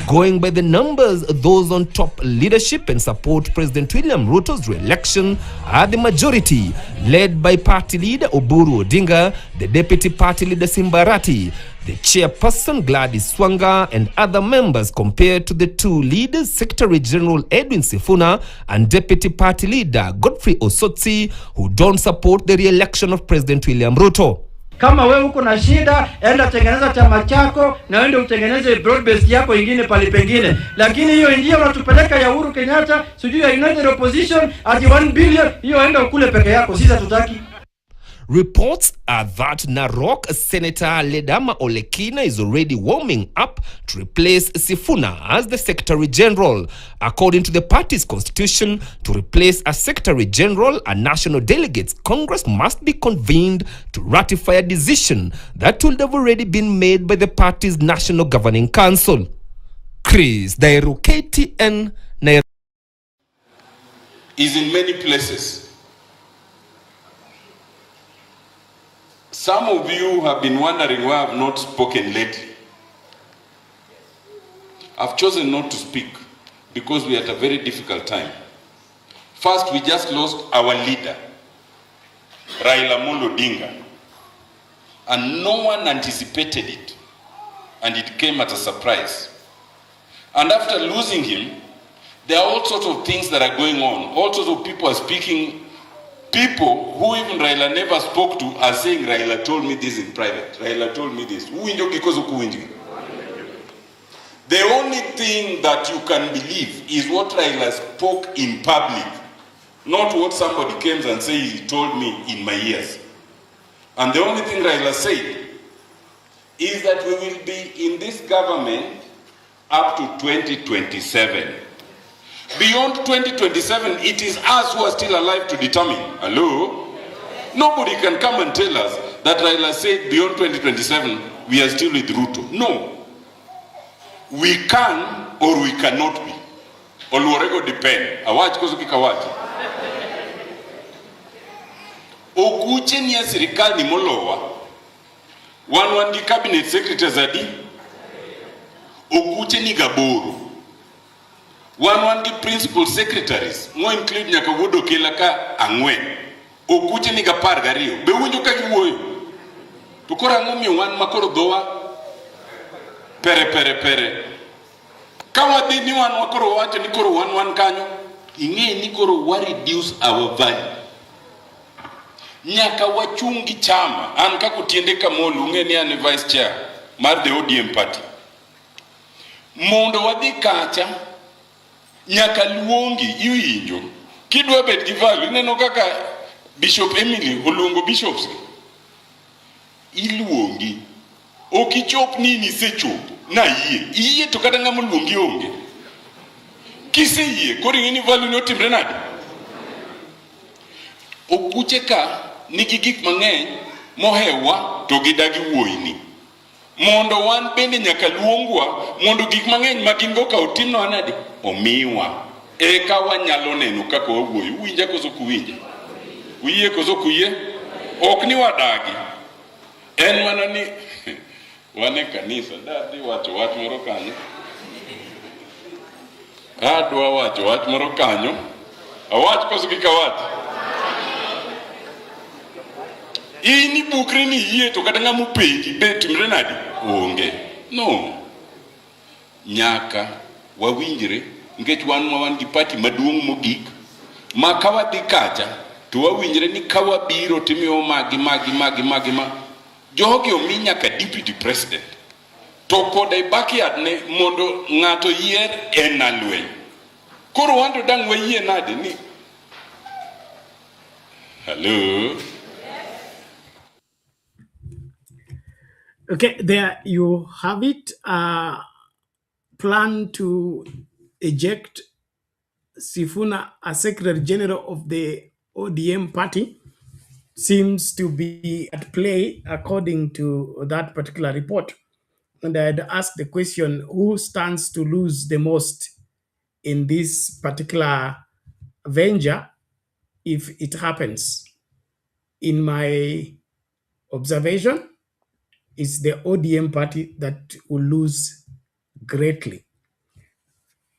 Speaker 2: Going by the numbers, those on top leadership and support President William Ruto's re-election are the majority, led by party leader Uhuru Odinga, the deputy party leader Simbarati, the chairperson Gladys Wanga, and other members, compared to the two leaders, Secretary General Edwin Sifuna and deputy party leader Godfrey Osotsi, who don't support the re-election of President William Ruto.
Speaker 13: Kama wewe uko na shida, enda tengeneza chama chako na uende utengeneze broad based yako ingine pale pengine. Lakini hiyo ndio unatupeleka ya Uhuru Kenyatta, sijui ya United Opposition at 1 billion, hiyo enda ukule peke yako, sisi hatutaki.
Speaker 2: Reports are that Narok Senator Ledama Olekina is already warming up to replace Sifuna as the Secretary General. According to the party's constitution, to replace a Secretary General, a National Delegates Congress must be convened to ratify a decision that would have already been made by the party's National Governing Council. Chris Tairu, KTN, Nairobi.
Speaker 4: Is in many places. Some of you have been wondering why I have not spoken lately. I've chosen not to speak because we are at a very difficult time. First, we just lost our leader, Raila Odinga, and no one anticipated it, and it came at a surprise. And after losing him, there are all sorts of things that are going on. All sorts of people are speaking. People who even Raila never spoke to are saying, Raila told me this in private. Raila told me this. The only thing that you can believe is what Raila spoke in public, not what somebody came and said he told me in my ears. And the only thing Raila said is that we will be in this government up to 2027. Beyond 2027, it is us who are still alive to determine. Hello? Nobody can come and tell us that Raila said beyond 2027, we are still with Ruto. No. We can or we cannot be. Oluorego depend. Awach koso kikawachi. Okuche ni ya serikali molowa. One di cabinet secretary zadi. Okuche ni gaboro. One di principal secretaries. Mo include nyakawodo kelaka angwen. Okuche ni gapar gario. Bewunjo kagiwoyo. Tukora ngomi wan makoro doa. Pere. Kawa di ni wan wakoro wacho ni koro wan kanyo. Inge ni koro wa reduce our value. Nyaka wachungi chama. Anka kutiende kamolu unge ni ane vice chair. Mar the ODM party. Mondo wadi kacha. Nyaka luongi yu injo. Kidwa bet givalu. Neno kaka Bishop Emily olungo bishops. Iluongi. Okichop nini sechop. Na iye to kada ngamu luongi onge. Kise iye kori ngini valu ni otimre nade. Okuche ka nigi gik mang'eny mohewa to gidagi wuoyini. Mondo wan bende nyaka luongwa mondo gik mang'eny magingo ka otimno nade omiwa. Eka wanyalo neno kaka wawuoyo. Uwinja koso kuwinja. Uyiye koso kuyiye. Ok ni wadagi. En mana ni wane kanisa dadi wacho wach moro kanyo. Adwa wacho wach moro kanyo. Awach koso kikawacho. Ini bukri ni iye to kata ngamu penji betimre nadi onge. No. Nyaka wawinjre nikech wan gi party maduong' mogik ma kawa dhi kacha to wawinjre ni kawa biro timiyo magi jogi omi nyaka deputy president to koda backyard ne mondo ng'ato yier en alweny. Koro wando dang wayie nade ni hello.
Speaker 6: Okay, there you have it. Plan to eject Sifuna as Secretary General of the ODM party seems to be at play according to that particular report. And I had asked the question, who stands to lose the most in this particular venture if it happens? In my observation, it's the ODM party that will lose greatly.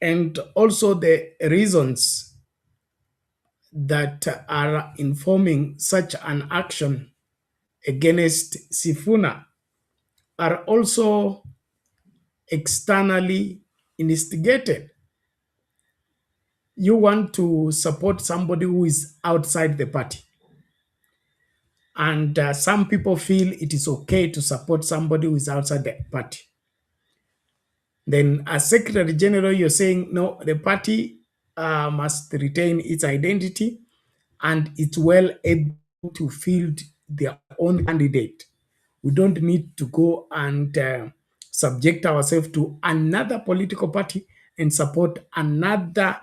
Speaker 6: And also the reasons that are informing such an action against Sifuna are also externally instigated. You want to support somebody who is outside the party. And some people feel it is okay to support somebody who is outside the party. Then as Secretary General, you're saying, no, the party must retain its identity and it's well able to field their own candidate. We don't need to go and subject ourselves to another political party and support another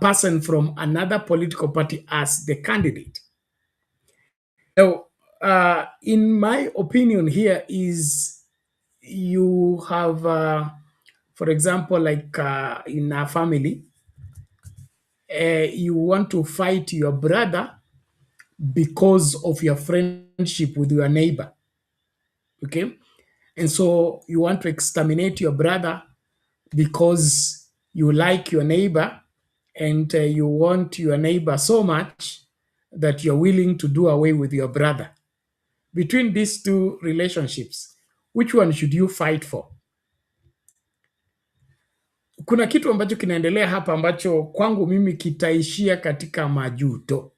Speaker 6: person from another political party as the candidate. So, in my opinion here is you have, for example, like in a family, you want to fight your brother because of your friendship with your neighbor. Okay? And so you want to exterminate your brother because you like your neighbor and you want your neighbor so much that you're willing to do away with your brother. Between these two relationships, which one should you fight for? Kuna kitu ambacho kinaendelea hapa ambacho kwangu mimi kitaishia katika majuto.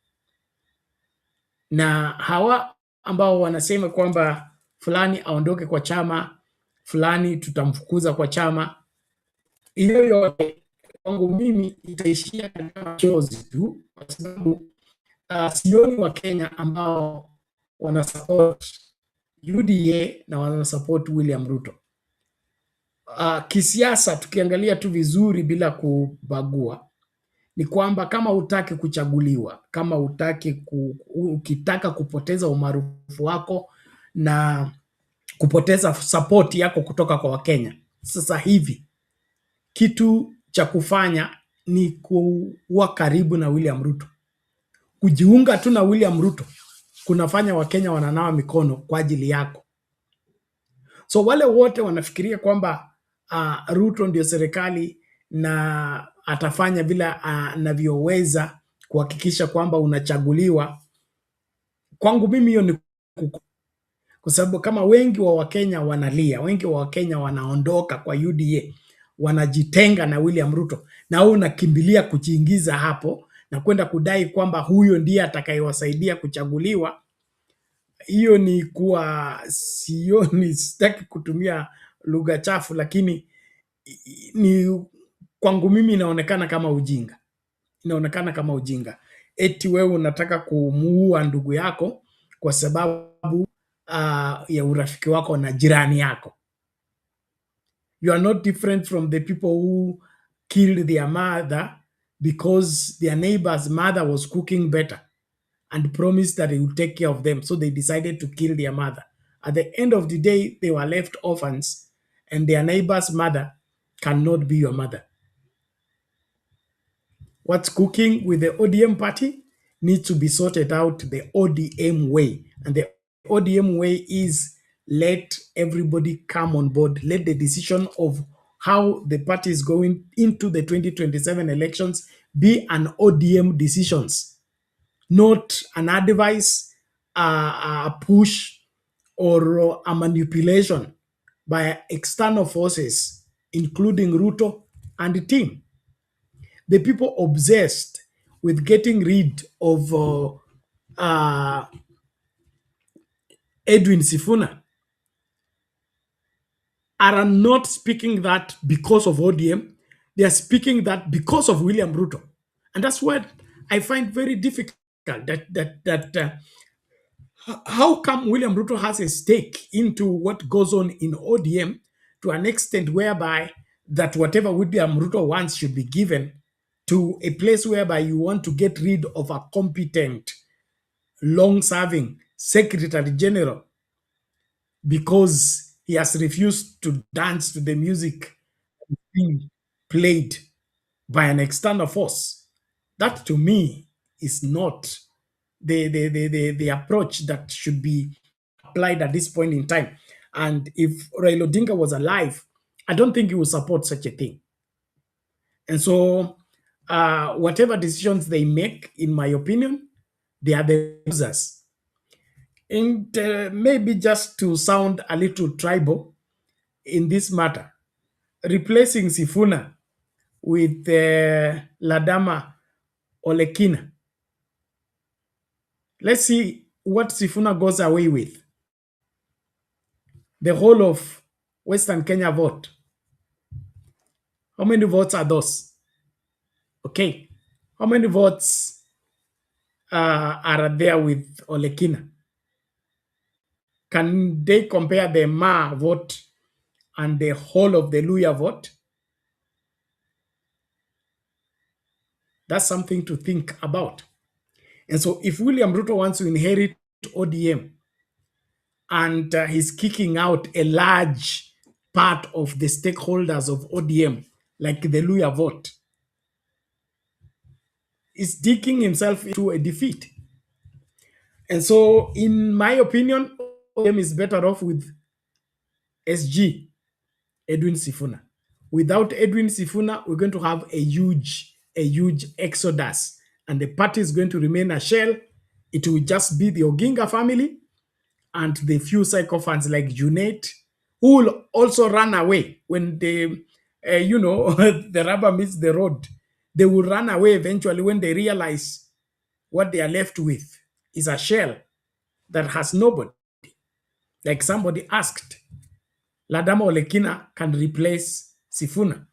Speaker 6: Na hawa ambao wanasema kwamba fulani aondoke kwa chama, fulani tutamfukuza kwa chama, hiyo yote kwangu mimi itaishia katika machozi tu, kwa sababu sioni wa Kenya ambao wana support UDA na wana support William Ruto. Kisiasa tukiangalia tu vizuri bila kubagua, ni kwamba kama utaki kuchaguliwa, kama ukitaka kupoteza umaarufu wako na kupoteza support yako kutoka kwa Wakenya, sasa hivi kitu cha kufanya ni kuwa karibu na William Ruto. Kujiunga tu na William Ruto kunafanya Wakenya wananawa mikono kwa ajili yako. So wale wote wanafikiria kwamba Ruto ndio serikali na atafanya vile anavyoweza kuhakikisha kwamba unachaguliwa, kwangu mimi hiyo ni kwa sababu kama wengi wa Wakenya wanalia, wengi wa Wakenya wanaondoka kwa UDA, wanajitenga na William Ruto, na wewe unakimbilia kujiingiza hapo na kwenda kudai kwamba huyo ndiye atakayewasaidia kuchaguliwa, hiyo ni kuwa sioni, sitaki kutumia lugha chafu, lakini ni kwangu mimi inaonekana kama ujinga. Inaonekana kama ujinga. Eti wewe unataka kumuua ndugu yako kwa sababu ya urafiki wako na jirani yako. You are not different from the people who killed their mother because their neighbor's mother was cooking better and promised that he would take care of them. So they decided to kill their mother. At the end of the day, they were left orphans, and their neighbor's mother cannot be your mother. What's cooking with the ODM party needs to be sorted out the ODM way. And the ODM way is let everybody come on board. Let the decision of how the party is going into the 2027 elections be an ODM decisions, not an advice, a push, or a manipulation by external forces, including Ruto and the team. The people obsessed with getting rid of Edwin Sifuna are not speaking that because of ODM. They are speaking that because of William Ruto. And that's what I find very difficult, how come William Ruto has a stake into what goes on in ODM to an extent whereby that whatever William Ruto wants should be given to a place whereby you want to get rid of a competent, long-serving Secretary General because he has refused to dance to the music being played by an external force. That to me is not the approach that should be applied at this point in time. And if Raila Odinga was alive, I don't think he would support such a thing. And so whatever decisions they make, in my opinion, they are the losers. And maybe just to sound a little tribal in this matter, replacing Sifuna with Ladama Olekina. Let's see what Sifuna goes away with. The whole of Western Kenya vote. How many votes are those? Okay. How many votes are there with Olekina? Can they compare the Ma vote and the whole of the Luya vote? That's something to think about. And so if William Ruto wants to inherit ODM and he's kicking out a large part of the stakeholders of ODM, like the Luya vote, is digging himself into a defeat. And so, in my opinion, ODM is better off with SG, Edwin Sifuna. Without Edwin Sifuna, we're going to have a huge exodus, and the party is going to remain a shell. It will just be the Oginga family and the few sycophants like Junet, who will also run away when they, the rubber meets the road. They will run away eventually when they realize what they are left with is a shell that has nobody. Like somebody asked, Ladama Olekina can replace Sifuna.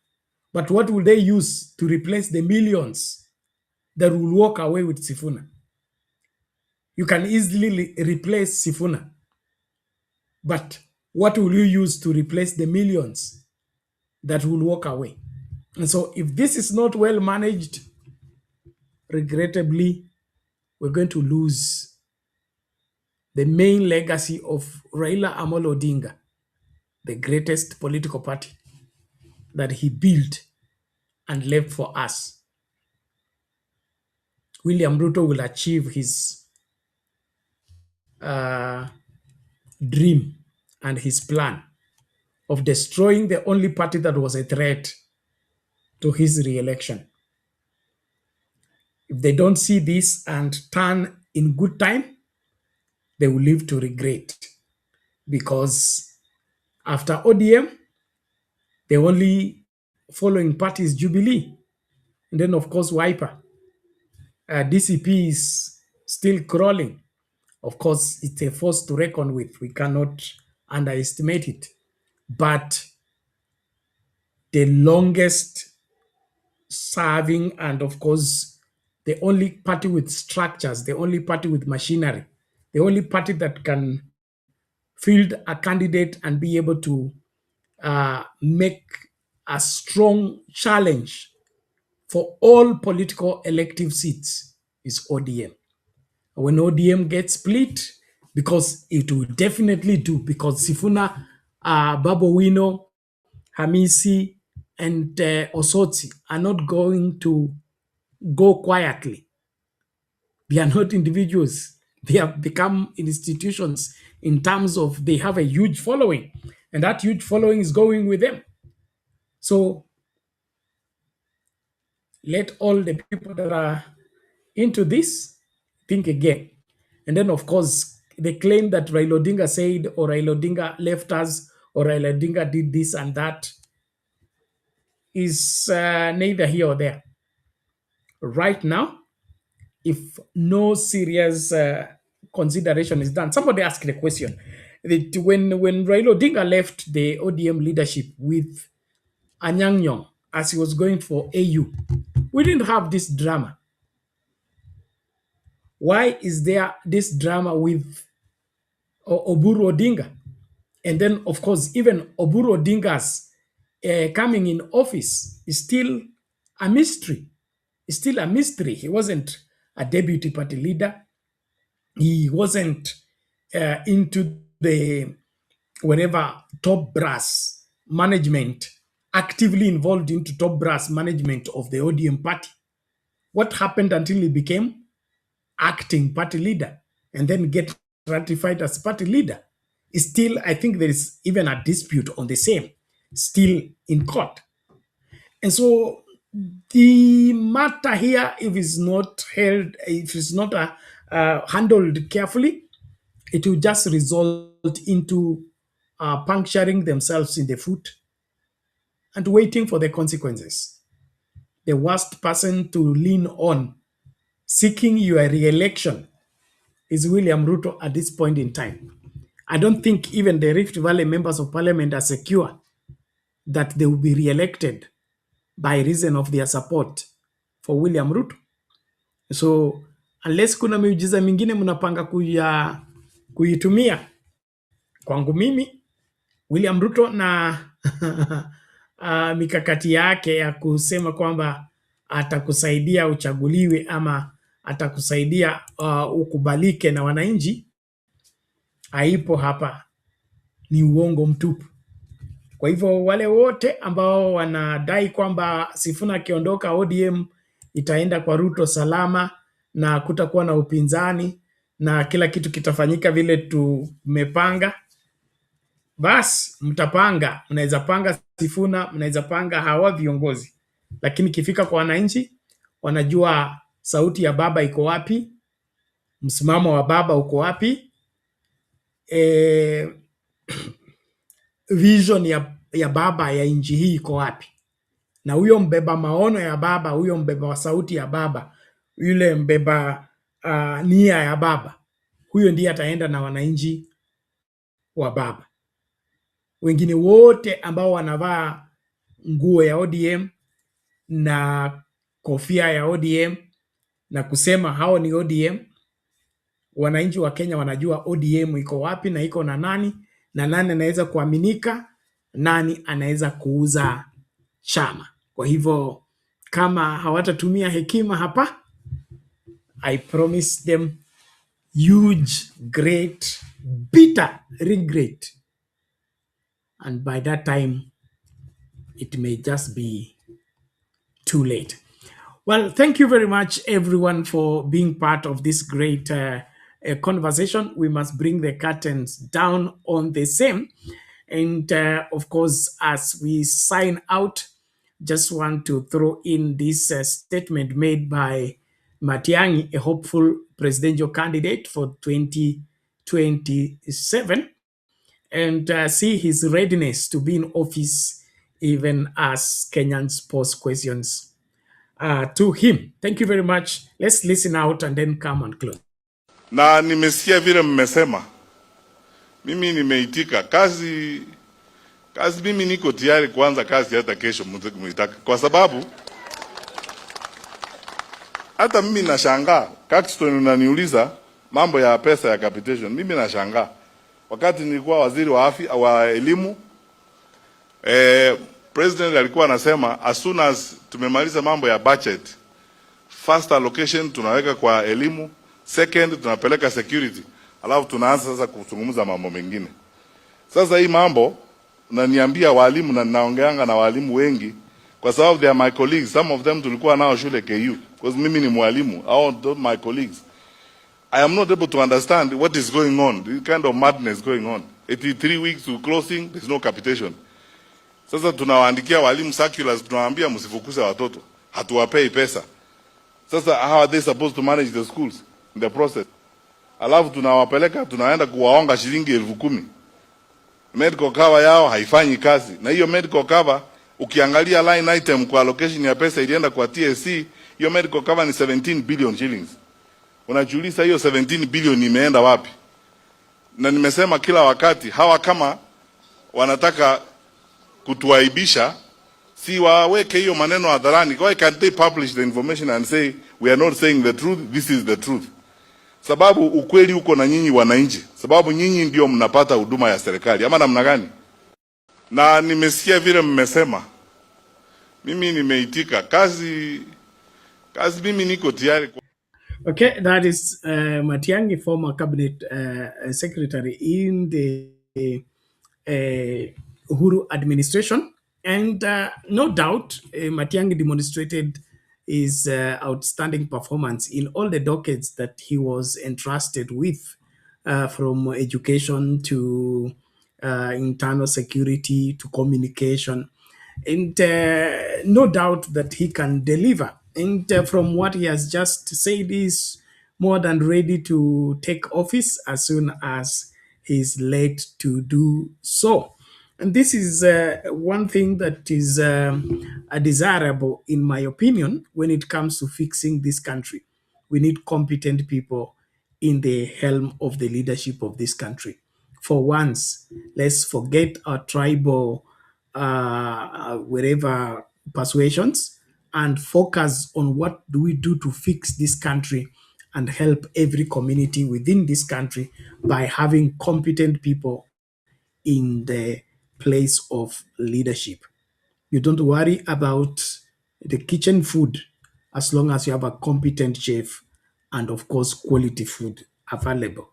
Speaker 6: But what will they use to replace the millions that will walk away with Sifuna? You can easily replace Sifuna, but what will you use to replace the millions that will walk away? And so if this is not well managed, regrettably, we're going to lose the main legacy of Raila Amolo Odinga, the greatest political party that he built and left for us. William Ruto will achieve his dream and his plan of destroying the only party that was a threat to his re-election. If they don't see this and turn in good time, they will live to regret, because after ODM, the only following party is Jubilee. And then, of course, Wiper. DCP is still crawling. Of course, it's a force to reckon with. We cannot underestimate it. But the longest serving and, of course, the only party with structures, the only party with machinery, the only party that can field a candidate and be able to make a strong challenge for all political elective seats is ODM. When ODM gets split, because it will definitely do, because Sifuna, Babu Owino, Hamisi, and Osotsi are not going to go quietly. They are not individuals. They have become institutions in terms of they have a huge following, and that huge following is going with them. So let all the people that are into this think again. And then, of course, the claim that Raila Odinga said, or Raila Odinga left us, or Raila Odinga did this and that, is neither here or there. Right now, if no serious consideration is done, somebody asked the question that when Raila Odinga left the ODM leadership with Anyang' Nyong'o as he was going for AU, we didn't have this drama. Why is there this drama with Uhuru Odinga? And then, of course, even Uhuru Odinga's coming in office is still a mystery. It's still a mystery. He wasn't a deputy party leader. He wasn't into the whatever top brass management, actively involved into top brass management of the ODM party. What happened until he became acting party leader and then get ratified as party leader? Still, I think there is even a dispute on the same, still in court. And so the matter here, if it's not held, if it's not handled carefully, it will just result into puncturing themselves in the foot and waiting for the consequences. The worst person to lean on seeking your re-election is William Ruto at this point in time. I don't think even the Rift Valley members of parliament are secure that they will be re-elected by reason of their support for William Ruto. So unless kuna miujiza mingine mnapanga kuitumia, kwangu mimi William Ruto na mikakati yake ya kusema kwamba atakusaidia uchaguliwe ama atakusaidia ukubalike na wananchi, haipo hapa, ni uongo mtupu. Kwa hivyo wale wote ambao wanadai kwamba Sifuna akiondoka ODM itaenda kwa Ruto salama na kutakuwa na upinzani na kila kitu kitafanyika vile tumepanga, basi mtapanga, mnaweza panga Sifuna, mnaweza panga hawa viongozi, lakini kifika kwa wananchi wanajua sauti ya baba iko wapi, msimamo wa baba uko wapi, vision ya baba ya nchi hii iko wapi, na huyo mbeba maono ya baba, huyo mbeba wa sauti ya baba, yule mbeba nia ya baba, huyo ndiye ataenda na wananchi wa baba. Wengine wote ambao wanavaa nguo ya ODM na kofia ya ODM na kusema hao ni ODM. Wananchi wa Kenya wanajua ODM iko wapi na iko na nani anaweza kuaminika, nani anaweza kuuza chama. Kwa hivyo kama hawatatumia hekima hapa, I promise them huge, great, bitter regret. And by that time, it may just be too late. Well, thank you very much, everyone, for being part of this great conversation. We must bring the curtains down on the same. And of course, as we sign out, just want to throw in this statement made by Matiang'i, a hopeful presidential candidate for 2027, and see his readiness to be in office even as Kenyans pose questions to him. Thank you very much. Let's listen out and then come and close.
Speaker 1: Na nimesikia vile mmesema, mimi nimeitika kazi. Mimi niko tayari kuanza kazi hata kesho mtaka, kwa sababu hata mimi nashangaa. Caxton unaniuliza mambo ya pesa ya capitation, mimi nashangaa. Wakati nilikuwa waziri wa afya wa elimu, president alikuwa anasema as soon as tumemaliza mambo ya budget, first allocation tunaweka kwa elimu, second tunapeleka security, alafu tunaanza sasa kuzungumza mambo mengine. Sasa hii mambo na niambia walimu, na ninaongeanga na walimu wengi kwa sababu they are my colleagues. Some of them tulikuwa nao shule KU, because mimi ni mwalimu. All my colleagues, I am not able to understand what is going on, this kind of madness going on. 83 weeks to closing, there's no capitation. Sasa tunawaandikia walimu circulars, tunawaambia msifukuze watoto, hatuwapei pesa. Sasa how are they supposed to manage the schools in the process? Alafu tunawapeleka, tunaenda kuwaonga shilingi 10,000. Medical cover yao haifanyi kazi. Na hiyo medical cover, ukiangalia line item kwa allocation ya pesa ilienda kwa TSC, hiyo medical cover ni 17 billion shillings. Unajiuliza hiyo 17 billion imeenda wapi? Na nimesema kila wakati, hawa kama wanataka kutuaibisha, si waweke hiyo maneno hadharani. Why can't they publish the information and say we are not saying the truth, this is the truth? Sababu ukweli uko na nyinyi wananchi, sababu nyinyi ndio mnapata huduma ya serikali, ama namna gani? Na nimesikia vile mmesema, mimi nimeitika kazi, mimi niko tayari.
Speaker 6: Okay, that is Matiang'i, former cabinet secretary in the Uhuru administration. And no doubt, Matiang'i demonstrated his outstanding performance in all the dockets that he was entrusted with, from education to internal security to communication. And no doubt that he can deliver. And from what he has just said, is more than ready to take office as soon as he's led to do so. And this is one thing that is desirable, in my opinion, when it comes to fixing this country. We need competent people in the helm of the leadership of this country. For once, let's forget our tribal wherever persuasions and focus on what do we do to fix this country and help every community within this country by having competent people in the place of leadership. You don't worry about the kitchen food as long as you have a competent chef and, of course, quality food available.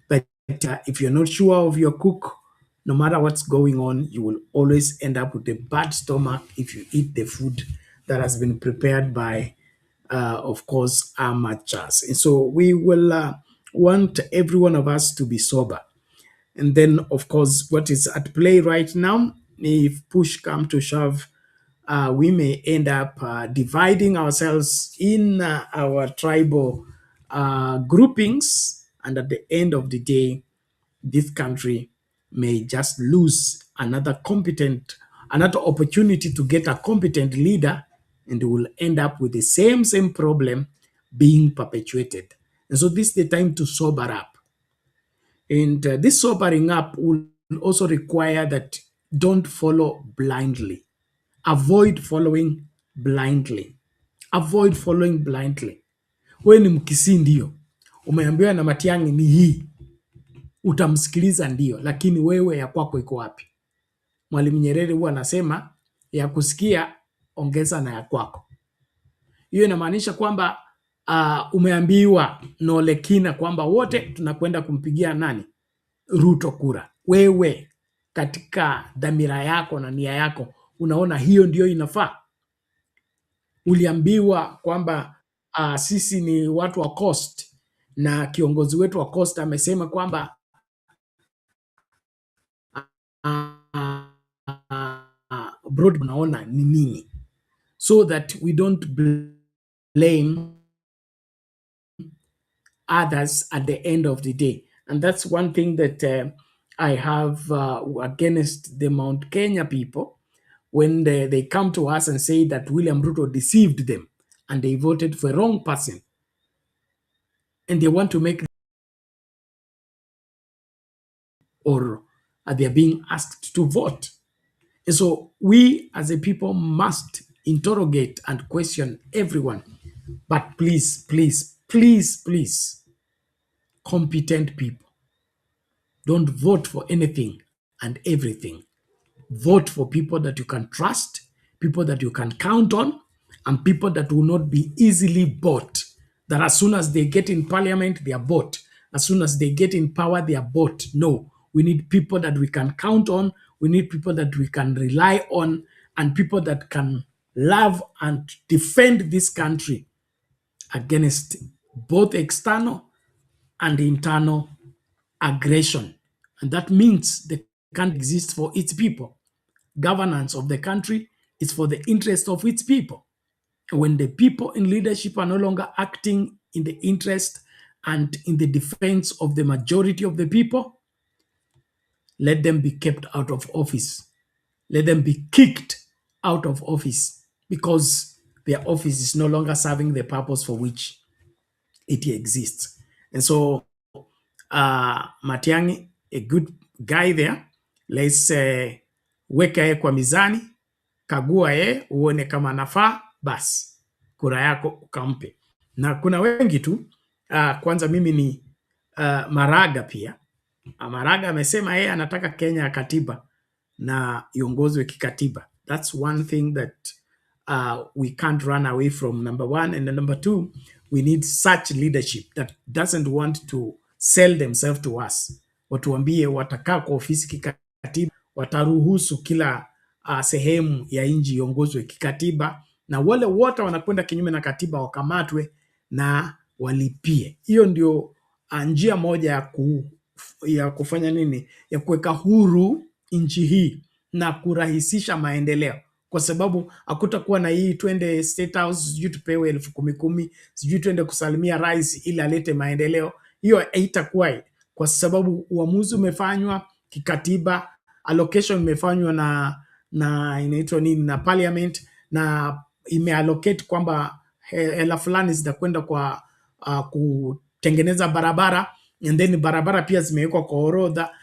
Speaker 6: But if you're not sure of your cook, no matter what's going on, you will always end up with a bad stomach if you eat the food that has been prepared by, of course, amateurs. And so we will want every one of us to be sober. And then, of course, what is at play right now, if push come to shove, we may end up dividing ourselves in our tribal groupings. And at the end of the day, this country may just lose another opportunity to get a competent leader, and will end up with the same problem being perpetuated. And so this is the time to sober up. And this sobering up will also require that don't follow blindly. Avoid following blindly. Avoid following blindly. Wewe ni Mkisii ndio, umeambiwa na Matiang'i ni hii, utamsikiliza ndio, lakini wewe ya kwako iko wapi? Mwalimu Nyerere huwa anasema ya kusikia ongeza na ya kwako. Hiyo inamaanisha kwamba umeambiwa Nolekina kwamba wote tunakwenda kumpigia nani? Ruto kura. Wewe katika dhamira yako na nia yako unaona hiyo ndio inafaa? Uliambiwa kwamba sisi ni watu wa Coast na kiongozi wetu wa Coast amesema kwamba broad unaona ni nini, so that we don't blame others at the end of the day. And that's one thing that I have against the Mount Kenya people when they come to us and say that William Ruto deceived them and they voted for a wrong person and they want to make, or they are being asked to vote. And so we as a people must interrogate and question everyone. But please, please, please, please, competent people, don't vote for anything and everything. Vote for people that you can trust, people that you can count on, and people that will not be easily bought. That as soon as they get in parliament, they are bought. As soon as they get in power, they are bought. No, we need people that we can count on. We need people that we can rely on, and people that can love and defend this country against both external and internal aggression. And that means the country exists for its people. Governance of the country is for the interest of its people. When the people in leadership are no longer acting in the interest and in the defense of the majority of the people, let them be kept out of office. Let them be kicked out of office because their office is no longer serving the purpose for which it exists. And so Matiang'i, a good guy there, let's weka ye kwa mizani, kagua ye, uone kama nafaa, basi kura yako ukampe. Na kuna wengi tu, kwanza mimi ni Maraga pia. Maraga amesema yeye anataka Kenya ya katiba na iongozwe kikatiba. That's one thing that we can't run away from, number one. And number two, we need such leadership that doesn't want to sell themselves to us. Watuambie watakaa kwa ofisi kikatiba, wataruhusu kila sehemu ya nchi iongozwe kikatiba, na wale wote wanakwenda kinyume na katiba wakamatwe na walipie. Hiyo ndio njia moja ya kufanya nini, ya kuweka huru nchi hii na kurahisisha maendeleo, kwa sababu hakutakuwa na hii twende State House sijui tupewe 10,000 sijui twende kusalimia rais ili alete maendeleo. Hiyo haitakuwa, kwa sababu uamuzi umefanywa kikatiba, allocation imefanywa na inaitwa nini, na parliament, na imeallocate kwamba hela fulani zitakwenda kwa kutengeneza barabara, and then barabara pia zimewekwa kwa orodha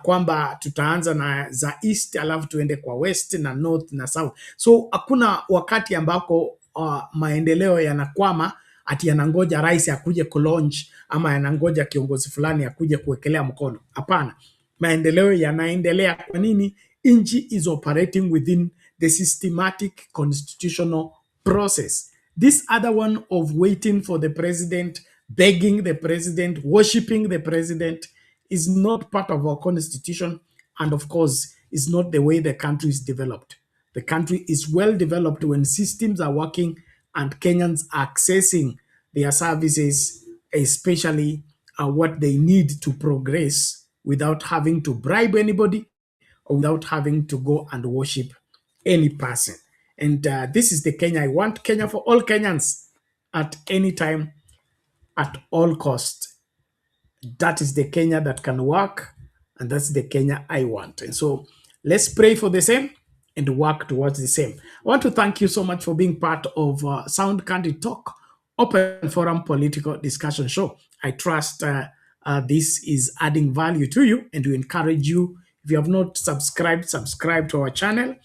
Speaker 6: kwamba tutaanza na za east alafu tuende kwa west na north na south. So hakuna wakati ambako maendeleo yanakwama ati yanangoja rais akuje kulaunch ama yanangoja kiongozi fulani akuje kuwekelea mkono. Hapana, maendeleo yanaendelea. Kwa nini? Nchi is operating within the systematic constitutional process. This other one of waiting for the president, begging the president, worshipping the president is not part of our constitution, and of course is not the way the country is developed. The country is well developed when systems are working and Kenyans are accessing their services, especially what they need to progress, without having to bribe anybody or without having to go and worship any person. And this is the Kenya I want. Kenya for all Kenyans at any time, at all cost. That is the Kenya that can work, and that's the Kenya I want. And so let's pray for the same and work towards the same. I want to thank you so much for being part of Sound Candid Talk, Open Forum Political Discussion Show. I trust this is adding value to you, and we encourage you, if you have not subscribed, subscribe to our channel.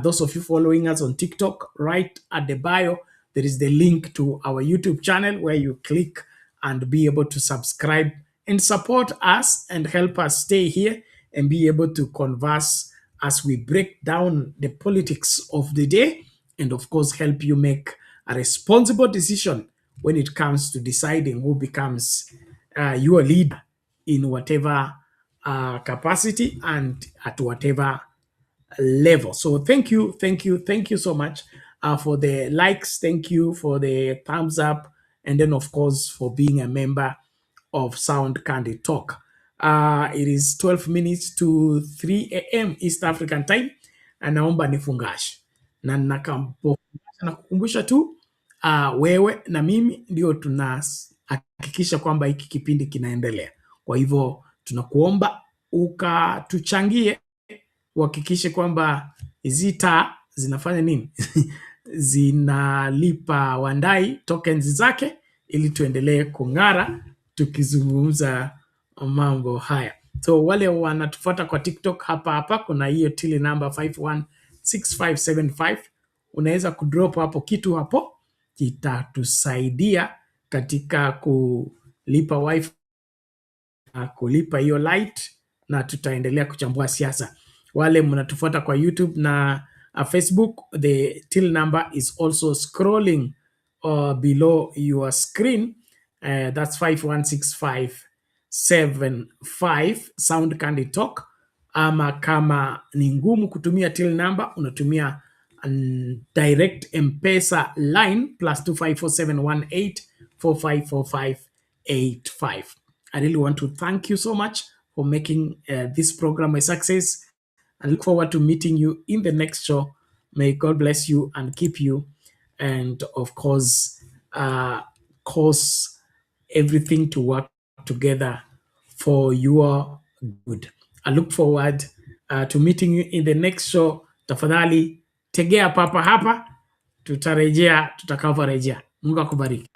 Speaker 6: Those of you following us on TikTok, right at the bio, there is the link to our YouTube channel where you click and be able to subscribe and support us and help us stay here and be able to converse as we break down the politics of the day and, of course, help you make a responsible decision when it comes to deciding who becomes your leader in whatever capacity and at whatever level. So thank you so much for the likes. Thank you for the thumbs up. And then, of course, for being a member of Sound Candid Talk. It is 12 minutes to 3 a.m. East African time. Naomba nifungashe. Na nakukumbusha tu wewe na mimi ndio tunahakikisha kwamba hiki kipindi kinaendelea. Kwa hivyo tunakuomba ukatuchangie uhakikishe kwamba hizi taa zinafanya nini? Zinalipa Wandai tokens zake ili tuendelee kung'ara tukizungumza mambo haya. So wale wanatufuata kwa TikTok hapa kuna hiyo till number 516575. Unaweza kudrop hapo kitu hapo, kitatusaidia katika kulipa wifi, kulipa hiyo light, na tutaendelea kuchambua siasa. Wale mnatufuata kwa YouTube na Facebook, the till number is also scrolling below your screen. That's 516575 Sound Candid Talk. Ama kama ni ngumu kutumia till number, unatumia direct M-Pesa line +254718454585. I really want to thank you so much for making this program a success. I look forward to meeting you in the next show. May God bless you and keep you, and of course, cause everything to work together for your good. I look forward to meeting you in the next show. Tafadhali tegea papa hapa, tutarejea tutakaporejea. Mungu akubariki.